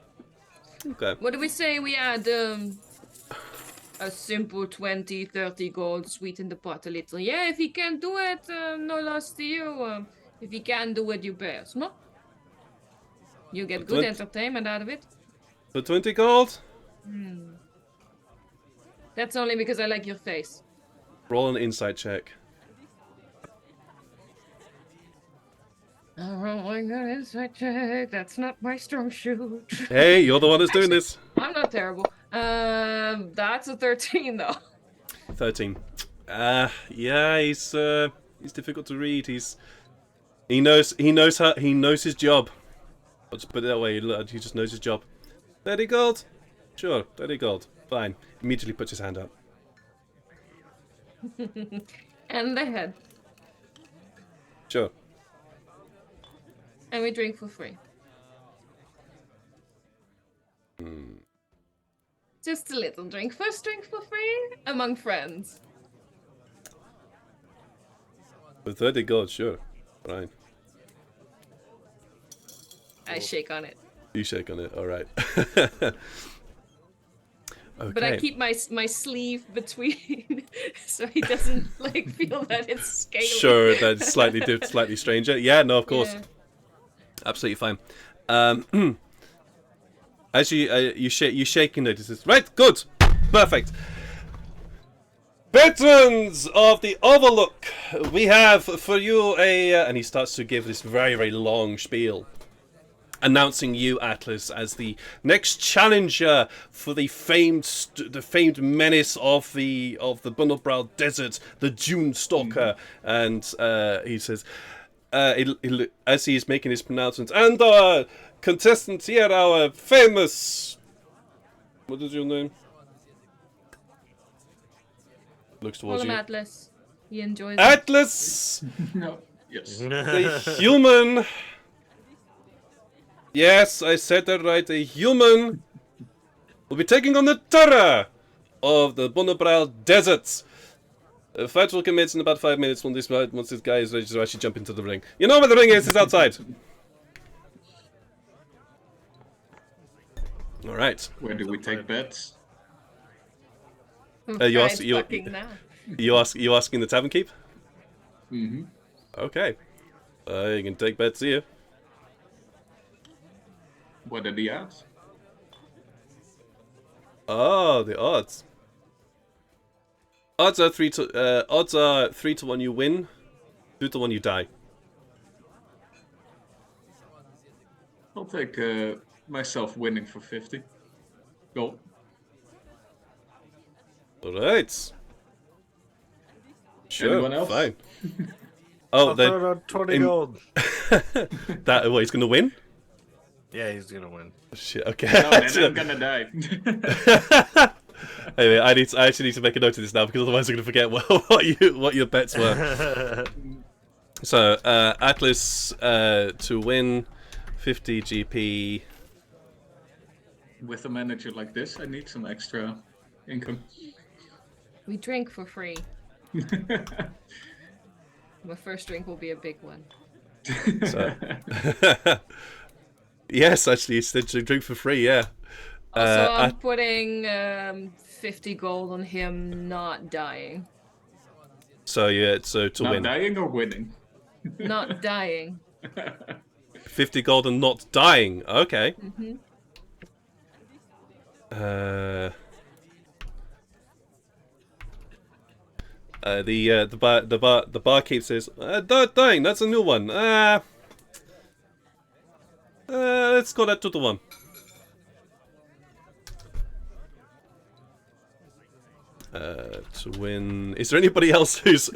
Okay. What do we say we add a simple 20, 30 gold, sweeten the pot a little? Yeah, if he can't do it, no loss to you. If you can do it, you bears, no? You get But good 20 entertainment out of it. For 20 gold? That's only because I like your face. Roll an insight check. Oh my god, insight check. That's not my strong suit. Hey, you're the one that's doing this. I'm not terrible. That's a 13 though. 13. Yeah, he's difficult to read. He knows his job. Let's put it that way. He just knows his job. 30 gold? Sure, 30 gold. Fine. Immediately puts his hand up. And the head. Sure. And we drink for free. Just a little drink. First drink for free among friends. For 30 gold, sure. Fine. I shake on it. You shake on it, alright. Okay. But I keep my sleeve between so he doesn't like feel that it's scaly. Sure, that's slightly stranger. Yeah, no, of course. Yeah. Absolutely fine. As you shake and notices. Right, good, perfect. Veterans of the Overlook, we have for you and he starts to give this very, very long spiel, announcing you, Atlas, as the next challenger for the famed menace of the Bundlebrow Desert, the Dune Stalker. And he says, as he's making his pronouncements, and our contestant here, our famous, what is your name? Looks Call towards him you. Atlas. He enjoys it. Atlas, No. Yes. the human. Yes, I said that right. A human will be taking on the terror of the Bundlebrow Deserts. The fight will commence in about 5 minutes once this guy is ready to actually jump into the ring. You know where the ring is? It's outside. All right. Where do we take bets? You ask- Right you- fucking now. You asking the tavern keep? Mm-hmm. Okay. You can take bets here. What are the odds? Oh, the odds. Odds are 3 to 1 you win, 2 to 1 you die. I'll take myself winning for 50. Gold. Alright. Sure, Anyone else? fine. Oh, I'll throw down 20 gold. that what, he's gonna win? Yeah, he's gonna win. Shit, okay. No, then I'm gonna die. Anyway, I actually need to make a note of this now because otherwise I'm gonna forget what your bets were. So, Atlas to win 50 GP. With a manager like this, I need some extra income. We drink for free. My first drink will be a big one. So. Yes, actually, it's to drink for free. Yeah. Also, I'm putting 50 gold on him not dying. So yeah, so to Not win dying or winning? Not dying. 50 gold and not dying. Okay. Mm-hmm. The barkeep says, not dying. That's a new one. Let's go that 2 to 1. To win. Is there anybody else who is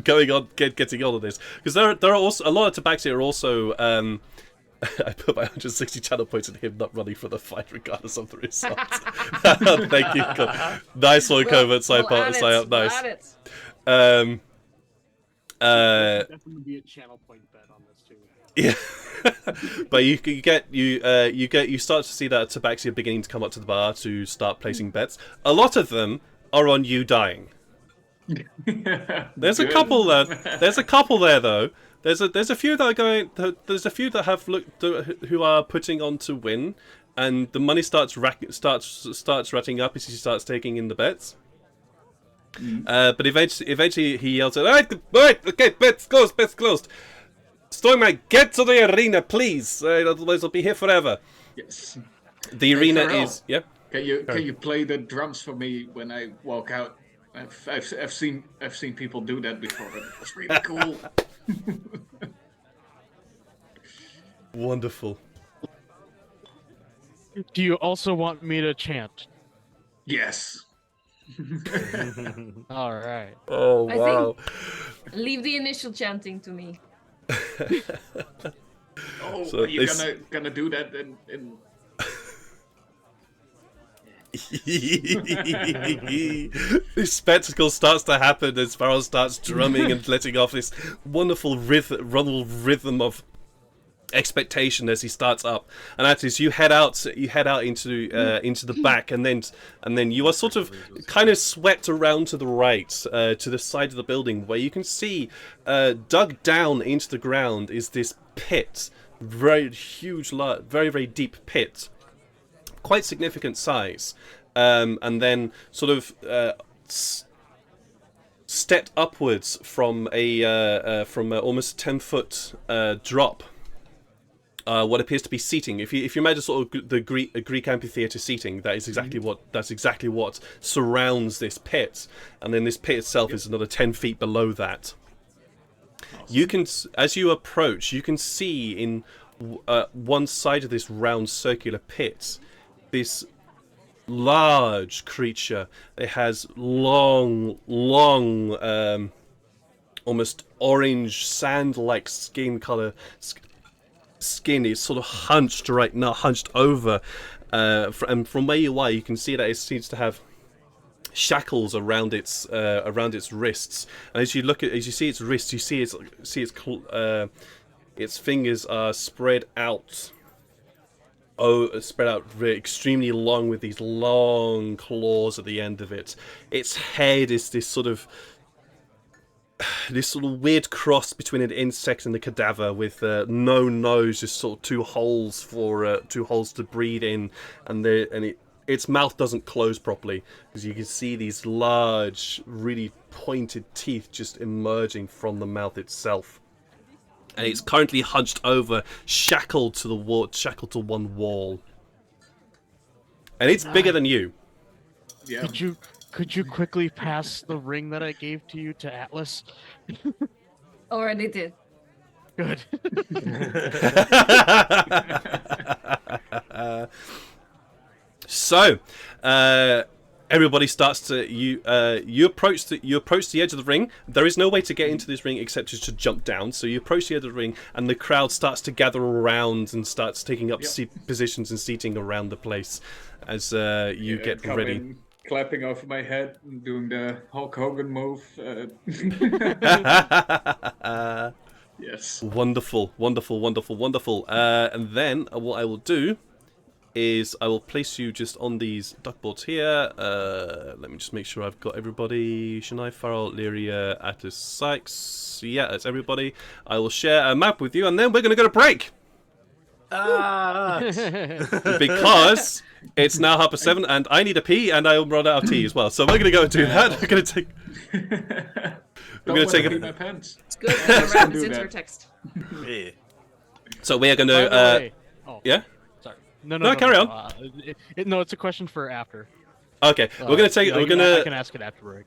going on getting on this? Because there are also a lot of tabaxi are also. I put my 160 channel points in him not running for the fight regardless of the result. Thank you. Nice one, covert side part. Nice. Definitely be a channel point bet on this too. Yeah, but you start to see that tabaxi are beginning to come up to the bar to start placing bets. A lot of them are on you dying. There's a couple there. There's a couple there though. There's a few that are going. There's a few that have looked who are putting on to win, and the money starts ratting up as he starts taking in the bets. But eventually he yells out, all right, okay, bets closed. Stormlight, get to the arena, please. Otherwise, I'll be here forever. Yes. The Hey, arena Pharrell, is Can you play the drums for me when I walk out? I've seen people do that before, and it was really cool. wonderful. Do you also want me to chant? Yes. All right. Oh I wow. Leave the initial chanting to me. Oh, So are you this- gonna do that in This spectacle starts to happen as Farrell starts drumming and letting off this wonderful rhythm of expectation as he starts up. And as you head out into the back, and then you are sort of kind of swept around to the right, to the side of the building, where you can see dug down into the ground is this pit, very huge, very very deep pit, quite significant size, and then sort of stepped upwards from almost 10-foot drop. What appears to be seating. If you imagine sort of the Greek amphitheater seating, that's exactly what surrounds this pit, and then this pit itself is another 10 feet below that. You can, as you approach, you can see in one side of this round circular pit, this large creature. It has long, almost orange sand-like skin color. Skin is sort of hunched right now, hunched over, and from where you are, you can see that it seems to have shackles around its wrists. And as you see its wrists, you see its fingers are spread out. Spread out very extremely long with these long claws at the end of it. Its head is this sort of weird cross between an insect and a cadaver, with no nose, just sort of two holes to breathe in, and its mouth doesn't close properly, because you can see these large, really pointed teeth just emerging from the mouth itself. And it's currently hunched over, shackled to the wall, shackled to one wall, and it's bigger than you. yeah. Could you quickly pass the ring that I gave to you to Atlas? Already did. Good. So, everybody starts to you approach the edge of the ring. There is no way to get into this ring except just to jump down. So you approach the edge of the ring, and the crowd starts to gather around and starts taking up positions and seating around the place as you get come ready. in, clapping over my head and doing the Hulk Hogan move. Yes. Wonderful. And then what I will do is I will place you just on these duckboards here. Let me just make sure I've got everybody. Shania, Farrell, Lyria, Atlas, Sykes. Yeah, that's everybody. I will share a map with you, and then we're going to go to break. Because it's now 7:30, and I need a pee, and I'll run out of tea as well. So we're going to go and do that. We're going to take... Don't gonna take wanna it- pee my pants. It's good. I'm Don't wrap do this into that. her text. Yeah. So we are going By the to... way- oh, yeah? sorry. No, carry on. No, it's a question for after. Okay, we're going to take... Yeah, we're going I to... can ask it after break.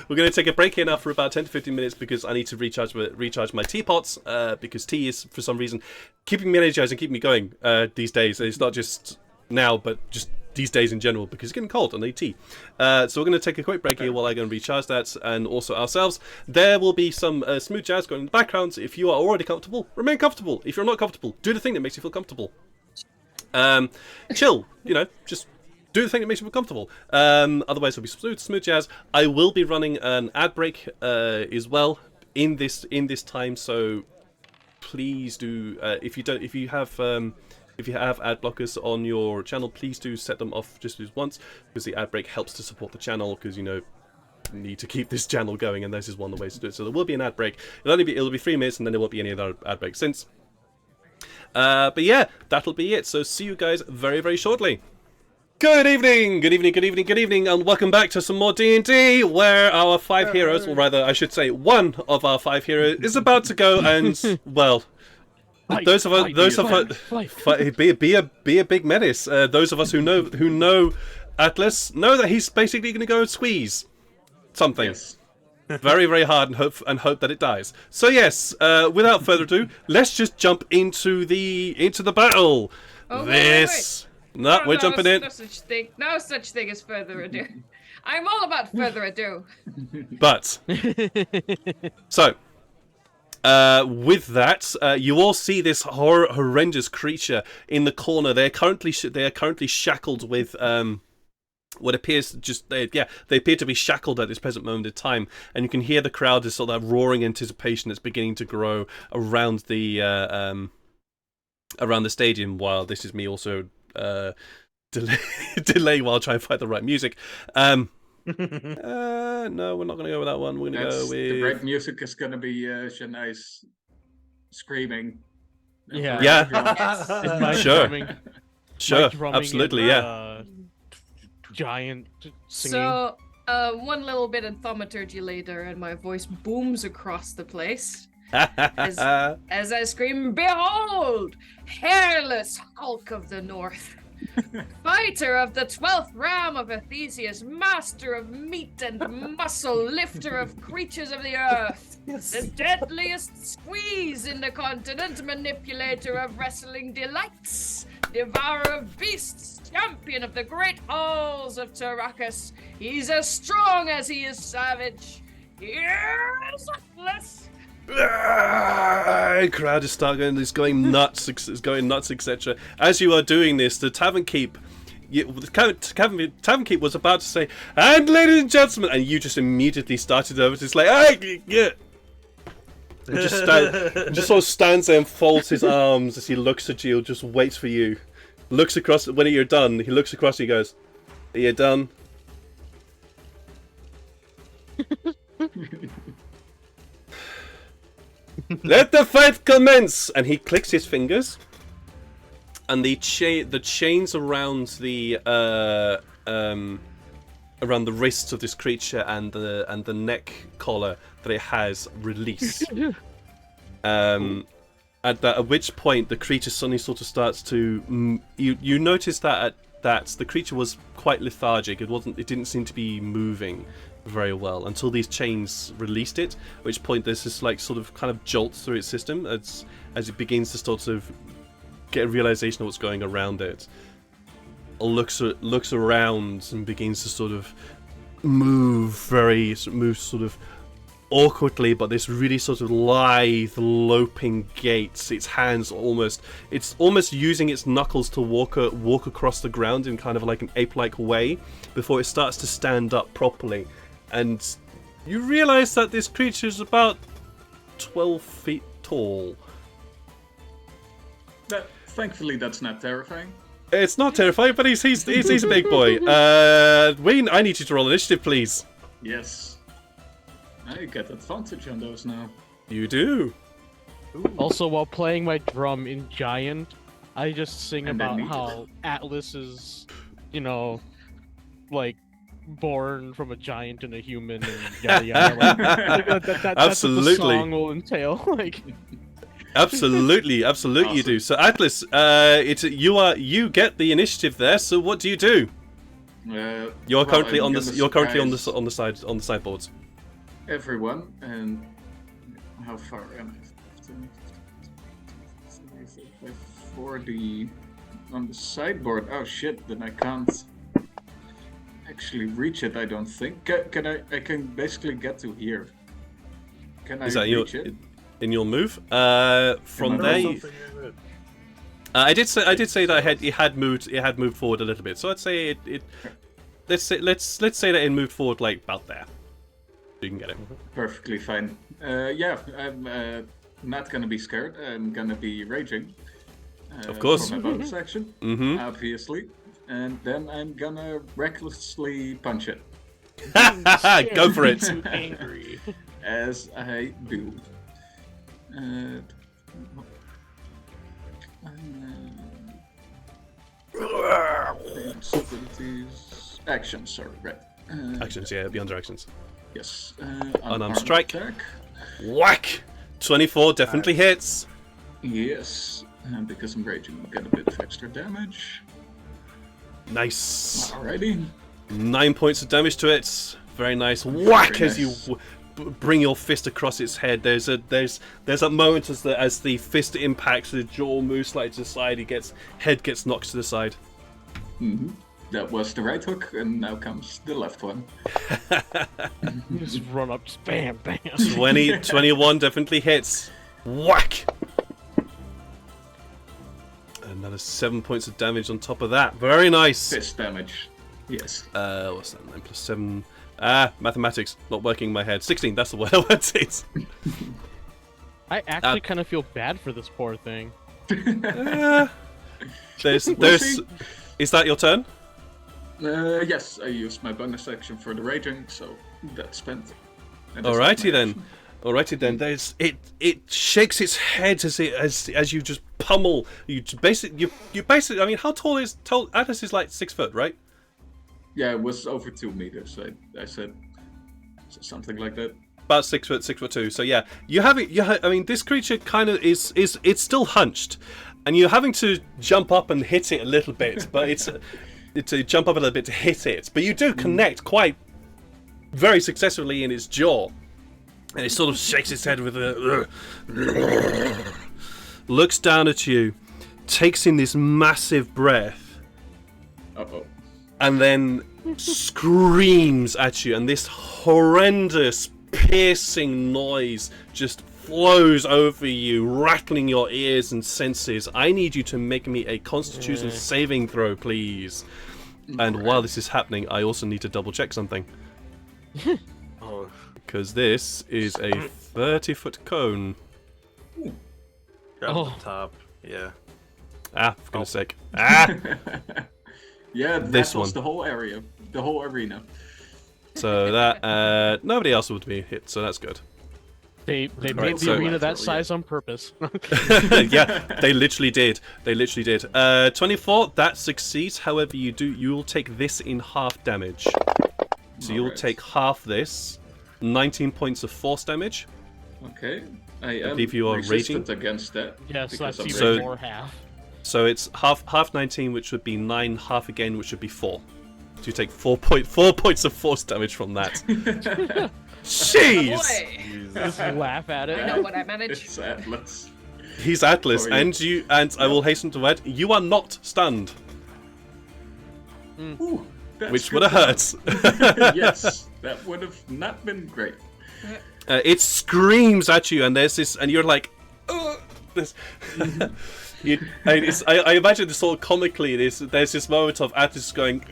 We're going to take a break here now for about 10 to 15 minutes because I need to recharge my teapots, because tea is, for some reason, keeping me energized and keeping me going these days. It's not just now, but just these days in general, because it's getting cold and I need tea. So we're going to take a quick break here while I go and recharge that, and also ourselves. There will be some smooth jazz going in the background. If you are already comfortable, remain comfortable. If you're not comfortable, do the thing that makes you feel comfortable. Chill, just... do the thing that makes you feel comfortable. Otherwise, it'll be smooth jazz. I will be running an ad break as well in this time. So please do, if you have ad blockers on your channel, please do set them off just once, because the ad break helps to support the channel. Because need to keep this channel going, and this is one of the ways to do it. So there will be an ad break. It'll be 3 minutes, and then there won't be any other ad break since. But yeah, that'll be it. So see you guys very, very shortly. Good evening, good evening, good evening, good evening, and welcome back to some more D&D, where our 5 heroes, or rather, I should say, one of our 5 heroes is about to go and, well, those of us, be a big menace. Those of us who know Atlas know that he's basically going to go and squeeze something. Yes. Very, very hard and hope that it dies. So yes, without further ado, let's just jump into the battle. Oh, This. wait. No, we're jumping in. No such thing as further ado. I'm all about further ado. But so, with that, you all see this horrendous creature in the corner. They are currently shackled with what appears they appear to be shackled at this present moment in time, and you can hear the crowd is sort of roaring anticipation that's beginning to grow around the stadium. While this is me also delay while trying to find the right music. No, we're not going to go with that one. We're going to go with the right music is going to be Shanice screaming. Yeah. Yeah. Sure, absolutely, yeah. Giant singing. So, one little bit of thaumaturgy later, and my voice booms across the place as I scream, "Behold, hairless Hulk of the North, fighter of the 12th ram of Athesius, master of meat and muscle, lifter of creatures of the earth, the deadliest squeeze in the continent, manipulator of wrestling delights, devourer of beasts, champion of the great halls of Tarakas. He's as strong as he is savage. Here's Atlas." Crowd is going nuts, etc. As you are doing this, the tavern keep was about to say, "And ladies and gentlemen," and you just immediately started over. It's like, "Hey, yeah." And just sort of stands there and folds his arms as he looks at you, just waits for you. Looks across. When you're done, he looks across and he goes, "Are you done?" "Let the fight commence!" And he clicks his fingers, and the chains around the wrists of this creature and the neck collar that it has release. At which point the creature suddenly sort of starts to. You notice that the creature was quite lethargic. It didn't seem to be moving very well until these chains released it, at which point there's this like sort of kind of jolt through its system as it begins to sort of get a realization of what's going around it. Looks around and begins to sort of move sort of awkwardly, but this really sort of lithe, loping gait. Its hands it's almost using its knuckles to walk across the ground in kind of like an ape-like way before it starts to stand up properly. And you realize that this creature is about 12 feet tall. Thankfully, that's not terrifying. It's not terrifying, but he's a big boy. Wayne, I need you to roll initiative, please. Yes. I get advantage on those now. You do. Also, while playing my drum in Giant, I just sing And then about me. how Atlas is, like, born from a giant and a human and yada yada. That's what Absolutely. the song will entail. Like, Absolutely, Awesome. you do. So Atlas, you get the initiative there. So what do you do? You're currently on the sideboards. Everyone, and how far am I? 40 on the sideboard. Oh shit! Then I can't actually reach it. I don't think. Can I? I can basically get to here. Can I reach it? In your move? From there, I did say that it had moved forward a little bit. So I'd say it. Let's say that it moved forward like about there. You can get it. Perfectly fine. Yeah, I'm not gonna be scared. I'm gonna be raging. Of course. For my bonus action, Mm-hmm. obviously. And then I'm gonna recklessly punch it. Go for it. I'm angry. As I do. Abilities. Actions, sorry, right. Actions, yeah, it'll be under actions. Yes. Unarmed strike. Attack. Whack! 24 definitely hits. Yes. And because I'm raging, I'll get a bit of extra damage. Nice. Alrighty. 9 points of damage to it. Very nice. Whack Very as nice. you bring your fist across its head. There's a moment as the fist impacts, the jaw moves slightly to the side. Head gets knocked to the side. Mm-hmm. That was the right hook, and now comes the left one. Just run up, just bam, bam. 21 definitely hits. Whack! Another 7 points of damage on top of that. Very nice. Fist damage. Yes. What's that? 9 plus 7. Mathematics not working in my head. 16. That's the word I want to say. I actually kind of feel bad for this poor thing. There's. see. Is that your turn? Yes, I used my bonus action for the raging, so that's spent. And that's Alrighty my then. action. Alrighty then. There's it shakes its head as you just pummel. You basically. I mean, how tall is Atlas is like 6 foot, right? Yeah, it was over 2 meters. I said something like that. About 6 foot, 6'2". So yeah, you have it. I mean, this creature kind of is it's still hunched, and you're having to jump up and hit it a little bit, but it's to jump up a little bit to hit it. But you do connect quite very successfully in its jaw, and it sort of shakes its head with a looks down at you, takes in this massive breath. Uh-oh. And then screams at you, and this horrendous, piercing noise just flows over you, rattling your ears and senses. I need you to make me a Constitution saving throw, please. And while this is happening, I also need to double check something. Oh, Because this is a 30-foot cone. grab Oh. the top. Yeah. Ah, for goodness sake. Ah! Yeah, that This was one. the whole area, the whole arena. So that, nobody else would be hit, so that's good. They Right, made the so- arena that Yeah. size on purpose. Yeah, they literally did. 24, that succeeds. However, you will take this in half damage. So you'll Alright. take half this. 19 points of force damage. Okay. I am believe you are resistant raging. against that. Yeah, so because that's I'm even So- raging. more half. So it's half 19, which would be 9, half again, which would be 4. So you take 4 points of force damage from that. Jeez! Boy, Just laugh at I it. know what I manage. It's Atlas. He's Atlas, Sorry. and I will hasten to add, you are not stunned, Ooh, that's which good would have to hurt. know. Yes, that would have not been great. It screams at you, and there's this, and you're like, this. I imagine this sort of comically. There's this moment of Atlas going,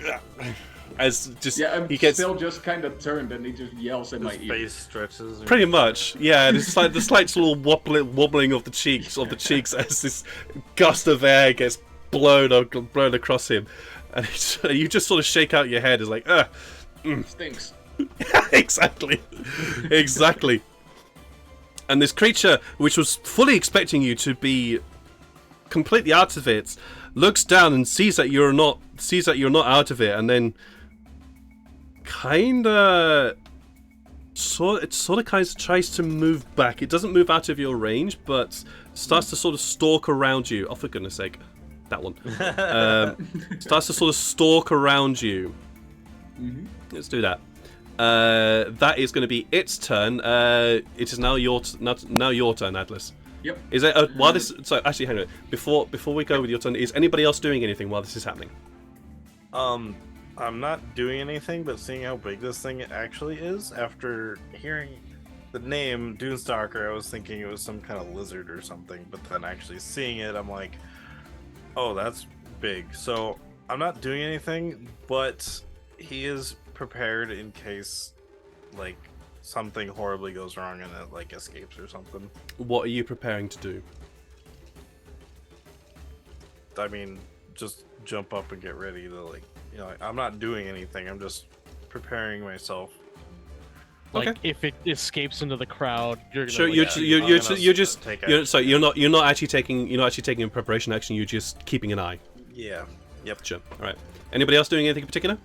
as just Yeah, I'm he gets still just kind of turned, and he just yells in my His ear. face stretches. pretty much, yeah. There's like the slight little wobbling of the cheeks as this gust of air gets blown across him, and you just sort of shake out your head. It's like, Stinks. exactly. And this creature, which was fully expecting you to be completely out of it, looks down and sees that you're not out of it, and then kind of tries to move back. It doesn't move out of your range, but starts to sort of stalk around you. Oh, for goodness sake, that one. Starts to sort of stalk around you. Let's do that. That is going to be its turn. It is now your turn, Atlas. Yep. Is it while this? So actually, hang on. Before we go with your turn, is anybody else doing anything while this is happening? I'm not doing anything, but seeing how big this thing actually is, after hearing the name Dunestalker, I was thinking it was some kind of lizard or something, but then actually seeing it, I'm like, oh, that's big. So I'm not doing anything, but he is prepared in case, like, something horribly goes wrong and it, like, escapes or something. What are you preparing to do? I mean, just jump up and get ready to, like, you know, I'm not doing anything. I'm just preparing myself. Like, Okay. if it escapes into the crowd, you're gonna. Sure, like, you're take not actually taking a preparation action. You're just keeping an eye. Yeah. Yep. Sure. All right. Anybody else doing anything in particular?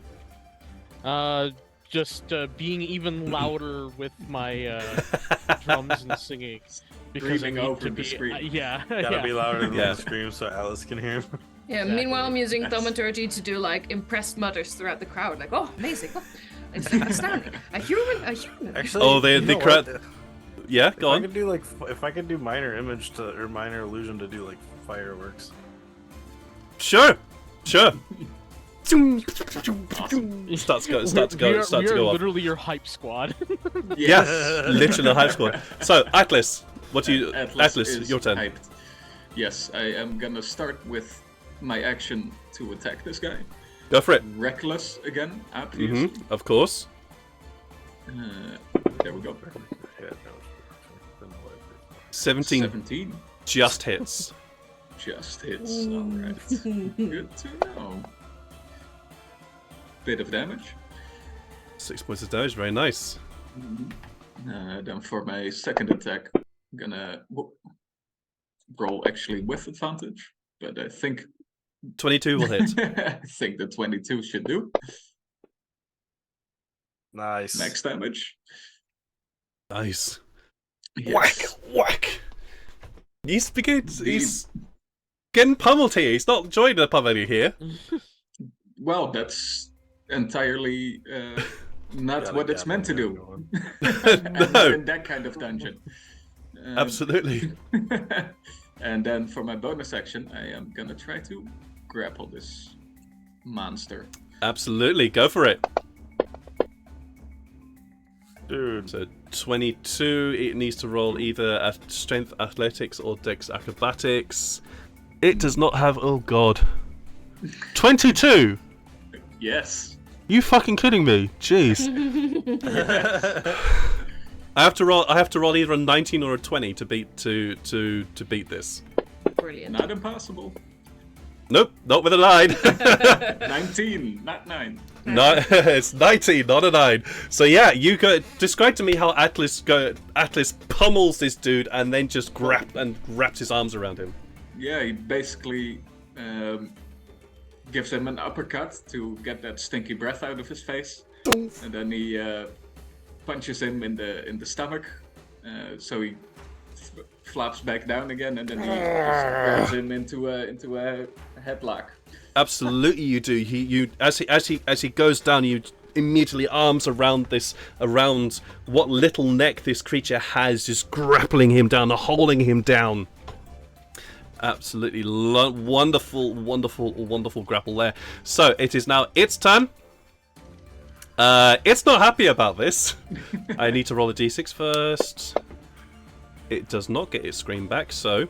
Just being even louder with my drums and singing because Screaming I need over to the be. screen. Yeah. Gotta be louder than Yeah. the scream so Alice can hear him. Yeah. Exactly. Meanwhile, I'm using Yes. thaumaturgy to do like impressed mutters throughout the crowd, like, "Oh, amazing! Oh, it's astounding! A human!" Actually, Oh, you the know crowd. what? Yeah, If go I on. could do like, if I could do minor image to or minor illusion to do like fireworks. Sure. Starts to go. We are off. literally your hype squad. Yeah, literally a hype squad. So Atlas, what do you? Atlas, is your turn. hyped. Yes, I am gonna start with my action to attack this guy. Go for it. Reckless again, obviously. Of course. There we go. 17 17 just hits. just hits. Alright. Good to know. Bit of damage. 6 points of damage. Very nice. Then for my second attack, I'm gonna roll actually with advantage, but I think 22 will hit. I think the 22 should do. Nice. Max damage. Nice. Yes. Whack. He's getting pummeled here. He's not enjoying the pummeling here. Well, that's entirely not Gotta what it's get meant to that do. going. And not No. in that kind of dungeon. Absolutely. And then for my bonus action, I am gonna try to grapple this monster. Absolutely. Go for it. Dude. So 22. It needs to roll either a strength athletics or dex acrobatics. It does not have. Oh god. 22. Yes. You fucking kidding me? Jeez. I have to roll either a 19 or a 20 to beat to beat this. Brilliant. Not impossible. Nope, not with a 9. 19, not 9. No, it's 19, not a 9. So yeah, you go. Describe to me how Atlas pummels this dude and then just wraps his arms around him. Yeah, he basically gives him an uppercut to get that stinky breath out of his face, and then he punches him in the stomach, so he flops back down again, and then he just grabs him into a headlock. Absolutely, you do. As he goes down, you immediately arms around what little neck this creature has, just grappling him down, holding him down. Absolutely wonderful grapple there. So it is now its turn. It's not happy about this. I need to roll a d6 first. It does not get its screen back, so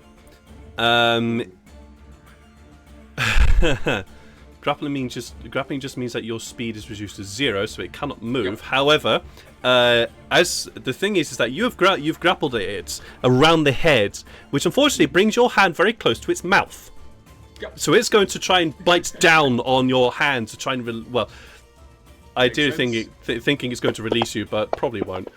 grappling just means that your speed is reduced to 0, so it cannot move. Yep. However, as the thing is that you've grappled it around the head, which unfortunately brings your hand very close to its mouth. Yep. So it's going to try and bite down on your hand to try and I Makes do sense. thinking it's going to release you, but probably won't.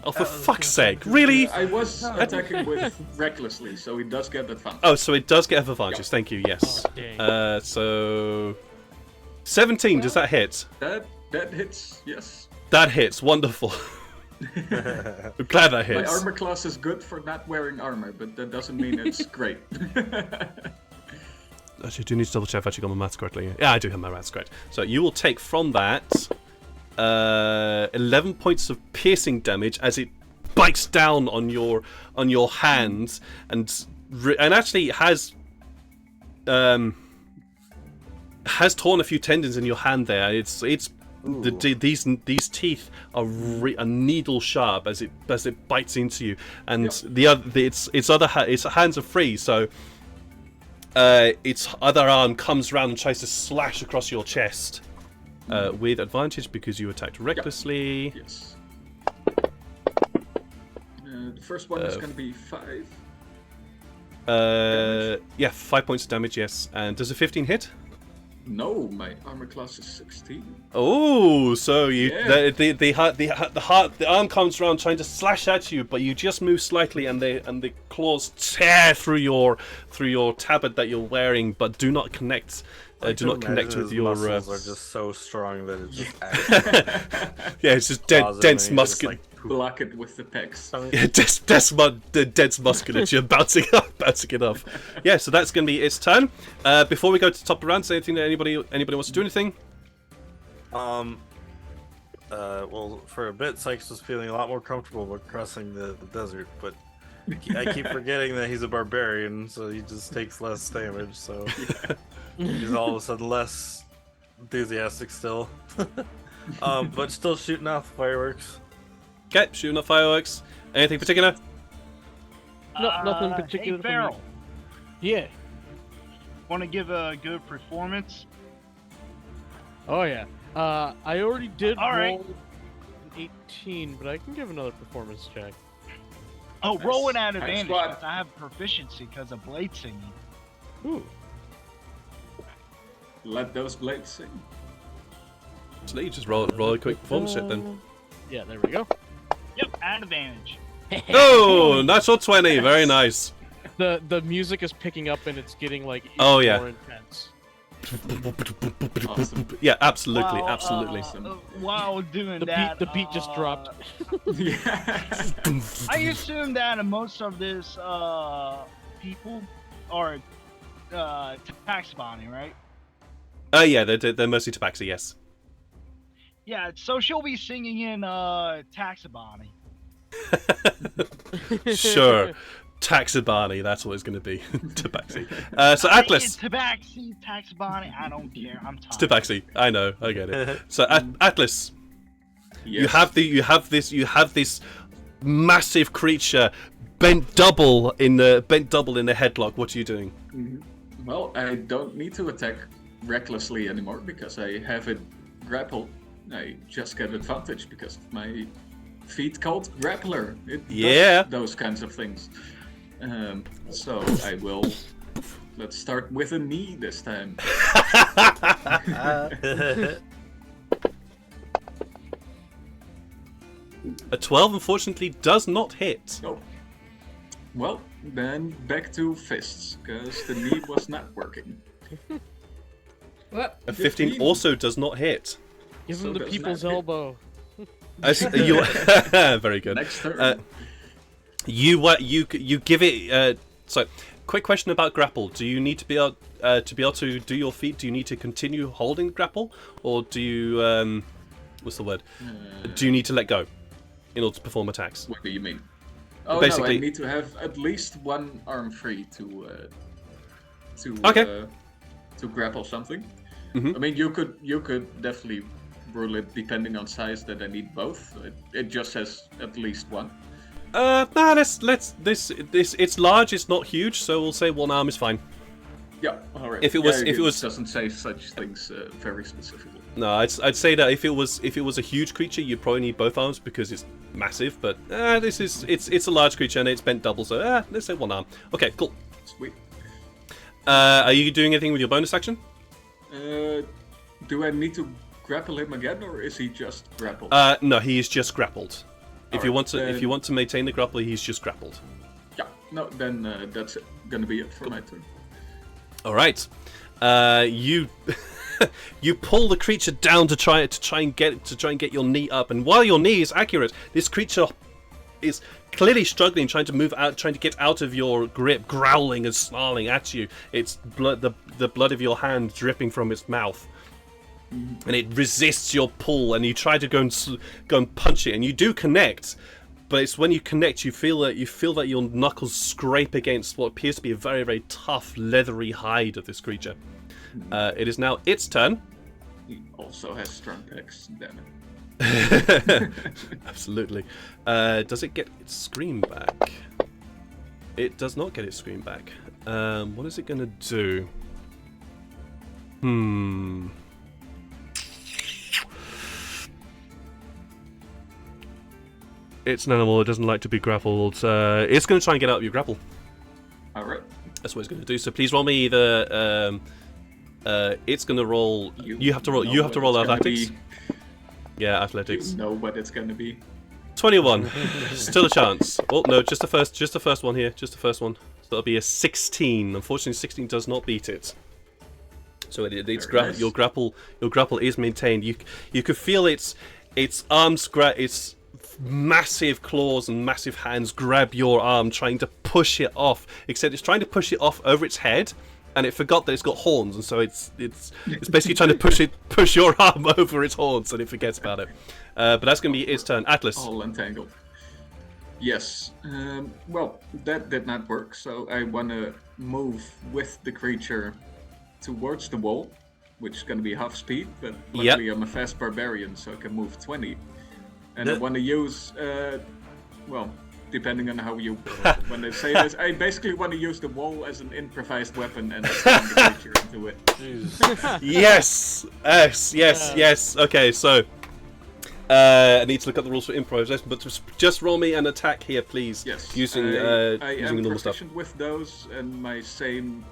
Oh, for fuck's sake! Really? I was attacking with recklessly, so he does get advantage. Oh, so it does get advantages. Thank you. Yes. Oh, dang. So 17. Does that hit? That hits, yes. That hits. Wonderful. I'm glad that My hits. armor class is good for not wearing armor, but that doesn't mean it's great. Actually, I do need to double check if I actually got my maths correctly. Yeah, I do have my maths correct. So you will take from that 11 points of piercing damage as it bites down on your hand and actually has torn a few tendons in your hand there. These teeth are needle sharp as it bites into you, and its hands are free, so its other arm comes around and tries to slash across your chest with advantage because you attacked recklessly. Yes. The first one is going to be 5. Yeah, 5 points of damage. Yes, and does a 15 hit? No, my armor class is 16. Oh, so Yeah. the arm comes around trying to slash at you, but you just move slightly, and the claws tear through your tabard that you're wearing, but do not connect do not connect Imagine with his your. muscles are just so strong that it just Yeah, it's just claws him dense and he just, muscle. like, Block it with the pecs. Yeah, dense musculature bouncing it off. Yeah, so that's going to be its turn. Before we go to the top of the round, is there anything that anybody wants to do anything? Well, for a bit, Sykes was feeling a lot more comfortable with crossing the desert, but I keep forgetting that he's a barbarian, so he just takes less damage, so he's all of a sudden less enthusiastic still. But still shooting off fireworks. Okay, shooting off fireworks. Anything particular? No, nothing particular. Hey, for me. Farrell, Yeah. want to give a good performance? Oh yeah. I already did All right. roll an 18, but I can give another performance check. Oh, rolling at Nice advantage. squad. 'Cause I have proficiency because of blade singing. Ooh. Let those blades sing. So you just roll a quick performance check then. Yeah, there we go. Yep, at advantage. Oh, natural 20. Very nice. The music is picking up and it's getting like even Oh, yeah. more intense. Awesome. Yeah, absolutely, While, absolutely. While doing The that, beat just dropped. Yeah. I assume that most of this people are tax bonding, right? Yeah, they're mostly tabaxi, yes. Yeah, so she'll be singing in Taxabani. Sure. Taxabani, that's what it's going to be. Tabaxi. So Atlas. Tabaxi, Taxabani, I don't care. I'm It's tired. Tabaxi. I know, I get it. So Atlas, Yes. you have this massive creature bent double in the headlock. What are you doing? Well, I don't need to attack recklessly anymore because I have it grappled. I just get advantage because of my feat called Grappler. It Yeah. does those kinds of things. So I will. Let's start with a knee this time. A 12 unfortunately does not hit. Oh. Well, then back to fists because the knee was not working. What? A 15 also does not hit. Give So him the does people's not hit. elbow. Very good. Next turn. You give it. So, quick question about grapple. Do you need to be able to do your feat? Do you need to continue holding grapple, or do you what's the word? Do you need to let go in order to perform attacks? What do you mean? Oh Basically- no, I need to have at least one arm free to Okay. to grapple something. Mhm. I mean, you could definitely rule it depending on size that I need both. It just says at least one. Nah, let's this it's large, it's not huge, so we'll say one arm is fine. Yeah, all right. If it was- doesn't say such things very specifically. No, I'd say that if it was a huge creature, you'd probably need both arms because it's massive. But it's a large creature and it's bent double, so let's say one arm. Okay, cool. Sweet. Are you doing anything with your bonus action? Do I need to grapple him again, or is he just grappled? No, he is just grappled. If you Alright, want to maintain the grapple, he's just grappled. Yeah. No, then that's gonna be it for my turn. All right. You you pull the creature down to try and get your knee up, and while your knee is accurate, this creature is clearly struggling, trying to get out of your grip, growling and snarling at you. It's blood, the blood of your hand dripping from its mouth. And it resists your pull, and you try to go and punch it, and you do connect, but it's when you connect you feel that your knuckles scrape against what appears to be a very, very tough, leathery hide of this creature. It is now its turn. He also has strong pecs, damn it. Absolutely. Does it get its scream back? It does not get its scream back. What is it going to do? It's an animal. It doesn't like to be grappled. It's going to try and get out of your grapple. All right. That's what it's going to do. So please roll me either. It's going to roll. You have to roll. know You have to what roll it's gonna athletics. be. Yeah, You athletics. know what it's gonna be. 21. Still a chance. Oh no, just the first one here. Just the first one. So that'll be a 16. Unfortunately, 16 does not beat it. So it's Very nice. your grapple is maintained. You could feel its arms its massive claws and massive hands grab your arm, trying to push it off. Except it's trying to push it off over its head, and it forgot that it's got horns, and so it's basically trying to push your arm over its horns, and it forgets about it. But that's going to be its turn. Atlas. All entangled. Yes. Well, that did not work, so I want to move with the creature towards the wall, which is going to be half speed, but luckily I'm a fast barbarian, so I can move 20. And I want to use, well, depending on how you when I say this, I basically want to use the wall as an improvised weapon and slam the creature into it. Yes. Okay, so I need to look up the rules for improvisation, but just roll me an attack here, please. Yes. Using I using am normal stuff. proficient with those, and my same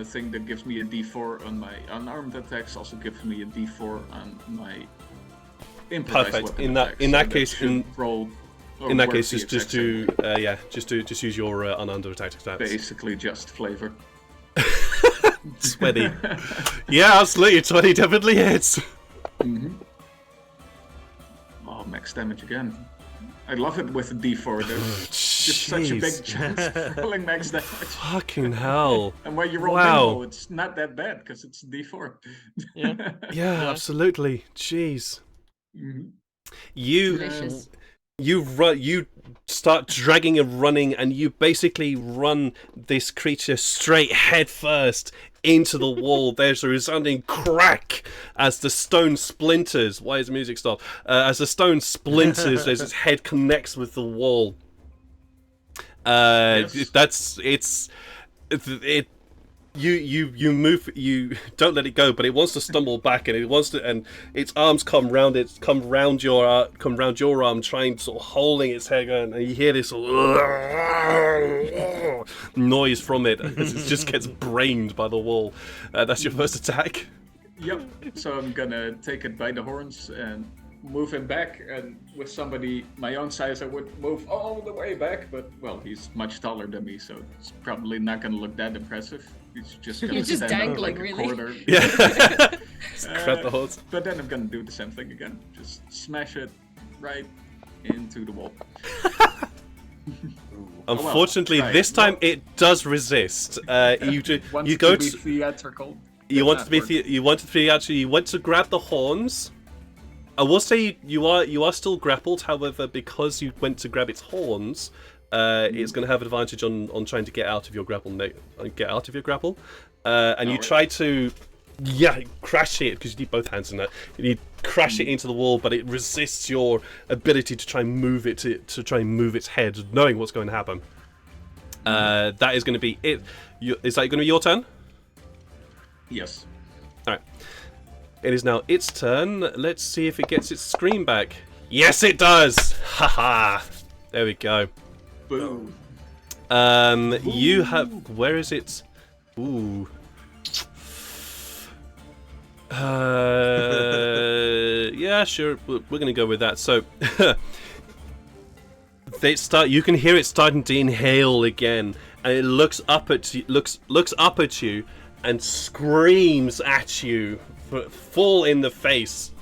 thing that gives me a D4 on my unarmed attacks also gives me a D4 on my improvised Perfect. weapon In attacks, that so case, should roll. or in that work case, the just exact same way. use your unarmed attack stats. Basically just flavor. Sweaty. Yeah, absolutely. 20 definitely hits. Oh, max damage again. I love it with the D4. There's just such a big chance of rolling max damage. Fucking hell. And when you roll Wow. nimble, it's not that bad because it's D4. Yeah. Yeah, absolutely. Jeez. Mhm. Delicious. You start dragging and running, and you basically run this creature straight head first into the wall. There's a resounding crack as the stone splinters. Why is the music stopped? As the stone splinters as its head connects with the wall. Yes. You move, you don't let it go, but it wants to stumble back, and its arms come round your arm, trying sort of holding its head going, and you hear this sort of noise from it as it just gets brained by the wall. That's your first attack. Yep. So I'm gonna take it by the horns and move him back, and with somebody my own size I would move all the way back, but well, he's much taller than me, so it's probably not gonna look that impressive. He's just gonna You're just stand out dangling, like a really. quarter. Yeah. Just grab the horns. But then I'm gonna do the same thing again. Just smash it right into the wall. Unfortunately, right. this time it does resist. You go to be to theatrical. you want to be you want to grab the horns. I will say you are still grappled. However, because you went to grab its horns, it's going to have advantage on trying to get out of your grapple. And you try to crash it, because you need both hands in that. You crash it into the wall, but it resists your ability to try and move it to try and move its head, knowing what's going to happen. That is going to be it. Is that going to be your turn? Yes. All right. It is now its turn. Let's see if it gets its scream back. Yes, it does. Haha. There we go. Boom. You have. Where is it? Ooh. Yeah, sure. We're gonna go with that. So, You can hear it starting to inhale again, and it looks up at you. Looks up at you, and screams at you, full in the face.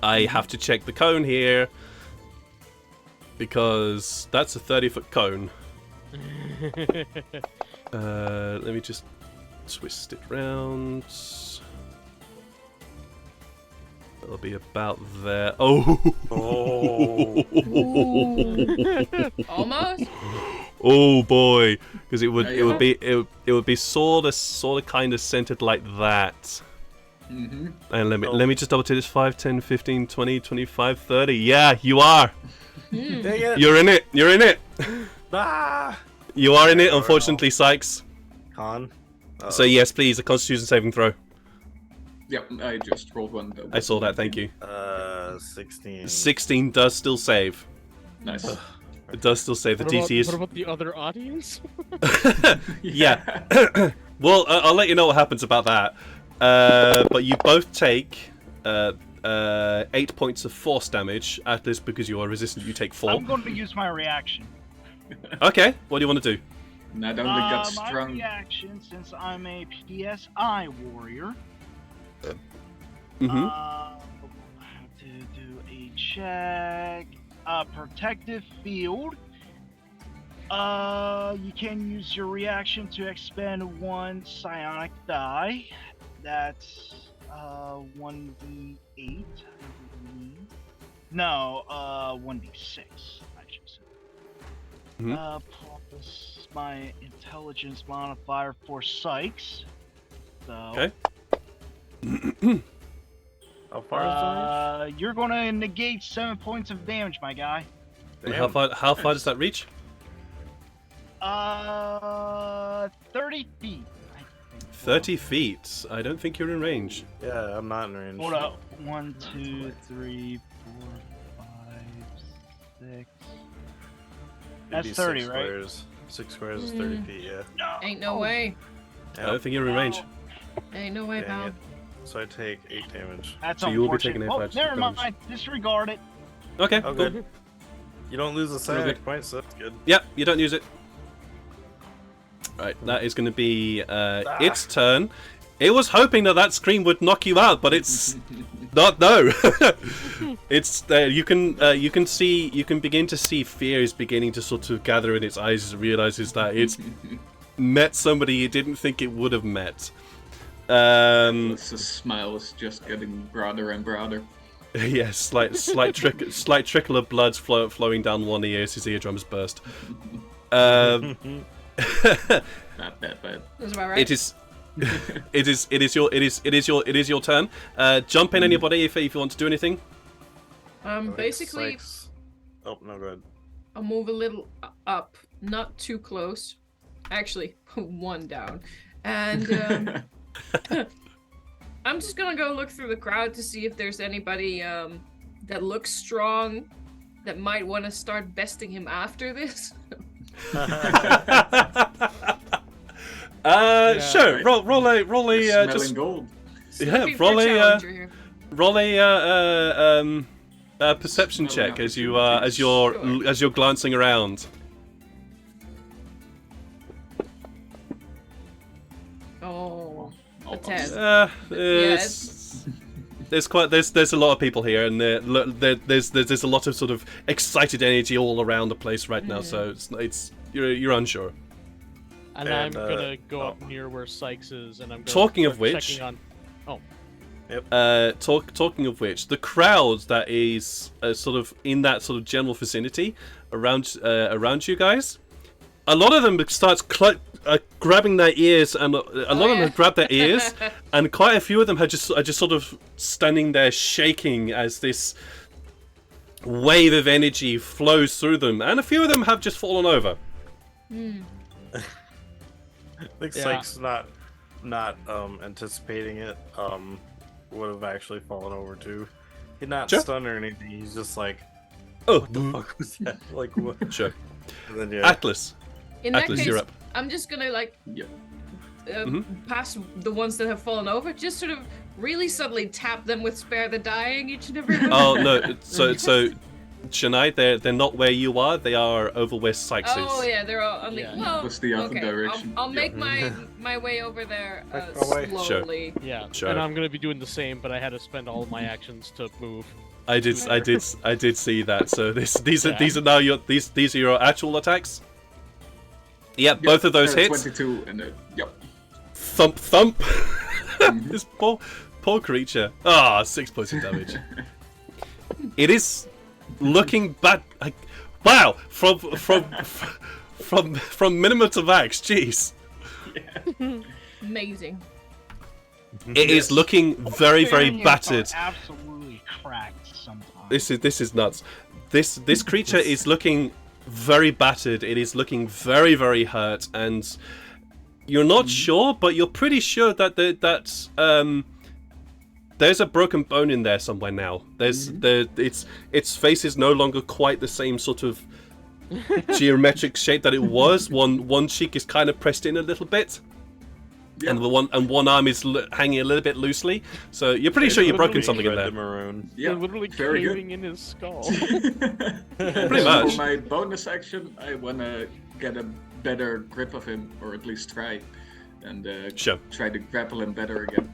I have to check the cone here, because that's a 30-foot cone. Let me just twist it round. It'll be about there. Oh! Almost. Oh boy, because it would be sort of kind of centered like that. Mm-hmm. And let me just double check this. 5, 10, 15, 20, 25, 30. Yeah, you are. Dang it! You're in it. You're in it. Ah! You are in it, unfortunately, Sykes. Con. So yes, please, a Constitution saving throw. Yep, I just rolled one. Though. I saw that. Thank you. 16. 16 does still save. Nice. It does still save. The DC is. What about the other audience? Yeah. Well, I'll let you know what happens about that. But you both take 8 points of force damage. At this, because you are resistant, you take 4. I'm going to use my reaction. Okay. What do you want to do? Not only got My strung. reaction, since I'm a PSI warrior, Mm-hmm. I have to do a check. Protective field. You can use your reaction to expend 1 psionic die. That's 1d8. I believe. No, 1d6. I should say. Mhm. Plus my intelligence modifier for psychs. So. Okay. How far is You're gonna negate 7 points of damage, my guy. the How range? far does that reach? 30 feet. I think. 30 feet. I don't think you're in range. Yeah, I'm not in range. Hold up. 1, 2, 3, 4, 5, 6. That's It'd be 30, six right? Squares. 6 squares is 30 feet, yeah. No. Ain't no way. I don't think you're in range. Ain't no way, Dang pal. it. So I take 8 damage. That's So you will be unfortunate. taking Oh, 8 never damage. mind. Disregard it. Okay. Oh, cool. good. You don't lose a Real psionic good. point, so that's good. Yep, you don't use it. Right, that is going to be its turn. It was hoping that scream would knock you out, but it's not. No, it's you can begin to see fear is beginning to sort of gather in its eyes as it realizes that it's met somebody it didn't think it would have met. The smile is just getting broader and broader. Yes, slight trickle of blood flowing down one ear as his eardrums burst. Not that bad. That's about right. It is your turn. Jump in, anybody, if you want to do anything. Basically, Sykes. Oh, no, go ahead. I'll move a little up, not too close. Actually, 1 down. And I'm just gonna go look through the crowd to see if there's anybody that looks strong that might want to start besting him after this. Sure. right. Roll a Smelling just gold. yeah. Looking for a challenger here. Roll a perception Smelling check as you're glancing around. Oh, a Almost. 10. There's a lot of people here, and there's a lot of sort of excited energy all around the place right now. So it's you're unsure. And And, I'm gonna go up near where Sykes is, and I'm gonna Talking of start which- checking on. Talking of which, the crowd that is sort of in that sort of general vicinity around you guys, a lot of them starts grabbing their ears, and a lot of them have grabbed their ears, and quite a few of them are just sort of standing there shaking as this wave of energy flows through them, and a few of them have just fallen over. I think Yeah. Sykes not anticipating it. Would have actually fallen over too. He's not Sure. stunned or anything. He's just like, Oh, what the fuck was that? Like what? sure. And then yeah. Atlas, In that Atlas, case, you're up. I'm just gonna Yep. past the ones that have fallen over, just sort of really subtly tap them with spare the dying each and every one. Oh no, so Shania, they're not where you are. They are over where Sykes is. Oh yeah, they're all on the. Yeah. Well, That's the other okay, direction. I'll make Yep. my way over there Back away. Sure. slowly. Yeah, Sure. and I'm gonna be doing the same, but I had to spend all of my actions to move. I did see that. So these are Yeah. now these are your actual attacks. Yeah, both of those hits. 22 and yep. Thump thump. This poor creature. 6 points of damage. It is looking bad. Like, wow, from minimum to max. Jeez, Amazing. it is looking very Failures are battered. Absolutely cracked sometimes. This is nuts. This creature is looking very battered. It is looking very hurt, and you're not sure, but you're pretty sure that there's a broken bone in there somewhere now. Its face is no longer quite the same sort of geometric shape that it was. One cheek is kind of pressed in a little bit. Yep. And one arm is hanging a little bit loosely, so you're pretty sure you've broken something in Red to there. maroon. Yeah, They're literally very good. caving in his skull. Pretty So much. for my bonus action, I wanna get a better grip of him, or at least try, and Sure. try to grapple him better again,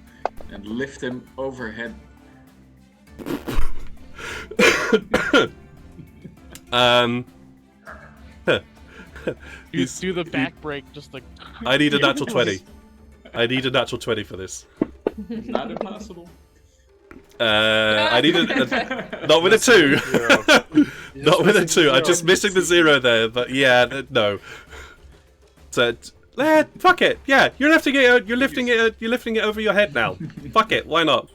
and lift him overhead. You do the back break, just like. I need a natural 20. I need a natural 20 for this. Not impossible. I need a not with a 2. Not with a 2. I'm just missing the 0 there, but yeah, no. So, fuck it. Yeah, you're lifting it. You're lifting it. You're lifting it over your head now. Fuck it. Why not?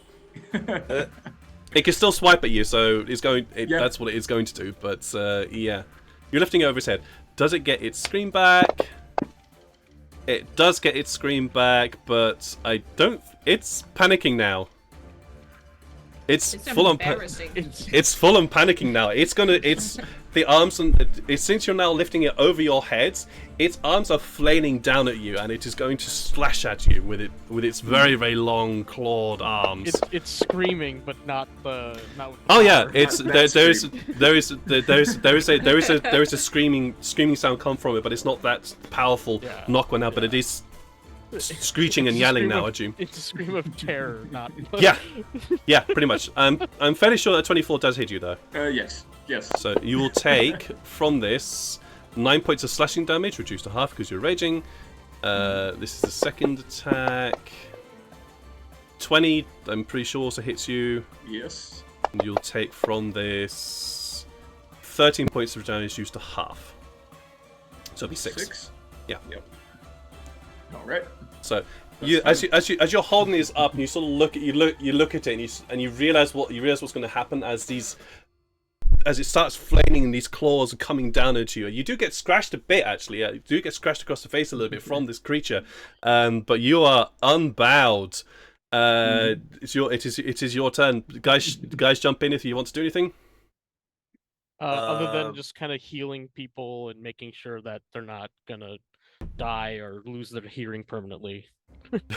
It can still swipe at you, so it's going. That's what it is going to do. But yeah, you're lifting it over his head. Does it get its scream back? It does get its scream back, but I don't. It's panicking now. It's full on. It's full on panicking now. It's gonna. It's the arms and since you're now lifting it over your heads, its arms are flailing down at you, and it is going to slash at you with its very very long clawed arms. It's screaming, but not with the Oh yeah, power. it's there is a screaming sound come from it, but it's not that powerful knock one out, but it is screeching and yelling now at you. It's a scream of terror, not. Yeah, pretty much. I'm fairly sure that 24 does hit you though. Yes. So you will take from this 9 points of slashing damage, reduced to half because you're raging. This is the second attack. 20, I'm pretty sure also hits you. Yes. And you'll take from this 13 points of damage reduced to half. So it'll be 6. Yeah. Yep. All right. So as you're holding these up, and you sort of look at it, and you realize what's going to happen as it starts flaming and these claws are coming down at you. You do get scratched a bit, actually. You do get scratched across the face a little bit from this creature, but you are unbowed. It is your turn, guys. Jump in if you want to do anything. Other than just kind of healing people and making sure that they're not gonna die or lose their hearing permanently. Let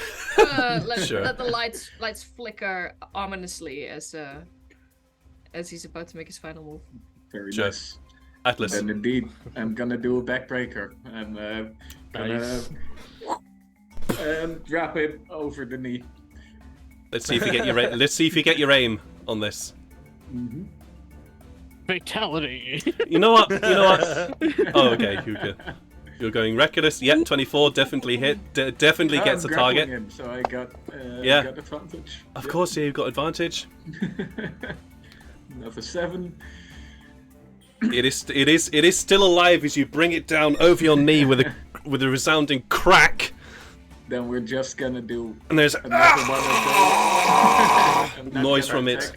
the lights flicker ominously as he's about to make his final move. Very Sure. nice. Atlas. And indeed, I'm gonna do a backbreaker. I'm Nice. gonna drop it over the knee. Let's see if you get your aim on this. Mm-hmm. Fatality. You know what? Oh, okay. You're going reckless. Yeah, 24 definitely hit. Definitely gets the target. Him, so I got got advantage. Of course, yeah, you've got advantage. Another 7. It is still alive as you bring it down over your knee with a resounding crack. Then we're just gonna do And there's another one of those. noise from it.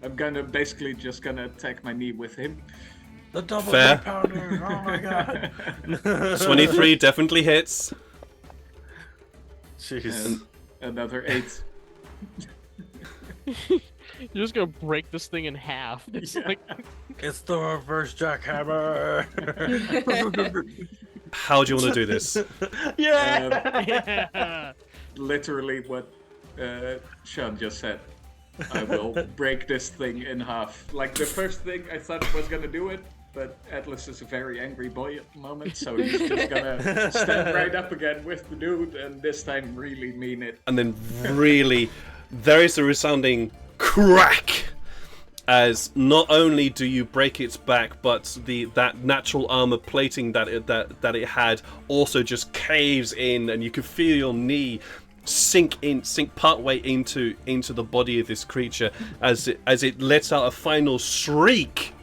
I'm gonna basically just attack my knee with him. The double Fair. pounder. Oh my god. 23 definitely hits. Jeez. And another 8. You're just gonna break this thing in half. It's like It's the reverse jackhammer. How do you want to do this? yeah. Literally what Chen just said. I will break this thing in half. Like the first thing I thought was gonna do it, but Atlas is a very angry boy at the moment, so he's just gonna stand right up again with the dude, and this time really mean it. And then really, there is a resounding crack as not only do you break its back, but that natural armor plating that it had also just caves in, and you can feel your knee sink partway into the body of this creature as it lets out a final shriek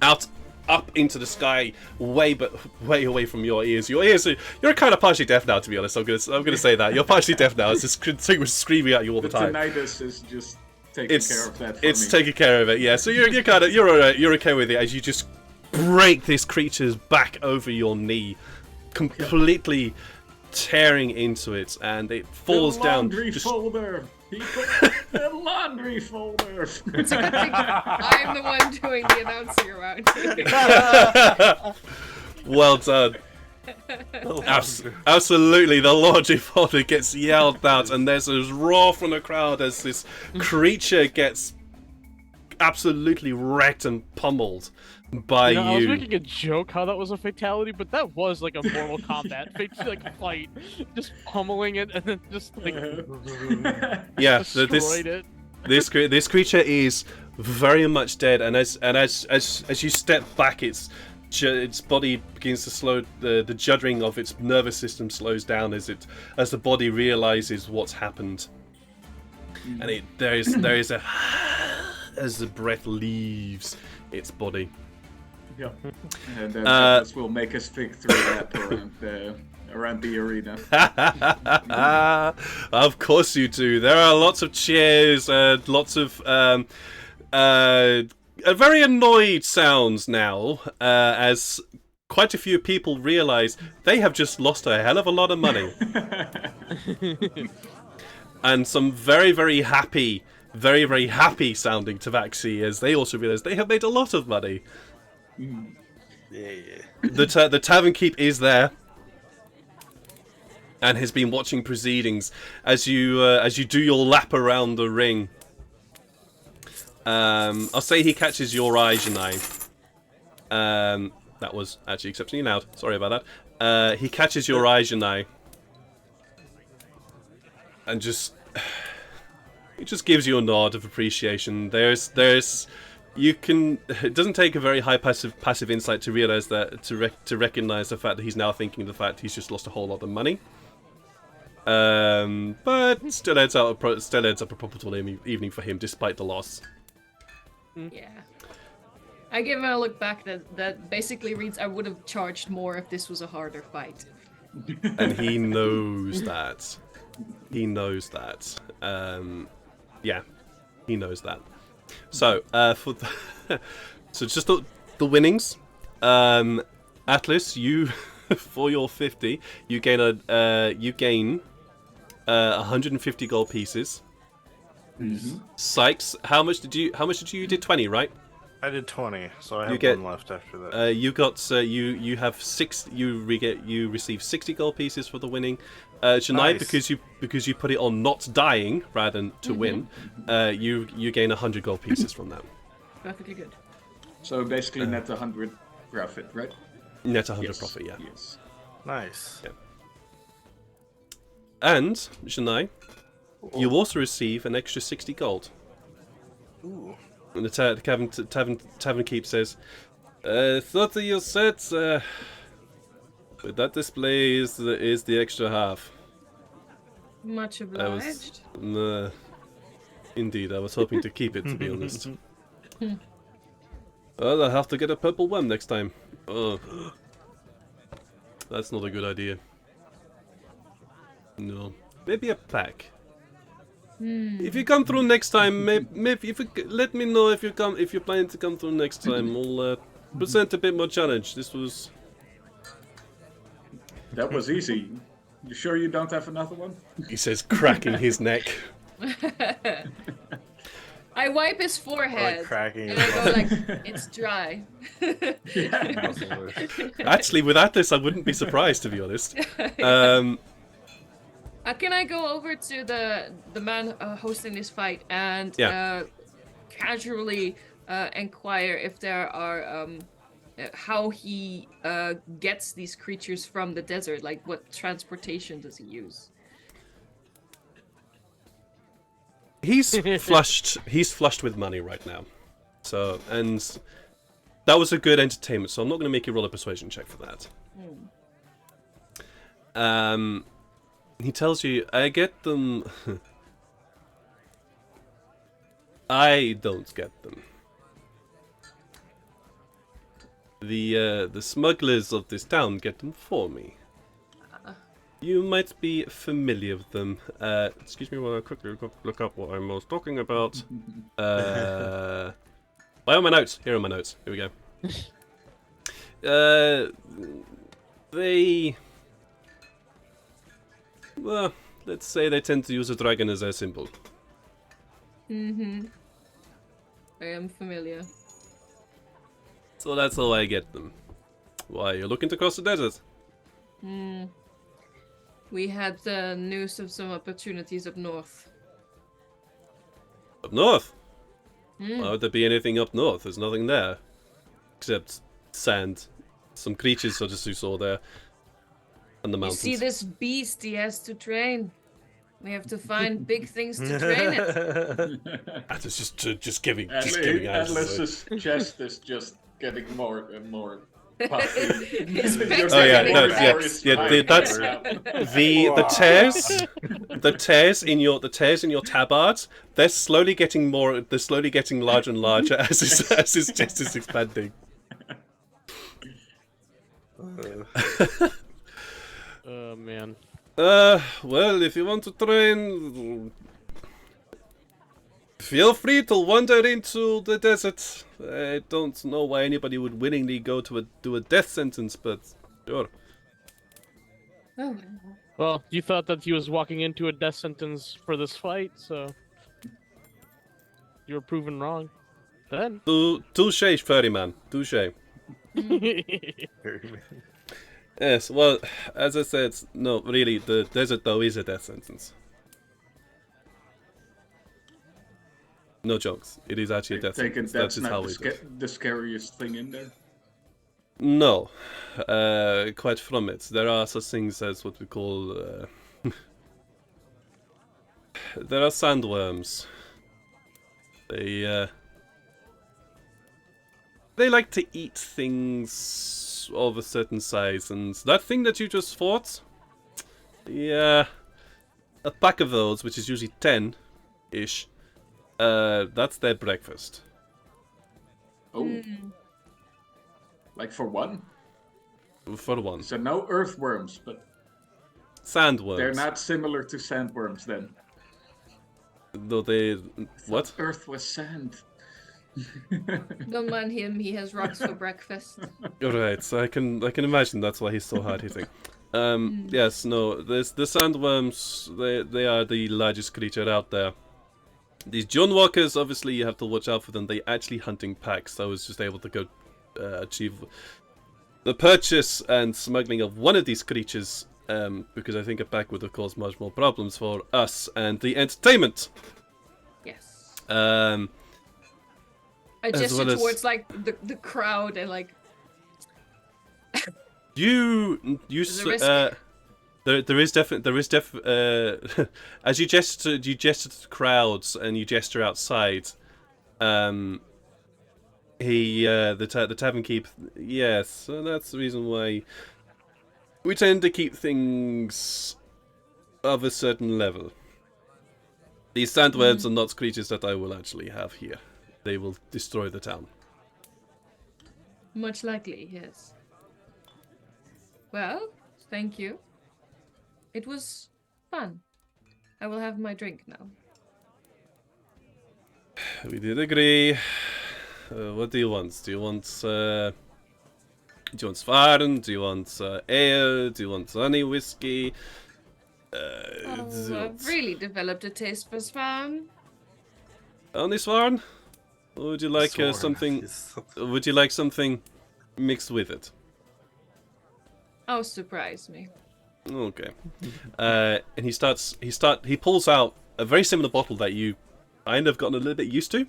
up into the sky, way away from your ears. You're kind of partially deaf now, to be honest. I'm gonna say that you're partially deaf now. As this thing was screaming at you all the time. Tinnitus is just taking care of that. It's taking care of it. Yeah. So you're alright. You're okay with it as you just break this creature's back over your knee, completely tearing into it, and it falls down. Folder. People, the laundry folder. It's a good thing I'm the one doing the announcing around. Well done. Absolutely, the laundry folder gets yelled out, and there's a roar from the crowd as this creature gets absolutely wrecked and pummeled. by I was you. making a joke how that was a fatality, but that was like a Mortal Kombat fight, just pummeling it and then just like Yeah, destroyed it. this creature is very much dead, and as you step back, its body begins to slow. The juddering of its nervous system slows down as the body realizes what's happened, and there is a as the breath leaves its body. Yeah. And then Atlas will make us think through that around the arena. Of course you do. There are lots of cheers, lots of very annoyed sounds now, as quite a few people realize they have just lost a hell of a lot of money. And some very, very happy sounding Tabaxi as they also realize they have made a lot of money. Yeah. The tavern keep is there and has been watching proceedings as you do your lap around the ring. I'll say he catches your eye, Janai. That was actually exceptionally loud. Sorry about that. He catches your eye, Janai, and it just gives you a nod of appreciation. It doesn't take a very high passive insight to realize that, to recognize the fact that he's now thinking the fact he's just lost a whole lot of money. But still ends up a profitable evening for him despite the loss. Yeah. I give him a look back that basically reads, I would have charged more if this was a harder fight. And he knows that. He knows that. Yeah, he knows that. So, so just the winnings. Atlas, you for your 50, you gain 150 gold pieces. Mm-hmm. Sykes, how much did you? You did 20, right? I did 20, so I have one left after that. You got you have 6. You receive 60 gold pieces for the winning. Janai, Nice. because you put it on not dying rather than to win, you gain 100 gold pieces from that. Perfectly good. So basically net 100 profit, right? Net 100 Yes. profit, yeah. Yes. Nice. Yeah. And Janai, you also receive an extra 60 gold. Ooh. And the tavern keep says, 30 you said, but that display is the extra half. Much I was, obliged. indeed, I was hoping to keep it, to be honest. Well, I'll have to get a purple one next time. Oh, that's not a good idea. No, maybe a pack. If you come through next time, maybe if you let me know if you're planning to come through next time. We'll present a bit more challenge. That was easy. You sure you don't have another one? He says, cracking his neck. I wipe his forehead. cracking and his I go like, it's dry. Actually, without this, I wouldn't be surprised, to be honest. Can I go over to the man hosting this fight and casually inquire if there are how he gets these creatures from the desert? Like, what transportation does he use? He's flushed. He's flushed with money right now. So, and that was a good entertainment. So I'm not going to make you roll a persuasion check for that. He tells you, I get them. I don't get them. The smugglers of this town get them for me. You might be familiar with them. Excuse me while I quickly look up what I was talking about. Where are my notes? Here are my notes. Here we go. Well, let's say they tend to use a dragon as their symbol. I am familiar. So that's how I get them. Why, you're looking to cross the desert? We had news of some opportunities up north. Up north? Why would there be anything up north? There's nothing there. except sand. Some creatures such as you saw there on the You mountains. see this beast he has to train. We have to find big things to train it. That is just giving And out. Atlas's chest is just getting more and more puffy. His Just pecs Oh, are yeah, getting no, fat. yeah, more yeah, that's- spine. The tears in your tabard, they're slowly getting larger and larger as his chest is expanding. Oh man. Well, if you want to train, feel free to wander into the desert. I don't know why anybody would willingly go to do a death sentence, but sure. Oh, Well, you thought that he was walking into a death sentence for this fight, so you were proven wrong. Then. Touche, ferryman. Touche. Yes, well, as I said, no, really, the desert though is a death sentence. No jokes. It is actually a death Take it sentence. that's That is how not it is. the scariest thing in there. No, quite from it. There are such things as what we call. There are sandworms. They like to eat things of a certain size, and that thing that you just fought, yeah, a pack of those, which is usually 10-ish, that's their breakfast. Oh, like for one? For one. So no earthworms, but Sandworms. they're not similar to sandworms then. No, they... What? Earth was sand. don't mind him. He has rocks for breakfast. Right, so I can imagine that's why he's so hard hitting. Yes, no, the sandworms, they are the largest creature out there. These John Walkers, obviously you have to watch out for them. They actually hunt in packs. I was just able to go achieve the purchase and smuggling of one of these creatures, because I think a pack would have caused much more problems for us and the entertainment. Yes. Um, I As gesture well as- towards like the crowd and like You There's a risk. there is as you gesture to the crowds and you gesture outside. The tavern keep, yes, so that's the reason why we tend to keep things of a certain level. These sandworms are not creatures that I will actually have here. They will destroy the town. much likely, yes. Well, thank you. It was fun. I will have my drink now. We did agree. What do you want? Do you want Svarn? Do you want ale? Do you want honey whiskey? I've really developed a taste for Svan. Only Svarn? Or would you like something? Would you like something mixed with it? Oh, surprise me. Okay. And he pulls out a very similar bottle that you kind of gotten a little bit used to.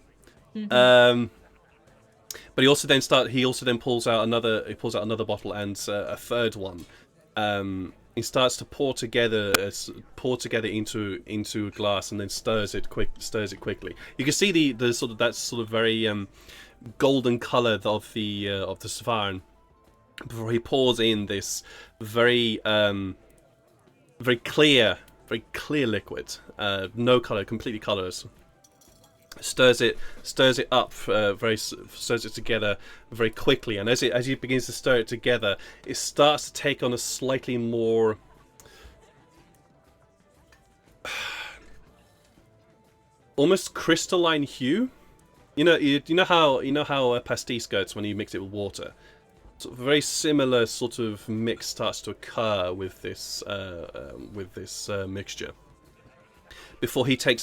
But he also then pulls out another bottle and a third one. He starts to pour together into a glass and then stirs it quickly. You can see the sort of very golden color of the Svarn before he pours in this very clear liquid, no color, completely colorless. Stirs it up, stirs it together very quickly, and as he begins to stir it together, it starts to take on a slightly more almost crystalline hue. You know how a pastis goes when you mix it with water. So very similar sort of mix starts to occur with this mixture. Before he takes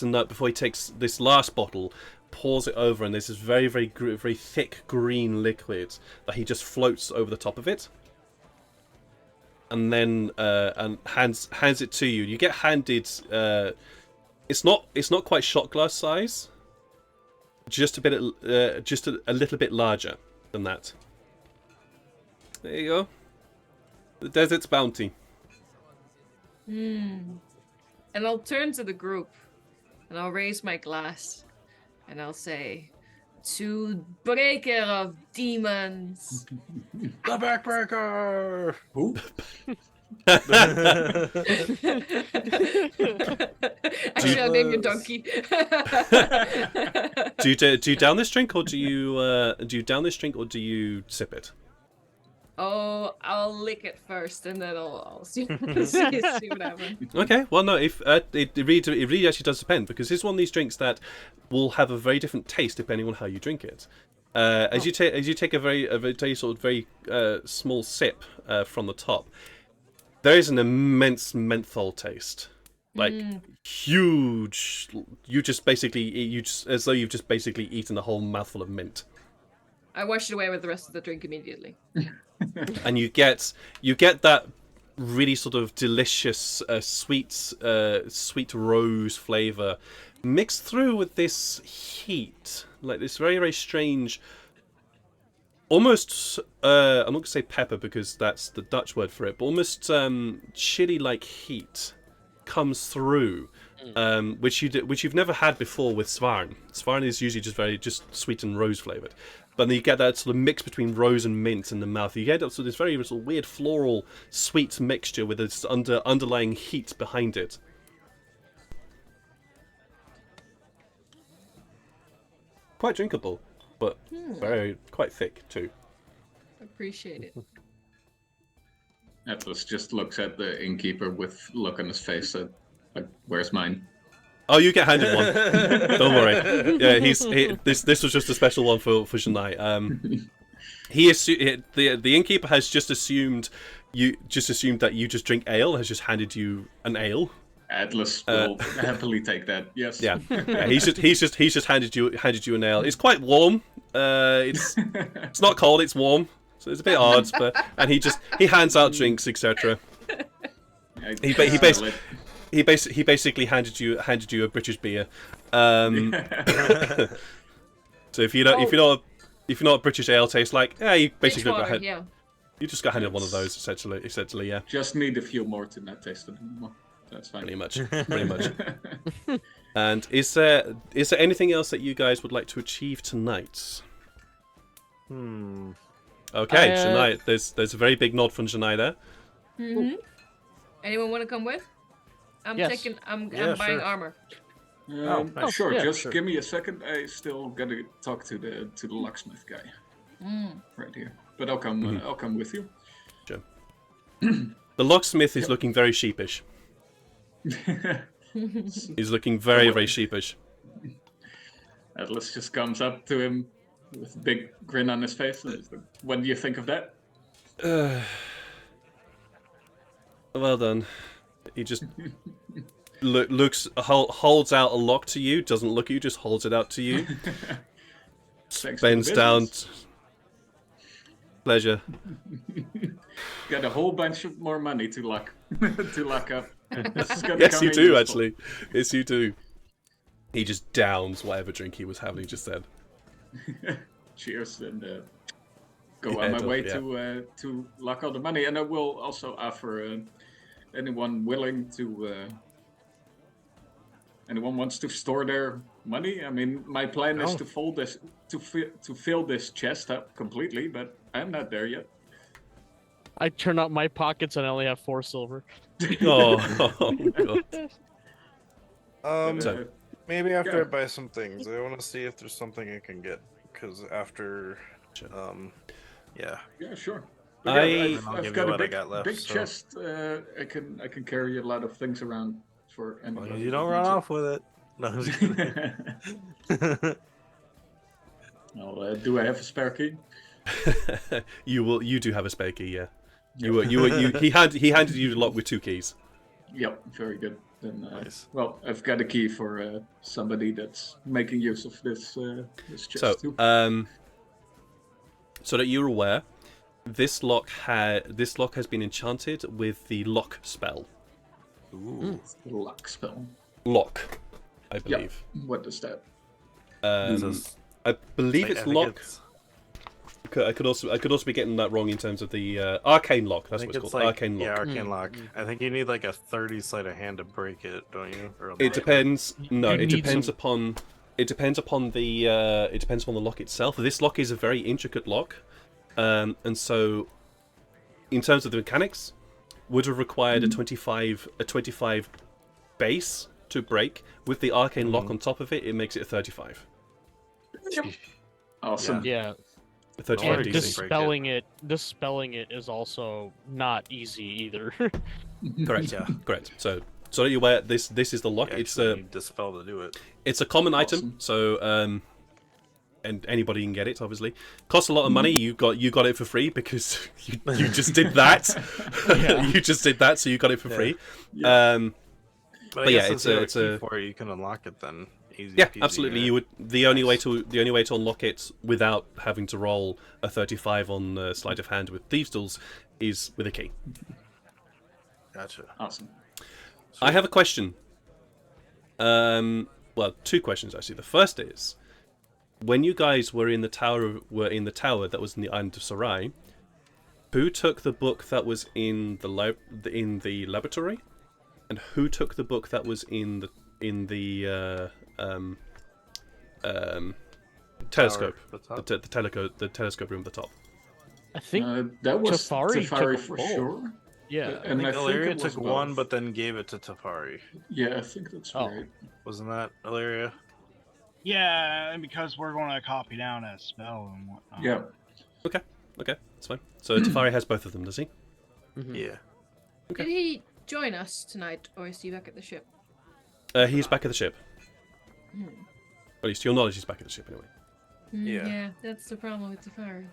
this last bottle, pours it over, and there's this very thick green liquid that he just floats over the top of it, and then and hands it to you. You get handed. It's not quite shot glass size. Just a little bit larger than that. There you go. The desert's bounty. And I'll turn to the group, and I'll raise my glass, and I'll say, "To breaker of demons." The backbreaker. Who? Actually, I'll name your donkey. Do you down this drink or do you sip it? Oh, I'll lick it first, and then I'll see what happens. Okay, well no, if it really actually does depend, because it's one of these drinks that will have a very different taste depending on how you drink it. As you take a very small sip from the top, there is an immense menthol taste, like huge. You just basically as though you've just basically eaten a whole mouthful of mint. I washed it away with the rest of the drink immediately. And you get that really sort of delicious sweet rose flavor mixed through with this heat, like this very, very strange, almost I'm not gonna say pepper because that's the Dutch word for it, but almost chili like heat comes through, which you've never had before with Svarn. Svarn is usually just sweet and rose flavored. But then you get that sort of mix between rose and mint in the mouth. You get sort of this very sort of weird floral sweet mixture with this underlying heat behind it. Quite drinkable, but quite thick too. Appreciate it. Atlas just looks at the innkeeper with look on his face like, where's mine? Oh, you get handed one. Don't worry. Yeah, this was just a special one for Shania. The innkeeper has just assumed that you just drink ale. Has just handed you an ale. Atlas will happily take that. Yes. Yeah. He's just handed you an ale. It's quite warm. It's not cold. It's warm. So it's a bit odd, and he hands out drinks, etc. He basically handed you a British beer. So if you know what British ale tastes like, you basically you just got handed one of those essentially, yeah. Just need a few more to not taste it anymore. That's fine. Pretty much. And is there anything else that you guys would like to achieve tonight? Okay, Shania. There's a very big nod from Shania there. Mm-hmm. Anyone want to come with? I'm buying armor. Sure. Yeah, Give me a second. I still gotta talk to the locksmith guy right here. But I'll come. I'll come with you. Sure. The locksmith is looking very sheepish. He's looking very, very sheepish. Atlas just comes up to him with a big grin on his face. And he's like, what do you think of that? Well done. He just holds out a lock to you, doesn't look at you, just holds it out to you. Bends down. Pleasure. Got a whole bunch of more money to lock up. Yes, you do, actually. Yes, you do. He just downs whatever drink he was having just then. Cheers, and go on my way to lock all the money. And I will also offer anyone willing to. Anyone wants to store their money? I mean, my plan is to fill this chest up completely, but I'm not there yet. I turn out my pockets and I only have 4 silver. Oh God. So, Maybe after I buy some things, I want to see if there's something I can get. Because after, yeah. Yeah, sure. I've I've got a big chest. I can carry a lot of things around for anybody. Well, you don't run off with it. No, I'm just kidding. Well, do I have a spare key? You do have a spare key, yeah. He handed you the lock with 2 keys. Yep, very good. Then, Nice. Well, I've got a key for somebody that's making use of this chest So, too. so that you're aware, this lock has been enchanted with the lock spell. Ooh, lock spell. Lock, I believe. What is that? I believe it's lock. I could also be getting that wrong in terms of the arcane lock. I That's think what it's it's called. like Arcane lock. arcane lock. I think you need like a 30 sleight of hand to break it, don't you? Or It depends. No, You it need depends some- upon. It depends upon the lock itself. This lock is a very intricate lock, and so, in terms of the mechanics, would have required a 25 base to break. With the arcane lock on top of it, it makes it a 35. Awesome. Yeah, A 35 and DC. dispelling it is also not easy either. Correct. Yeah. Correct. So that you're aware, this is the lock. You It's actually a need dispel to do it. common Awesome. item. So and anybody can get it. Obviously, costs a lot of money. You got it for free because you just did that. Yeah. You just did that, so you got it for free. Yeah. But I yeah, guess it's if you a- have it's key a- for it, you can unlock it then. Easy Yeah, peasy, absolutely. right? You would the only way to unlock it without having to roll a 35 on sleight of hand with thieves' tools is with a key. Gotcha. Awesome. I have a question. Well, two questions actually. The first is, when you guys were in the tower that was in the island of Sarai, who took the book that was in the laboratory, and who took the book that was in the telescope, Tower at the top. the telescope room at the top? I think That was Tafari took Tafari a for bowl. sure. yeah. I And think I think Illyria it was took one, both. but then gave it to Tafari. Yeah, I think that's Oh. right. Wasn't that Illyria? Yeah, and because we're going to copy down a spell and whatnot. Yeah. Okay, that's fine. So Tafari has both of them, does he? Yeah. Did he join us tonight, or is he back at the ship? He's back at the ship. Hmm. At least to your knowledge, he's back at the ship anyway. Yeah. Yeah, that's the problem with Safari.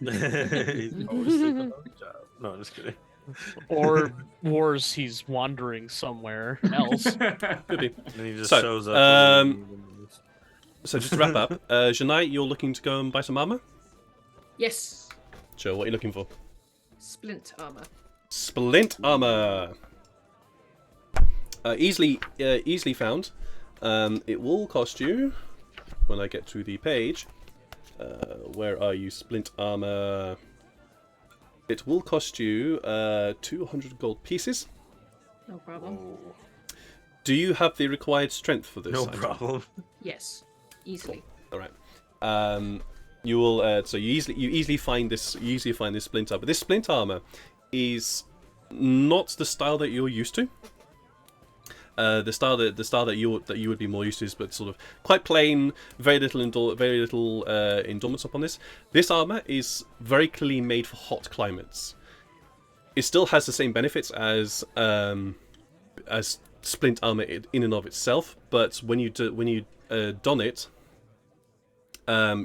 He's always sleeping on the job. No, just kidding. Or wars he's wandering somewhere else. Could be. And he just So, shows up. So just to wrap up, Janai, you're looking to go and buy some armor? Yes, Sure, what are you looking for? splint armor. Splint armor. Easily found. It will cost you, when I get to the page, where are you? Splint armor. It will cost you 200 gold pieces. No problem. Oh, Do you have the required strength for this? no item? problem. Yes, easily. All right. You will. So you easily find this. You easily find this splint armor. This splint armor is not the style that you're used to. The style that you would be more used to is, but sort of quite plain, very little endurance upon this. This armor is very clearly made for hot climates. It still has the same benefits as splint armor in and of itself, but when you don it,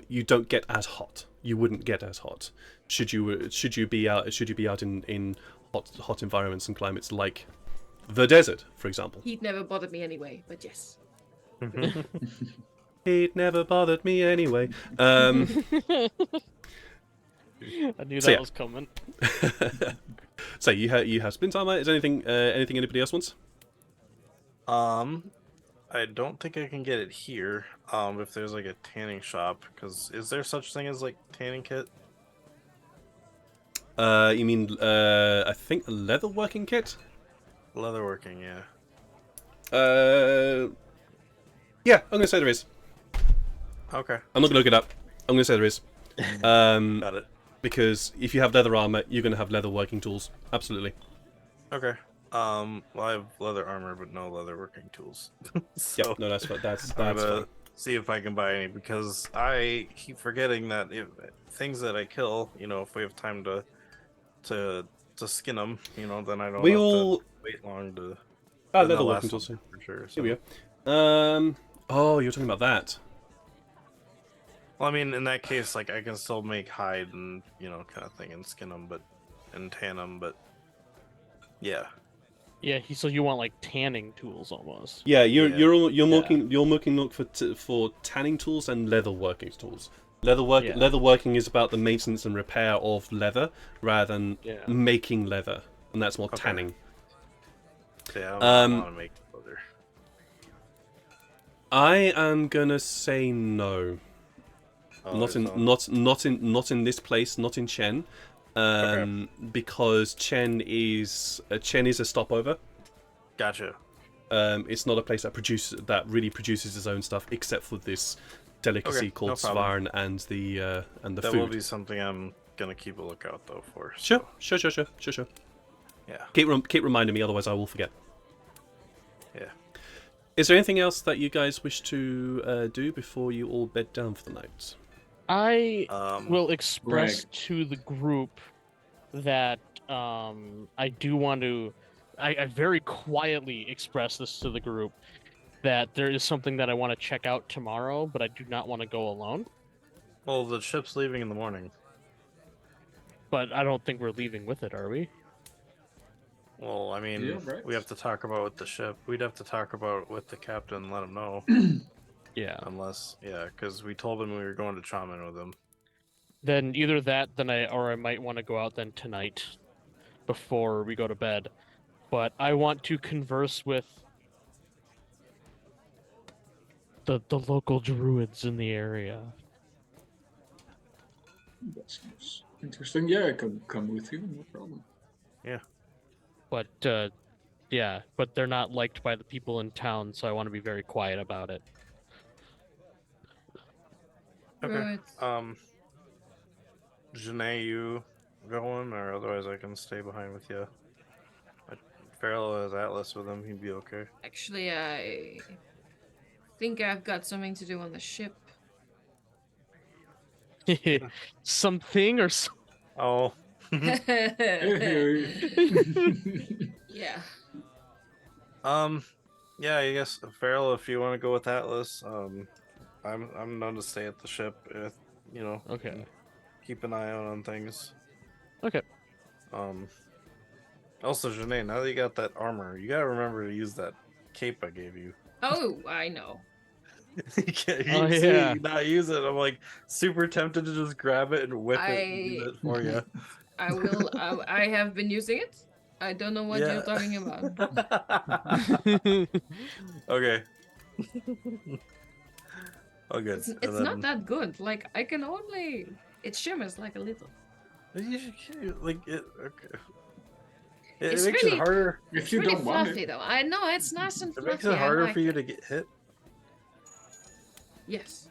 you don't get as hot. You wouldn't get as hot should you be out in hot environments and climates like the desert, for example. He'd never bothered me anyway, but yes. It never bothered me anyway. I knew So that yeah. was coming. So you have splint armor. Is anything anybody else wants? I don't think I can get it here. If there's like a tanning shop, because is there such thing as like tanning kit? You mean I think a leatherworking kit? Leatherworking, yeah. Yeah, I'm gonna say there is. Okay, I'm not gonna look it up. I'm gonna say there is. got it. Because if you have leather armor, you're gonna have leatherworking tools. Absolutely. Okay. Well, I have leather armor, but no leatherworking tools. So Yep. No, that's I'm fine. gonna see if I can buy any, because I keep forgetting that things that I kill, if we have time to skin them, then I don't We have all to wait long to. ah, then they'll leatherworking last tools. longer for sure. Here we So. go. Oh, you're talking about that. Well, I mean, in that case, like I can still make hide and kind of thing and skin them, and tan them, but yeah. Yeah, so you want like tanning tools almost. Yeah, you're Yeah. looking for tanning tools and leatherworking tools. Leatherworking is about the maintenance and repair of leather rather than Yeah. making leather, and that's more Okay. tanning. Yeah, I want to make leather. I am gonna say no. Oh, not his in own. not in this place, not in Chen, because Chen is a stopover. Gotcha. It's not a place that really produces its own stuff, except for this delicacy Okay, called no problem. Svarn and the That food. will be something I'm gonna keep a lookout though for. Sure, So, sure. yeah. Keep reminding me, otherwise I will forget. Yeah. Is there anything else that you guys wish to do before you all bed down for the night? I will express Greg. to the group that I do want to. I very quietly express this to the group that there is something that I want to check out tomorrow, but I do not want to go alone. Well, the ship's leaving in the morning. But I don't think we're leaving with it, are we? Well, I mean, Yeah, right. we have to talk about with the ship. We'd have to talk about with the captain and let him know. Yeah. Unless, yeah, because we told him we were going to Chaman with him. Then either that, then I might want to go out then tonight before we go to bed. But I want to converse with the local druids in the area. That sounds interesting. Yeah, I can come with you, no problem. But yeah, but they're not liked by the people in town, so I want to be very quiet about it. Okay. Right. Janae, you going, or otherwise I can stay behind with you. Farrell has Atlas with him. He'd be okay. Actually, I think I've got something to do on the ship. Something or Oh. Yeah. Yeah, I guess Farrell, if you want to go with Atlas, I'm known to stay at the ship. If, you know, Okay. keep an eye out on things. Okay. Also, Janae, now that you got that armor, you gotta remember to use that cape I gave you. Oh, I know. You can't Oh, see yeah. you not use it. I'm like super tempted to just grab it and whip it and use it for you. I will. I have been using it. I don't know what you're talking about. Okay. Oh, good. It's not that good. Like I can only. It shimmers like a little. Like it. Okay. It It's makes really- it harder. If It's you really don't want fluffy it. though. I know it's nice and It fluffy. makes it I harder like for you it. to get hit. Yes.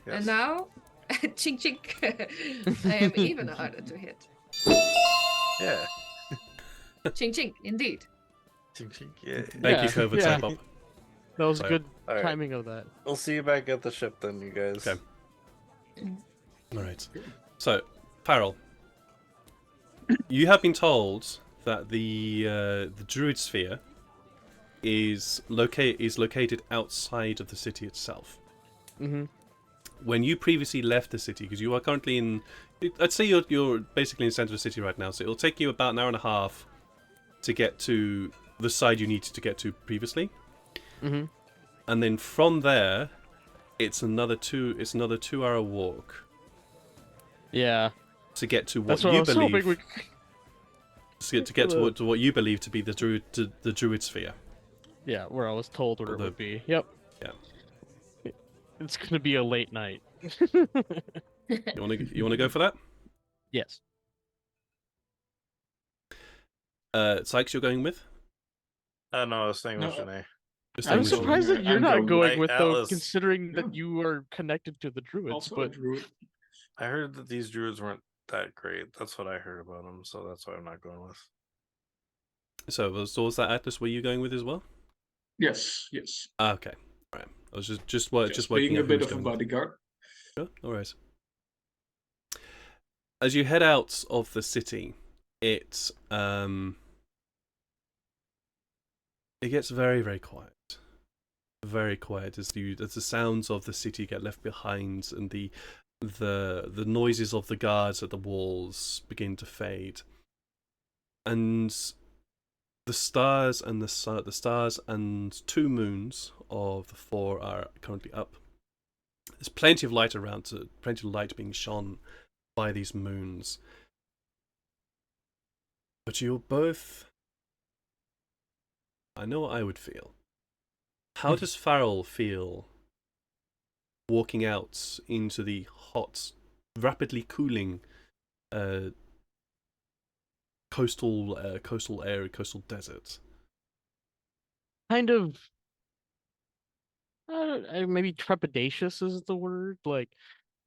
Yes. And now, chink chink. I am even harder to hit. Yeah. Chink chink, indeed. Yeah. Thank you, COVID yeah. Cyclop. That was So- good All right. timing of that. We'll see you back at the ship then, you guys. Okay. All right. So, Farrell, you have been told that the Druid Sphere is located outside of the city itself. Mm-hmm. When you previously left the city, because you are currently in, I'd say you're basically in the center of the city right now, so it'll take you about an hour and a half to get to the side you needed to get to previously, Mm-hmm. and then from there, it's another 2-hour walk Yeah. to get to what That's what I you was hoping believe we. to get to what you believe to be the Druid Sphere. Yeah, where I was told where Or it the- would be. Yep. Yeah. It's gonna be a late night. You want to go for that? Yes. Sykes, you're going with? No, I was staying with No, Janae. Just I'm I'm staying with going- surprised that you're I'm not going going with with though, Atlas. considering Yeah. that you are connected to the druids. Also a But druid. I heard that these druids weren't that great. That's what I heard about them, so that's why I'm not going with. you. So was that Atlas? Were you going with as well? Yes. Ah, okay. All right. I was just Just working being a out who bit was of a going with. bodyguard. Sure, no worries. As you head out of the city, it gets very, very quiet. Very quiet as the sounds of the city get left behind, and the noises of the guards at the walls begin to fade, and the stars and the stars and 2 moons of the 4 are currently up. There's plenty of light around, plenty of light being shone by these moons. But you're both... I know what I would feel. How does Farrell feel walking out into the hot, rapidly cooling coastal area, coastal desert. Kind of, maybe trepidatious is the word. Like,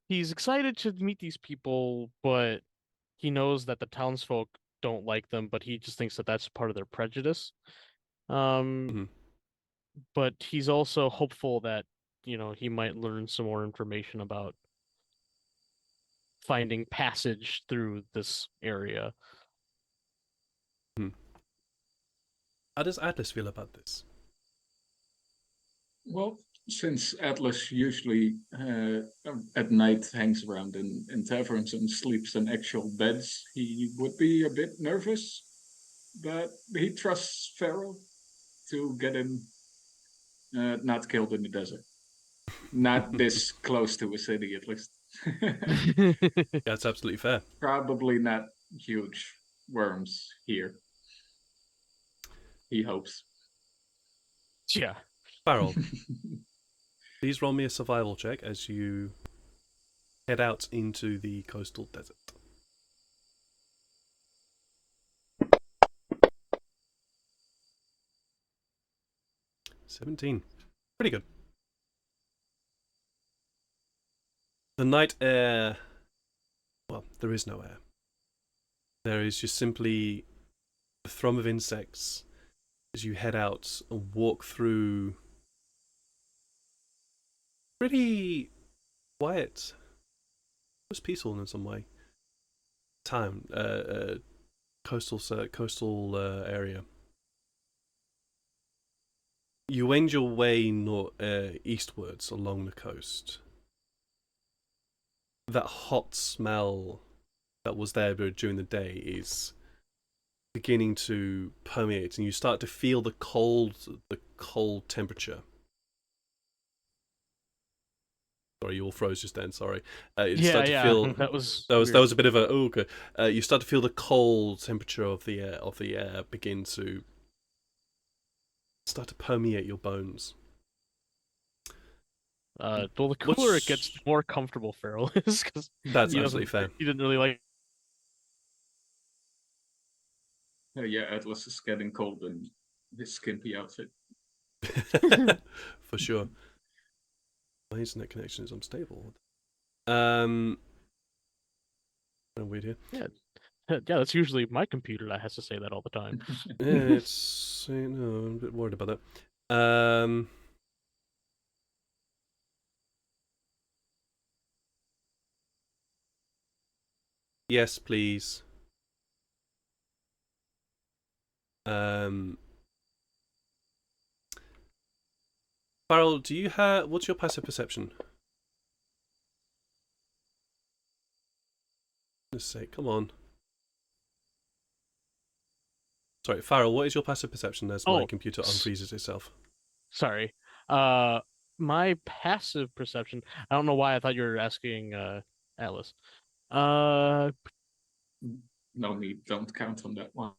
he's excited to meet these people, but he knows that the townsfolk don't like them, but he just thinks that that's part of their prejudice. Mhm. But he's also hopeful that, he might learn some more information about finding passage through this area. How does Atlas feel about this? Well, since Atlas usually at night hangs around in taverns and sleeps in actual beds, he would be a bit nervous, but he trusts Pharaoh to get him not killed in the desert. Not this close to a city, at least. That's absolutely fair. Probably not huge worms here. He hopes. Yeah. Farrell, please roll me a survival check as you head out into the coastal desert. $17. Pretty good. The night air... Well, there is no air. There is just simply a thrum of insects as you head out and walk through pretty quiet, almost peaceful in some way, town, coastal area. You wend your way eastwards along the coast. That hot smell that was there during the day is beginning to permeate, and you start to feel the cold temperature. Sorry, you all froze just then. Sorry. You start to feel that was that was a bit of a okay. You start to feel the cold temperature of the air begin to start to permeate your bones. Well, the cooler it gets, the more comfortable Farrell is, because That's absolutely fair. He didn't really like. Yeah, Atlas is getting cold in his skimpy outfit. For sure. My internet connection is unstable. Weird here. Yeah, that's usually my computer that has to say that all the time. Yeah, it's I'm a bit worried about that. Yes, please. Farrell, do you have... What's your passive perception? Let's say, come on. Sorry, Farrell, what is your passive perception as my computer unfreezes itself? Sorry. My passive perception. I don't know why I thought you were asking Atlas. No need, don't count on that one.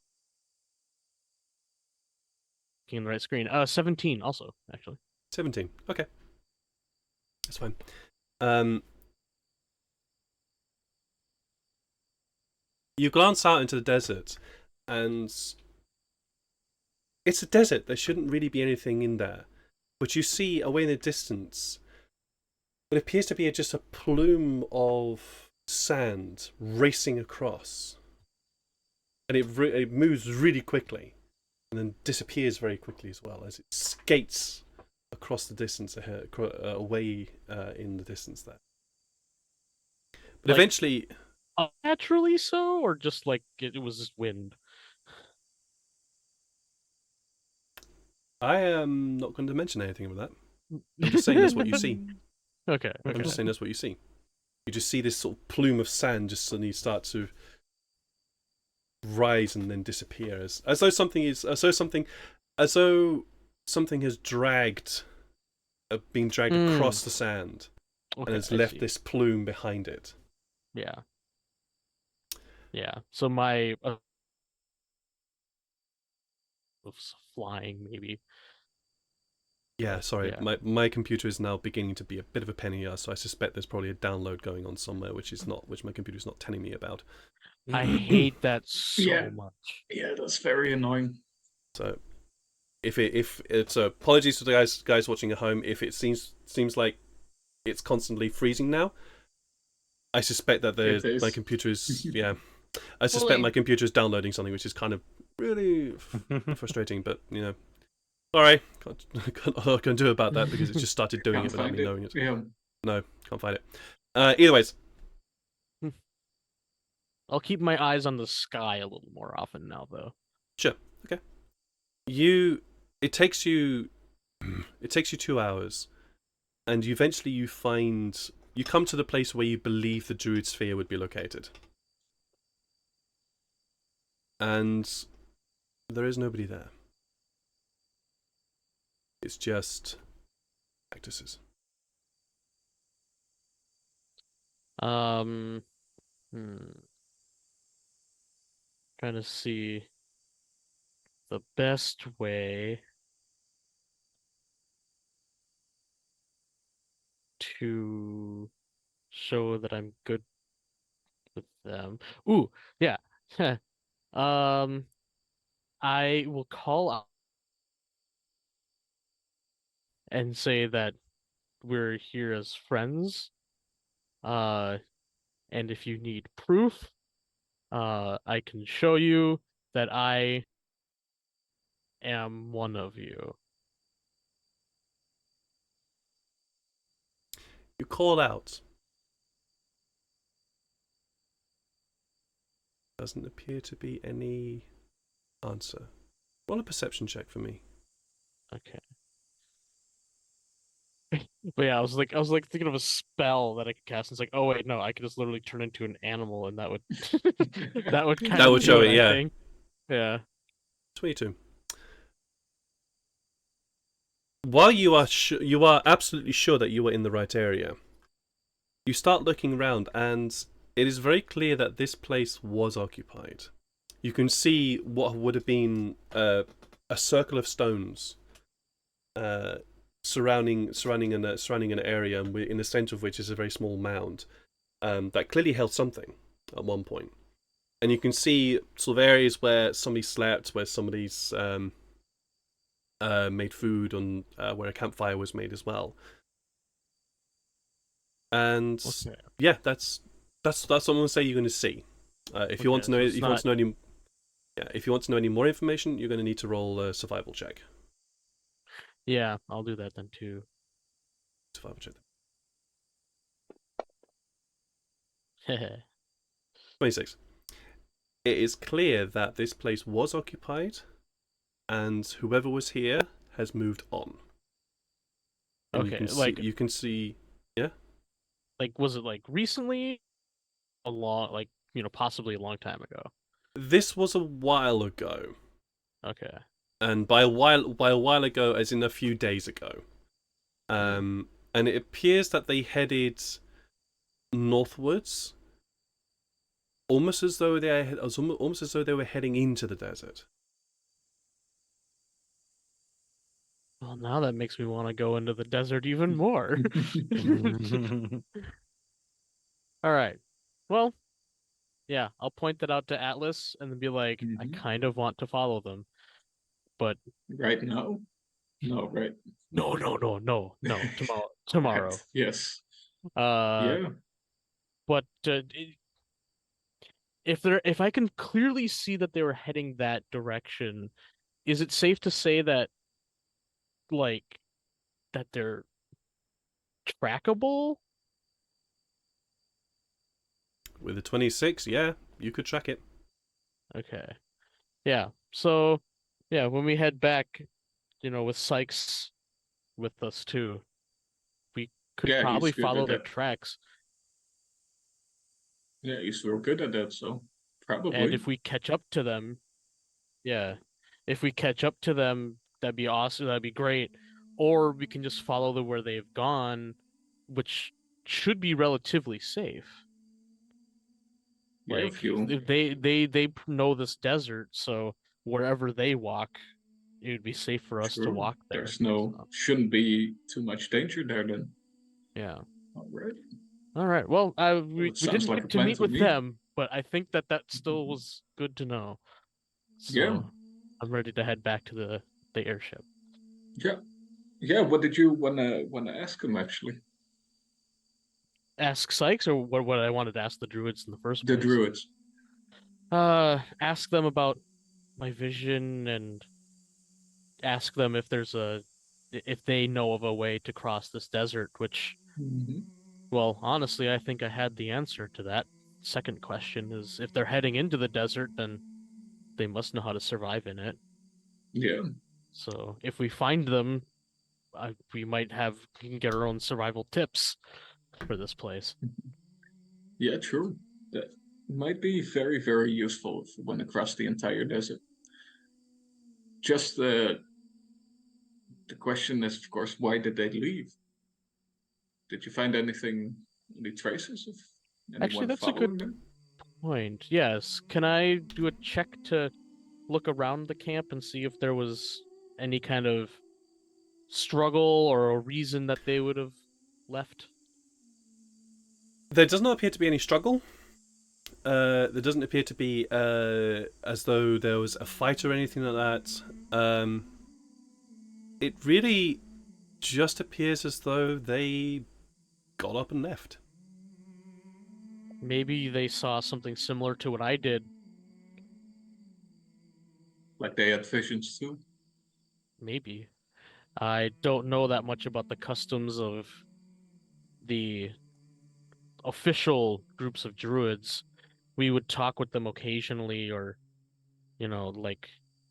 In the right screen. 17 also, actually. 17. Okay. That's fine. You glance out into the desert, and it's a desert. There shouldn't really be anything in there. But you see, away in the distance, what appears to be just a plume of sand racing across. And it moves really quickly, and then disappears very quickly as well, as it skates across the distance away in the distance there. But eventually... Naturally so, or just like it was just wind? I am not going to mention anything about that. I'm just saying that's what you see. Okay. I'm just saying that's what you see. You just see this sort of plume of sand just suddenly start to rise and then disappear, as though something has been dragged across the sand, and has left this plume behind it. Yeah. Yeah. So my flying maybe. Yeah, sorry. Yeah. My computer is now beginning to be a bit of a pain in the ass, so I suspect there's probably a download going on somewhere which my computer's not telling me about. I hate that so Yeah. much. Yeah, that's very annoying. So if it's apologies to the guys watching at home if it seems like it's constantly freezing now. I suspect that my computer is I suspect Fully. my computer is downloading something which is kind of really frustrating, but sorry, can't do about that because it just started doing Can't it without find me knowing it. Yeah. No, can't find it. Either ways, I'll keep my eyes on the sky a little more often now, though. sure, okay. It takes you 2 hours, and eventually you come to the place where you believe the Druid Sphere would be located, and there is nobody there. It's just cactuses. Trying to see the best way to show that I'm good with them. Ooh, yeah. I will call out and say that we're here as friends. And if you need proof, I can show you that I am one of you. You call out. Doesn't appear to be any answer. Roll a perception check for me. Okay. But yeah, I was like thinking of a spell that I could cast. And it's like, oh wait, no, I could just literally turn into an animal, and that would that would kind That of would show do it, I yeah. think. Yeah. 22. While you are absolutely sure that you are in the right area, you start looking around, and it is very clear that this place was occupied. You can see what would have been a circle of stones surrounding an area, and in the center of which is a very small mound that clearly held something at one point. And you can see sort of areas where somebody slept, where somebody's made food, on where a campfire was made as well. And Okay. yeah, that's what I'm going to say you're going to see. If you want to know, if you want to know any more information, you're going to need to roll a survival check. Yeah, I'll do that then too. Survival check. 26. It is clear that this place was occupied, and whoever was here has moved on. And Okay, you can see. Like, was it like recently? Possibly a long time ago. This was a while ago, Okay. and by a while ago, as in a few days ago. And it appears that they headed northwards, almost as though they were heading into the desert. Well, now that makes me want to go into the desert even more. All right. Well, yeah, I'll point that out to Atlas and then be like, I Mhm. kind of want to follow them, but Right now? No, right. no, tomorrow. Yes. Uh, Yeah. but if I can clearly see that they were heading that direction, is it safe to say that that they're trackable? With a 26, yeah, you could track it. Okay. Yeah. So, yeah, when we head back, with Sykes with us too, we could Yeah, probably he's good follow at their that. tracks. Yeah, he's real good at that, so probably. And if we catch up to them, yeah, if we catch up to them, that'd be awesome. That'd be great. Or we can just follow them where they've gone, which should be relatively safe. Yeah, Like if you they know this desert, so wherever they walk, it would be safe for us to Sure. walk there. There's no so, shouldn't be too much danger there then. yeah. All right. All right. Well, Well, we it sounds didn't like a get to plan meet to with me. them, but I think that still was good to know. So Yeah. I'm ready to head back to the airship. Yeah. Yeah. What did you wanna ask him actually? Ask Sykes, or what I wanted to ask the druids in the first The place. druids. Ask them about my vision and ask them if if they know of a way to cross this desert, which, Mm-hmm. well, honestly, I think I had the answer to that. Second question is, if they're heading into the desert, then they must know how to survive in it. Yeah. So if we find them, we can get our own survival tips for this place. Yeah. True. That might be very very useful if you want to cross the entire desert. Just the question is, of course, why did they leave? Did you find any traces of Actually, anyone that's a following good them? point. Yes. Can I do a check to look around the camp and see if there was any kind of struggle or a reason that they would have left? There does not appear to be any struggle. There doesn't appear to be as though there was a fight or anything like that. It really just appears as though they got up and left. Maybe they saw something similar to what I did. Like they had visions too? Maybe. I don't know that much about the customs of the official groups of druids. We would talk with them occasionally, or, like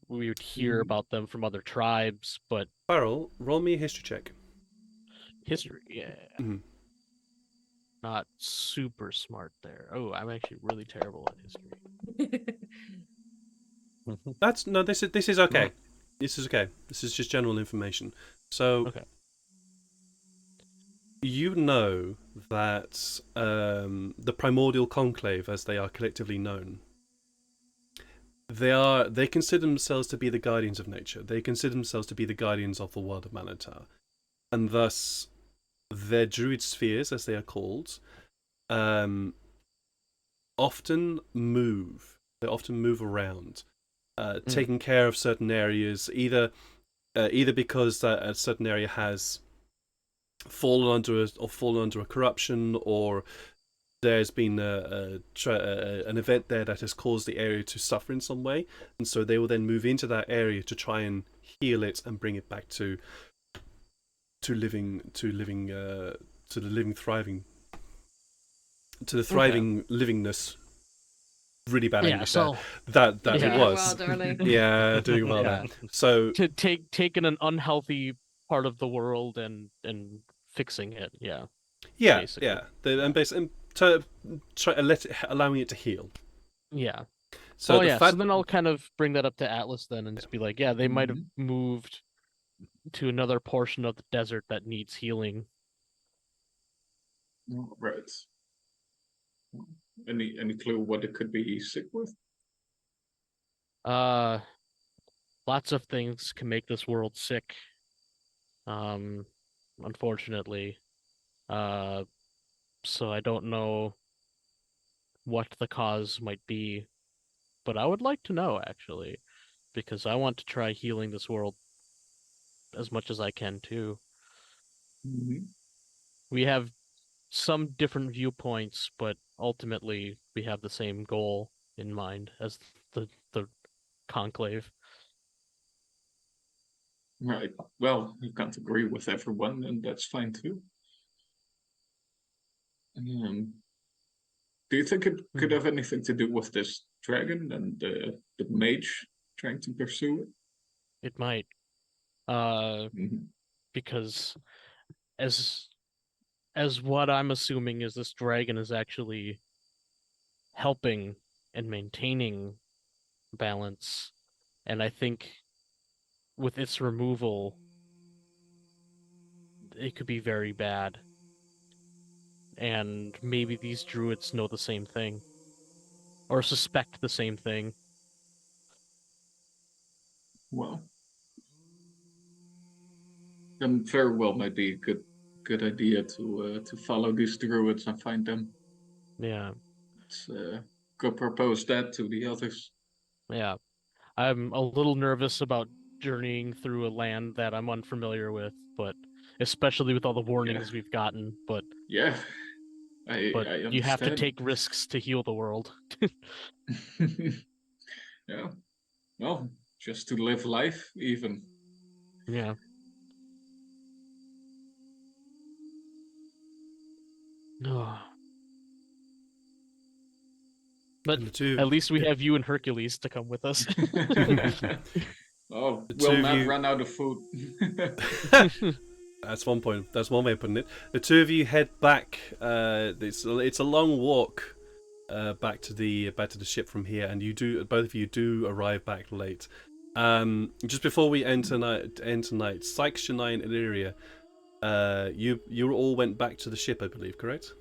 we would hear Mhm. about them from other tribes, but Farrell, roll me a history check. history, yeah, Mhm. not super smart there. Oh, I'm actually really terrible at history. That's no. This is okay. Right. This is okay. This is just general information. So Okay. you know that the primordial conclave, as they are collectively known, they consider themselves to be the guardians of nature. They consider themselves to be the guardians of the world of Manatar, and thus their druid spheres, as they are called, um, often move. They often move around, taking care of certain areas, either because that a certain area has fallen under a corruption, or there's been an event there that has caused the area to suffer in some way, and so they will then move into that area to try and heal it and bring it back to living to the living thriving to the thriving livingness. Really bad Yeah, English so that Yeah. it Doing was. well, darling. Yeah, doing well Yeah. there. So to taking an unhealthy part of the world and fixing it, yeah. yeah, basically. yeah, and to try allowing it to heal. Yeah. So oh the yeah, fact, so then I'll kind of bring that up to Atlas then and just be like, yeah, they might have Mhm. moved to another portion of the desert that needs healing. Right. Any clue what it could be sick with? Uh Lots of things can make this world sick. Um Unfortunately. Uh so I don't know what the cause might be, but I would like to know actually, because I want to try healing this world as much as I can too. Mm-hmm. We have some different viewpoints, but ultimately we have the same goal in mind as the conclave. Right. Well, you can't agree with everyone, and that's fine too. Um, do you think it could have anything to do with this dragon and the mage trying to pursue it? It might, uh, Mhm. because as what I'm assuming is this dragon is actually helping and maintaining balance, and I think with its removal, it could be very bad. And maybe these druids know the same thing, or suspect the same thing. Well, then very well might be a good idea to follow these druids and find them. Yeah, Could propose that to the others. yeah. I'm a little nervous about journeying through a land that I'm unfamiliar with, but especially with all the warnings we've gotten. But Yeah, I you have to understand. take risks to heal the world. Yeah, well, just to live life, even. Yeah. But And the two, at least we have you and Hercules to come with us. Oh, The we'll two of not you- run out of food. That's one point. That's one way of putting it. The two of you head back. It's a long walk back to the ship from here, and both of you do arrive back late. Just before we enter night, Sykes, Shania, and Illyria, you all went back to the ship, I believe, correct?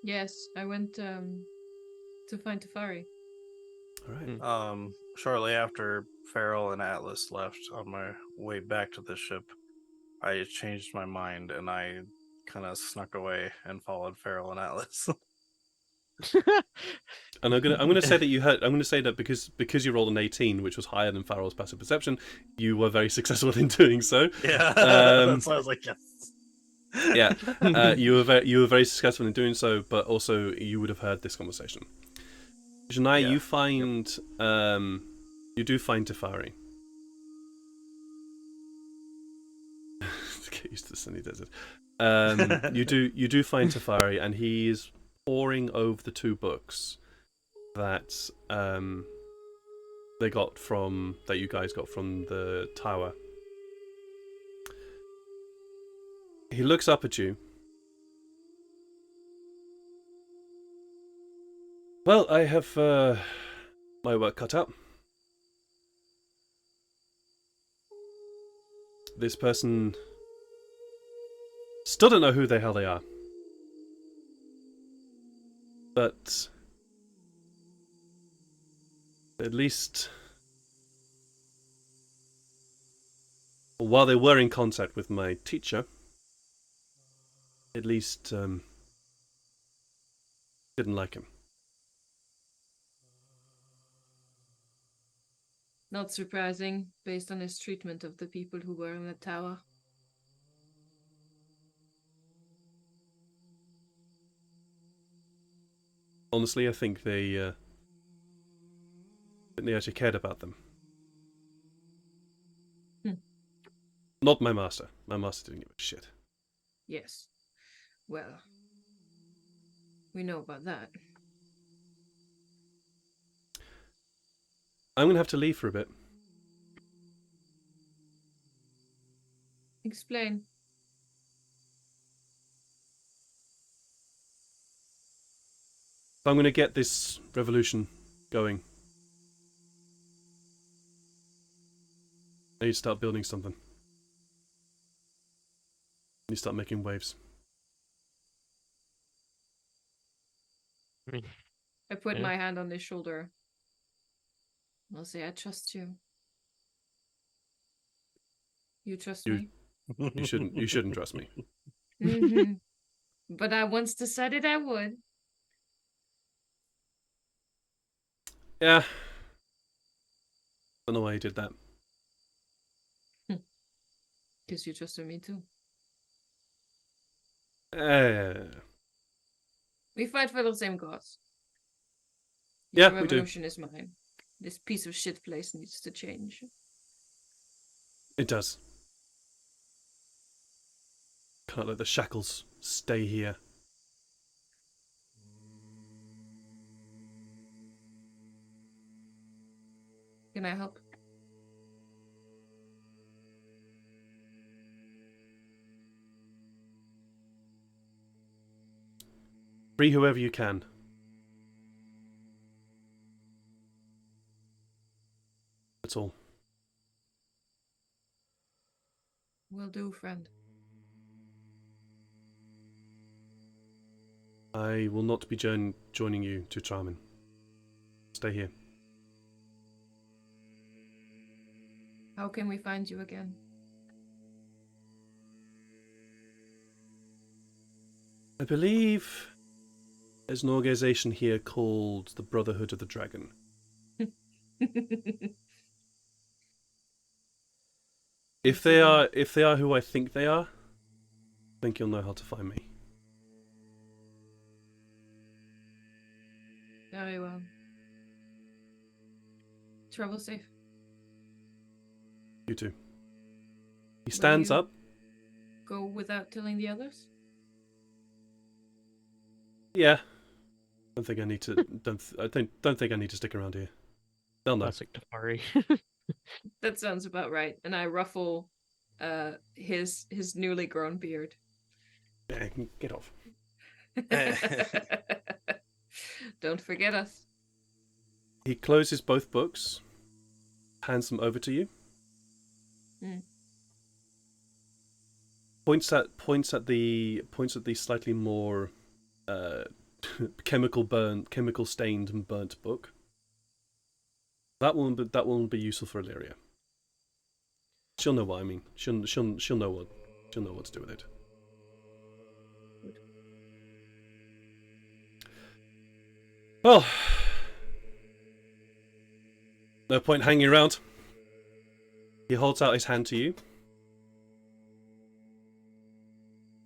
Yes, I went to find Tafari. All right. Shortly after Farrell and Atlas left on my way back to the ship, I changed my mind and I kind of snuck away and followed Farrell and Atlas. And I'm gonna say that you heard. I'm gonna say that because you rolled an 18, which was higher than Farrell's passive perception, you were very successful in doing so. Yeah, that's why I was like, yes. Yeah, you were very successful in doing so, but also you would have heard this conversation. Janai, Yeah. you find you do find Tafari. Get used to the sunny desert. You do find Tafari, and he's poring over the two books that you guys got from the tower. He looks up at you. Well, I have my work cut out. This person still don't know who the hell they are. But at least while they were in contact with my teacher, at least didn't like him. Not surprising, based on his treatment of the people who were in the tower. Honestly, I think they actually cared about them. Not my master. My master didn't give a shit. Yes. Well, we know about that. I'm gonna have to leave for a bit. Explain. If I'm gonna get this revolution going, I need to start building something. I need to start making waves. I put Yeah. my hand on his shoulder. I'll say, I trust you. You trust You- me? You shouldn't trust me. Mhm. But I once decided I would. Yeah. Don't know why he did that. Because you trusted me too. We fight for the same cause. Yeah, The we do. revolution is mine. This piece of shit place needs to change. It does. Can't let the shackles stay here. Can I help? Free whoever you can. That's all. Will do, friend. I will not be joining you to Charmin. Stay here. How can we find you again? I believe there's an organization here called the Brotherhood of the Dragon. If they are who I think they are, I think you'll know how to find me. Very well. Travel safe. You too. He stands you- up. Go without telling the others? Yeah. Don't think I need to. Don't think I need to stick around here. They'll know. Classic Tafari. That sounds about right. And I ruffle his newly grown beard. Yeah, get off. Don't forget us. He closes both books, hands them over to you. Mm. Points at the slightly more chemical stained and burnt book. That will be useful for Illyria. She'll know what I mean. She'll know what to do with it. Well, no point hanging around. He holds out his hand to you.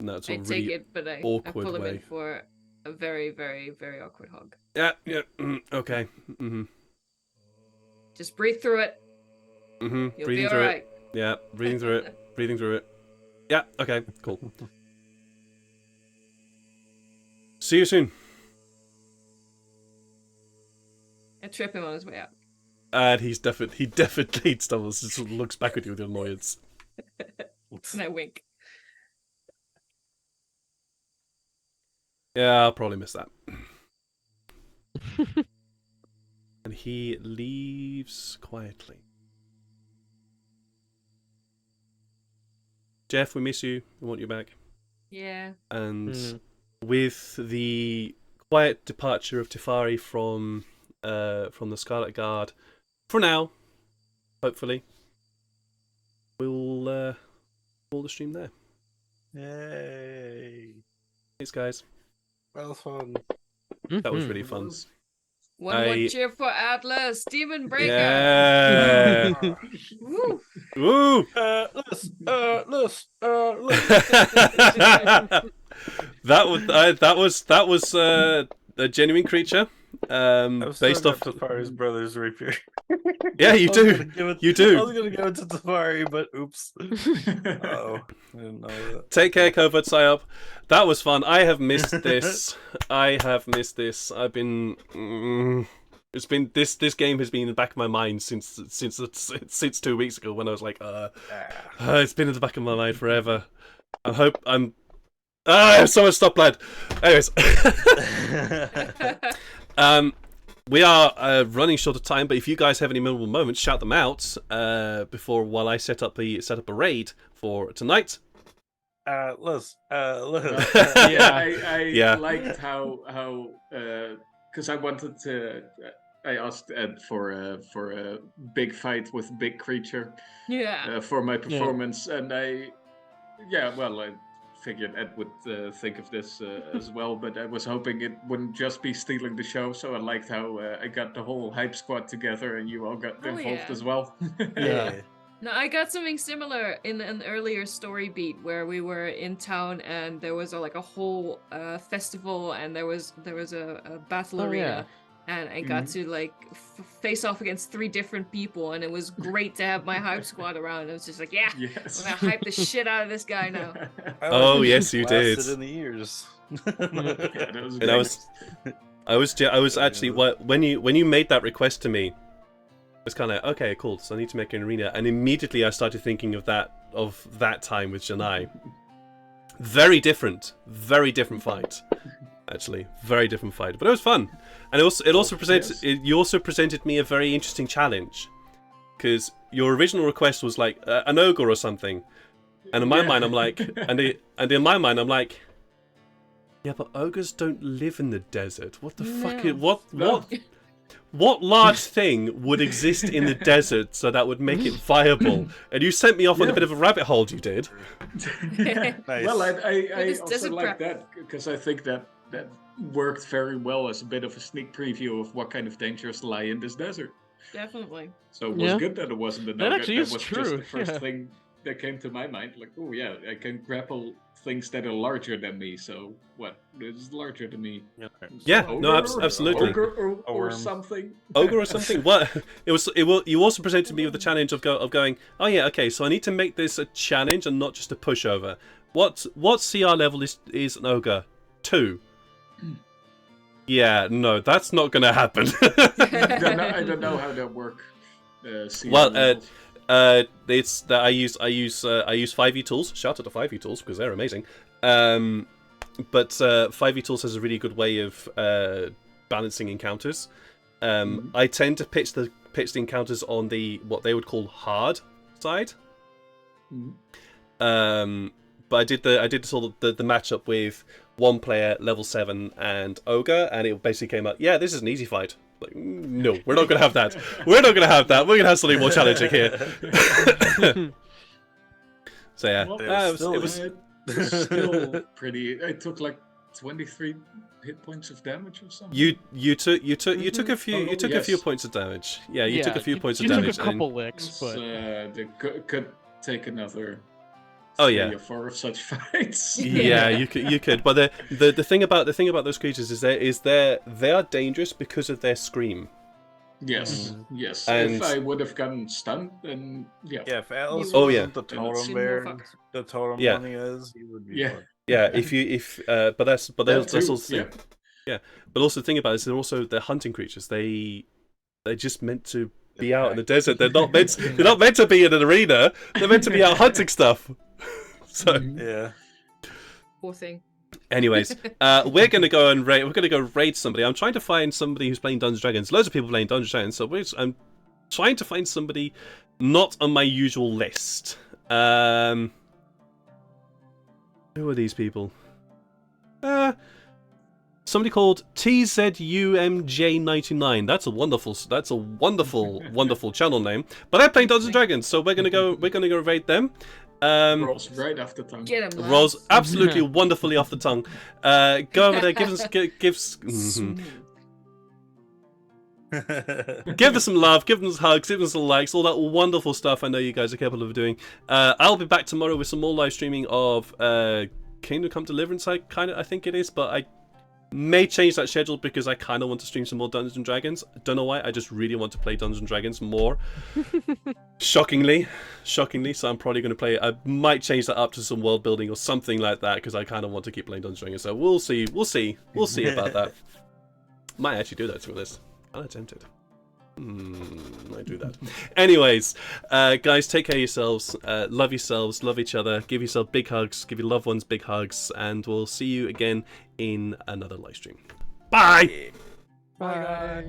And that's I a take really it, but I awkward pull him in way. for a very, very, very awkward hug. Yeah, okay. Just breathe through it. You'll You'll breathing be through alright. it. Yeah, breathing through it. Breathing through it. Yeah, okay, cool. See you soon. I trip him on his way out. And he definitely stumbles and sort of looks back at you with annoyance. And I wink. Yeah, I'll probably miss that. And he leaves quietly. Jeff, we miss you. We want you back. Yeah. And with the quiet departure of Tefari from the Scarlet Guard, for now, hopefully, we'll call the stream there. Yay! Thanks, guys. That was fun. That was really fun. One more cheer for Atlas, Demon Breaker. Yeah. Woo. Woo! that was a genuine creature. Based off Tafari's brother's rapier. Yeah, you do. You do. I was gonna give it to Tafari, but oops. Oh, I didn't know that. Take care, Covert Psyop. That was fun. I have missed this. I've been. It's been this game has been in the back of my mind since 2 weeks ago when I was like, it's been in the back of my mind forever. Someone stop, lad. Anyways. We are running short of time, but if you guys have any memorable moments, shout them out while I set up a raid for tonight. Liz. I liked how because I wanted to. I asked Ed for a big fight with big creature. Yeah. For my performance, and I figured Ed would think of this as well, but I was hoping it wouldn't just be stealing the show, so I liked how I got the whole hype squad together and you all got involved as well. Yeah. No, I got something similar in an earlier story beat where we were in town and there was a whole festival and there was a battle arena. And I got to face off against 3 different people, and it was great to have my hype squad around. It was just like, yes. I'm gonna hype the shit out of this guy now. Oh yes, you did. In the ears. That was And I was actually when you made that request to me, it's kind of okay, cool. So I need to make an arena, and immediately I started thinking of that time with Janai. Very different fight. Actually, very different fight, but it was fun, and you also presented me a very interesting challenge, because your original request was like an ogre or something, and in my mind I'm like, in my mind I'm like, yeah, but ogres don't live in the desert. What the fuck? What large thing would exist in the desert so that would make it viable? And you sent me off on a bit of a rabbit hole, you did. Nice. Well, I this also desert like prep. that because I think that worked very well as a bit of a sneak preview of what kind of dangers lie in this desert. Definitely. So it was Yeah. good that it wasn't a That nugget. actually That is was just true, the first yeah. thing that came to my mind. Like, oh yeah, I can grapple things that are larger than me. So what is larger than me? Yeah, Ogre no, or- absolutely. Ogre A or worm. something. Ogre or something? What? You also presented me with the challenge of going. Oh yeah, okay. So I need to make this a challenge and not just a pushover. What CR level is an ogre? 2. Yeah, no, that's not gonna happen. I don't know how that work. CR Well, levels. it's that I use 5e tools. Shout out to 5e tools because they're amazing. But 5e tools has a really good way of balancing encounters. I tend to pitch the encounters on the what they would call hard side. But I did the sort of the matchup with 1 player level 7 and ogre, and it basically came out. Yeah, this is an easy fight. Like, no, we're not gonna have that. We're not gonna have that. We're gonna have something more challenging here. So yeah, Well, it was still pretty. I took like 23 hit points of damage or something. you took a few Oh, a few yes. points of damage. Yeah, you took a few points of you damage. took a couple licks, but They could take another. Oh, 3 yeah. or 4 of such fights. Yeah, you could. But the thing about those creatures is they are dangerous because of their scream. Yes, yes. And- If I would have gotten stunned, then yeah. Yeah, if Atlas Oh, yeah. wasn't the Then it's totem more bear, fucked. the totem Yeah. one he is, he would be Yeah. fucked. Yeah, but that's That that's too, also the thing. Yeah, but also the thing about it is they're hunting creatures. They're just meant to be out in the desert. They're not meant to be in an arena. They're meant to be out hunting stuff. So, Yeah. Poor thing. anyways, we're gonna go raid somebody. I'm trying to find somebody who's playing Dungeons and Dragons. Loads of people playing Dungeons and Dragons, so I'm trying to find somebody not on my usual list. Who are these people? Somebody called TZUMJ99. That's a wonderful, wonderful channel name. But they're playing Dungeons and Dragons, so we're gonna go raid them. Rolls right off the tongue. Get him. Rolls absolutely wonderfully off the tongue. Go over there, give them some love, give them some hugs, give them some likes, all that wonderful stuff I know you guys are capable of doing. I'll be back tomorrow with some more live streaming of Kingdom Come Deliverance, I think it is, but I may change that schedule because I kind of want to stream some more Dungeons and Dragons. Don't know why, I just really want to play Dungeons and Dragons more. Shockingly, so I'm probably going to play. I might change that up to some world building or something like that because I kind of want to keep playing Dungeons and Dragons. So we'll see about that. Might actually do that to this. Kind of tempted. Might do that. Anyways, guys, take care of yourselves. Love yourselves. Love each other. Give yourself big hugs. Give your loved ones big hugs. And we'll see you again in another live stream. Bye. bye.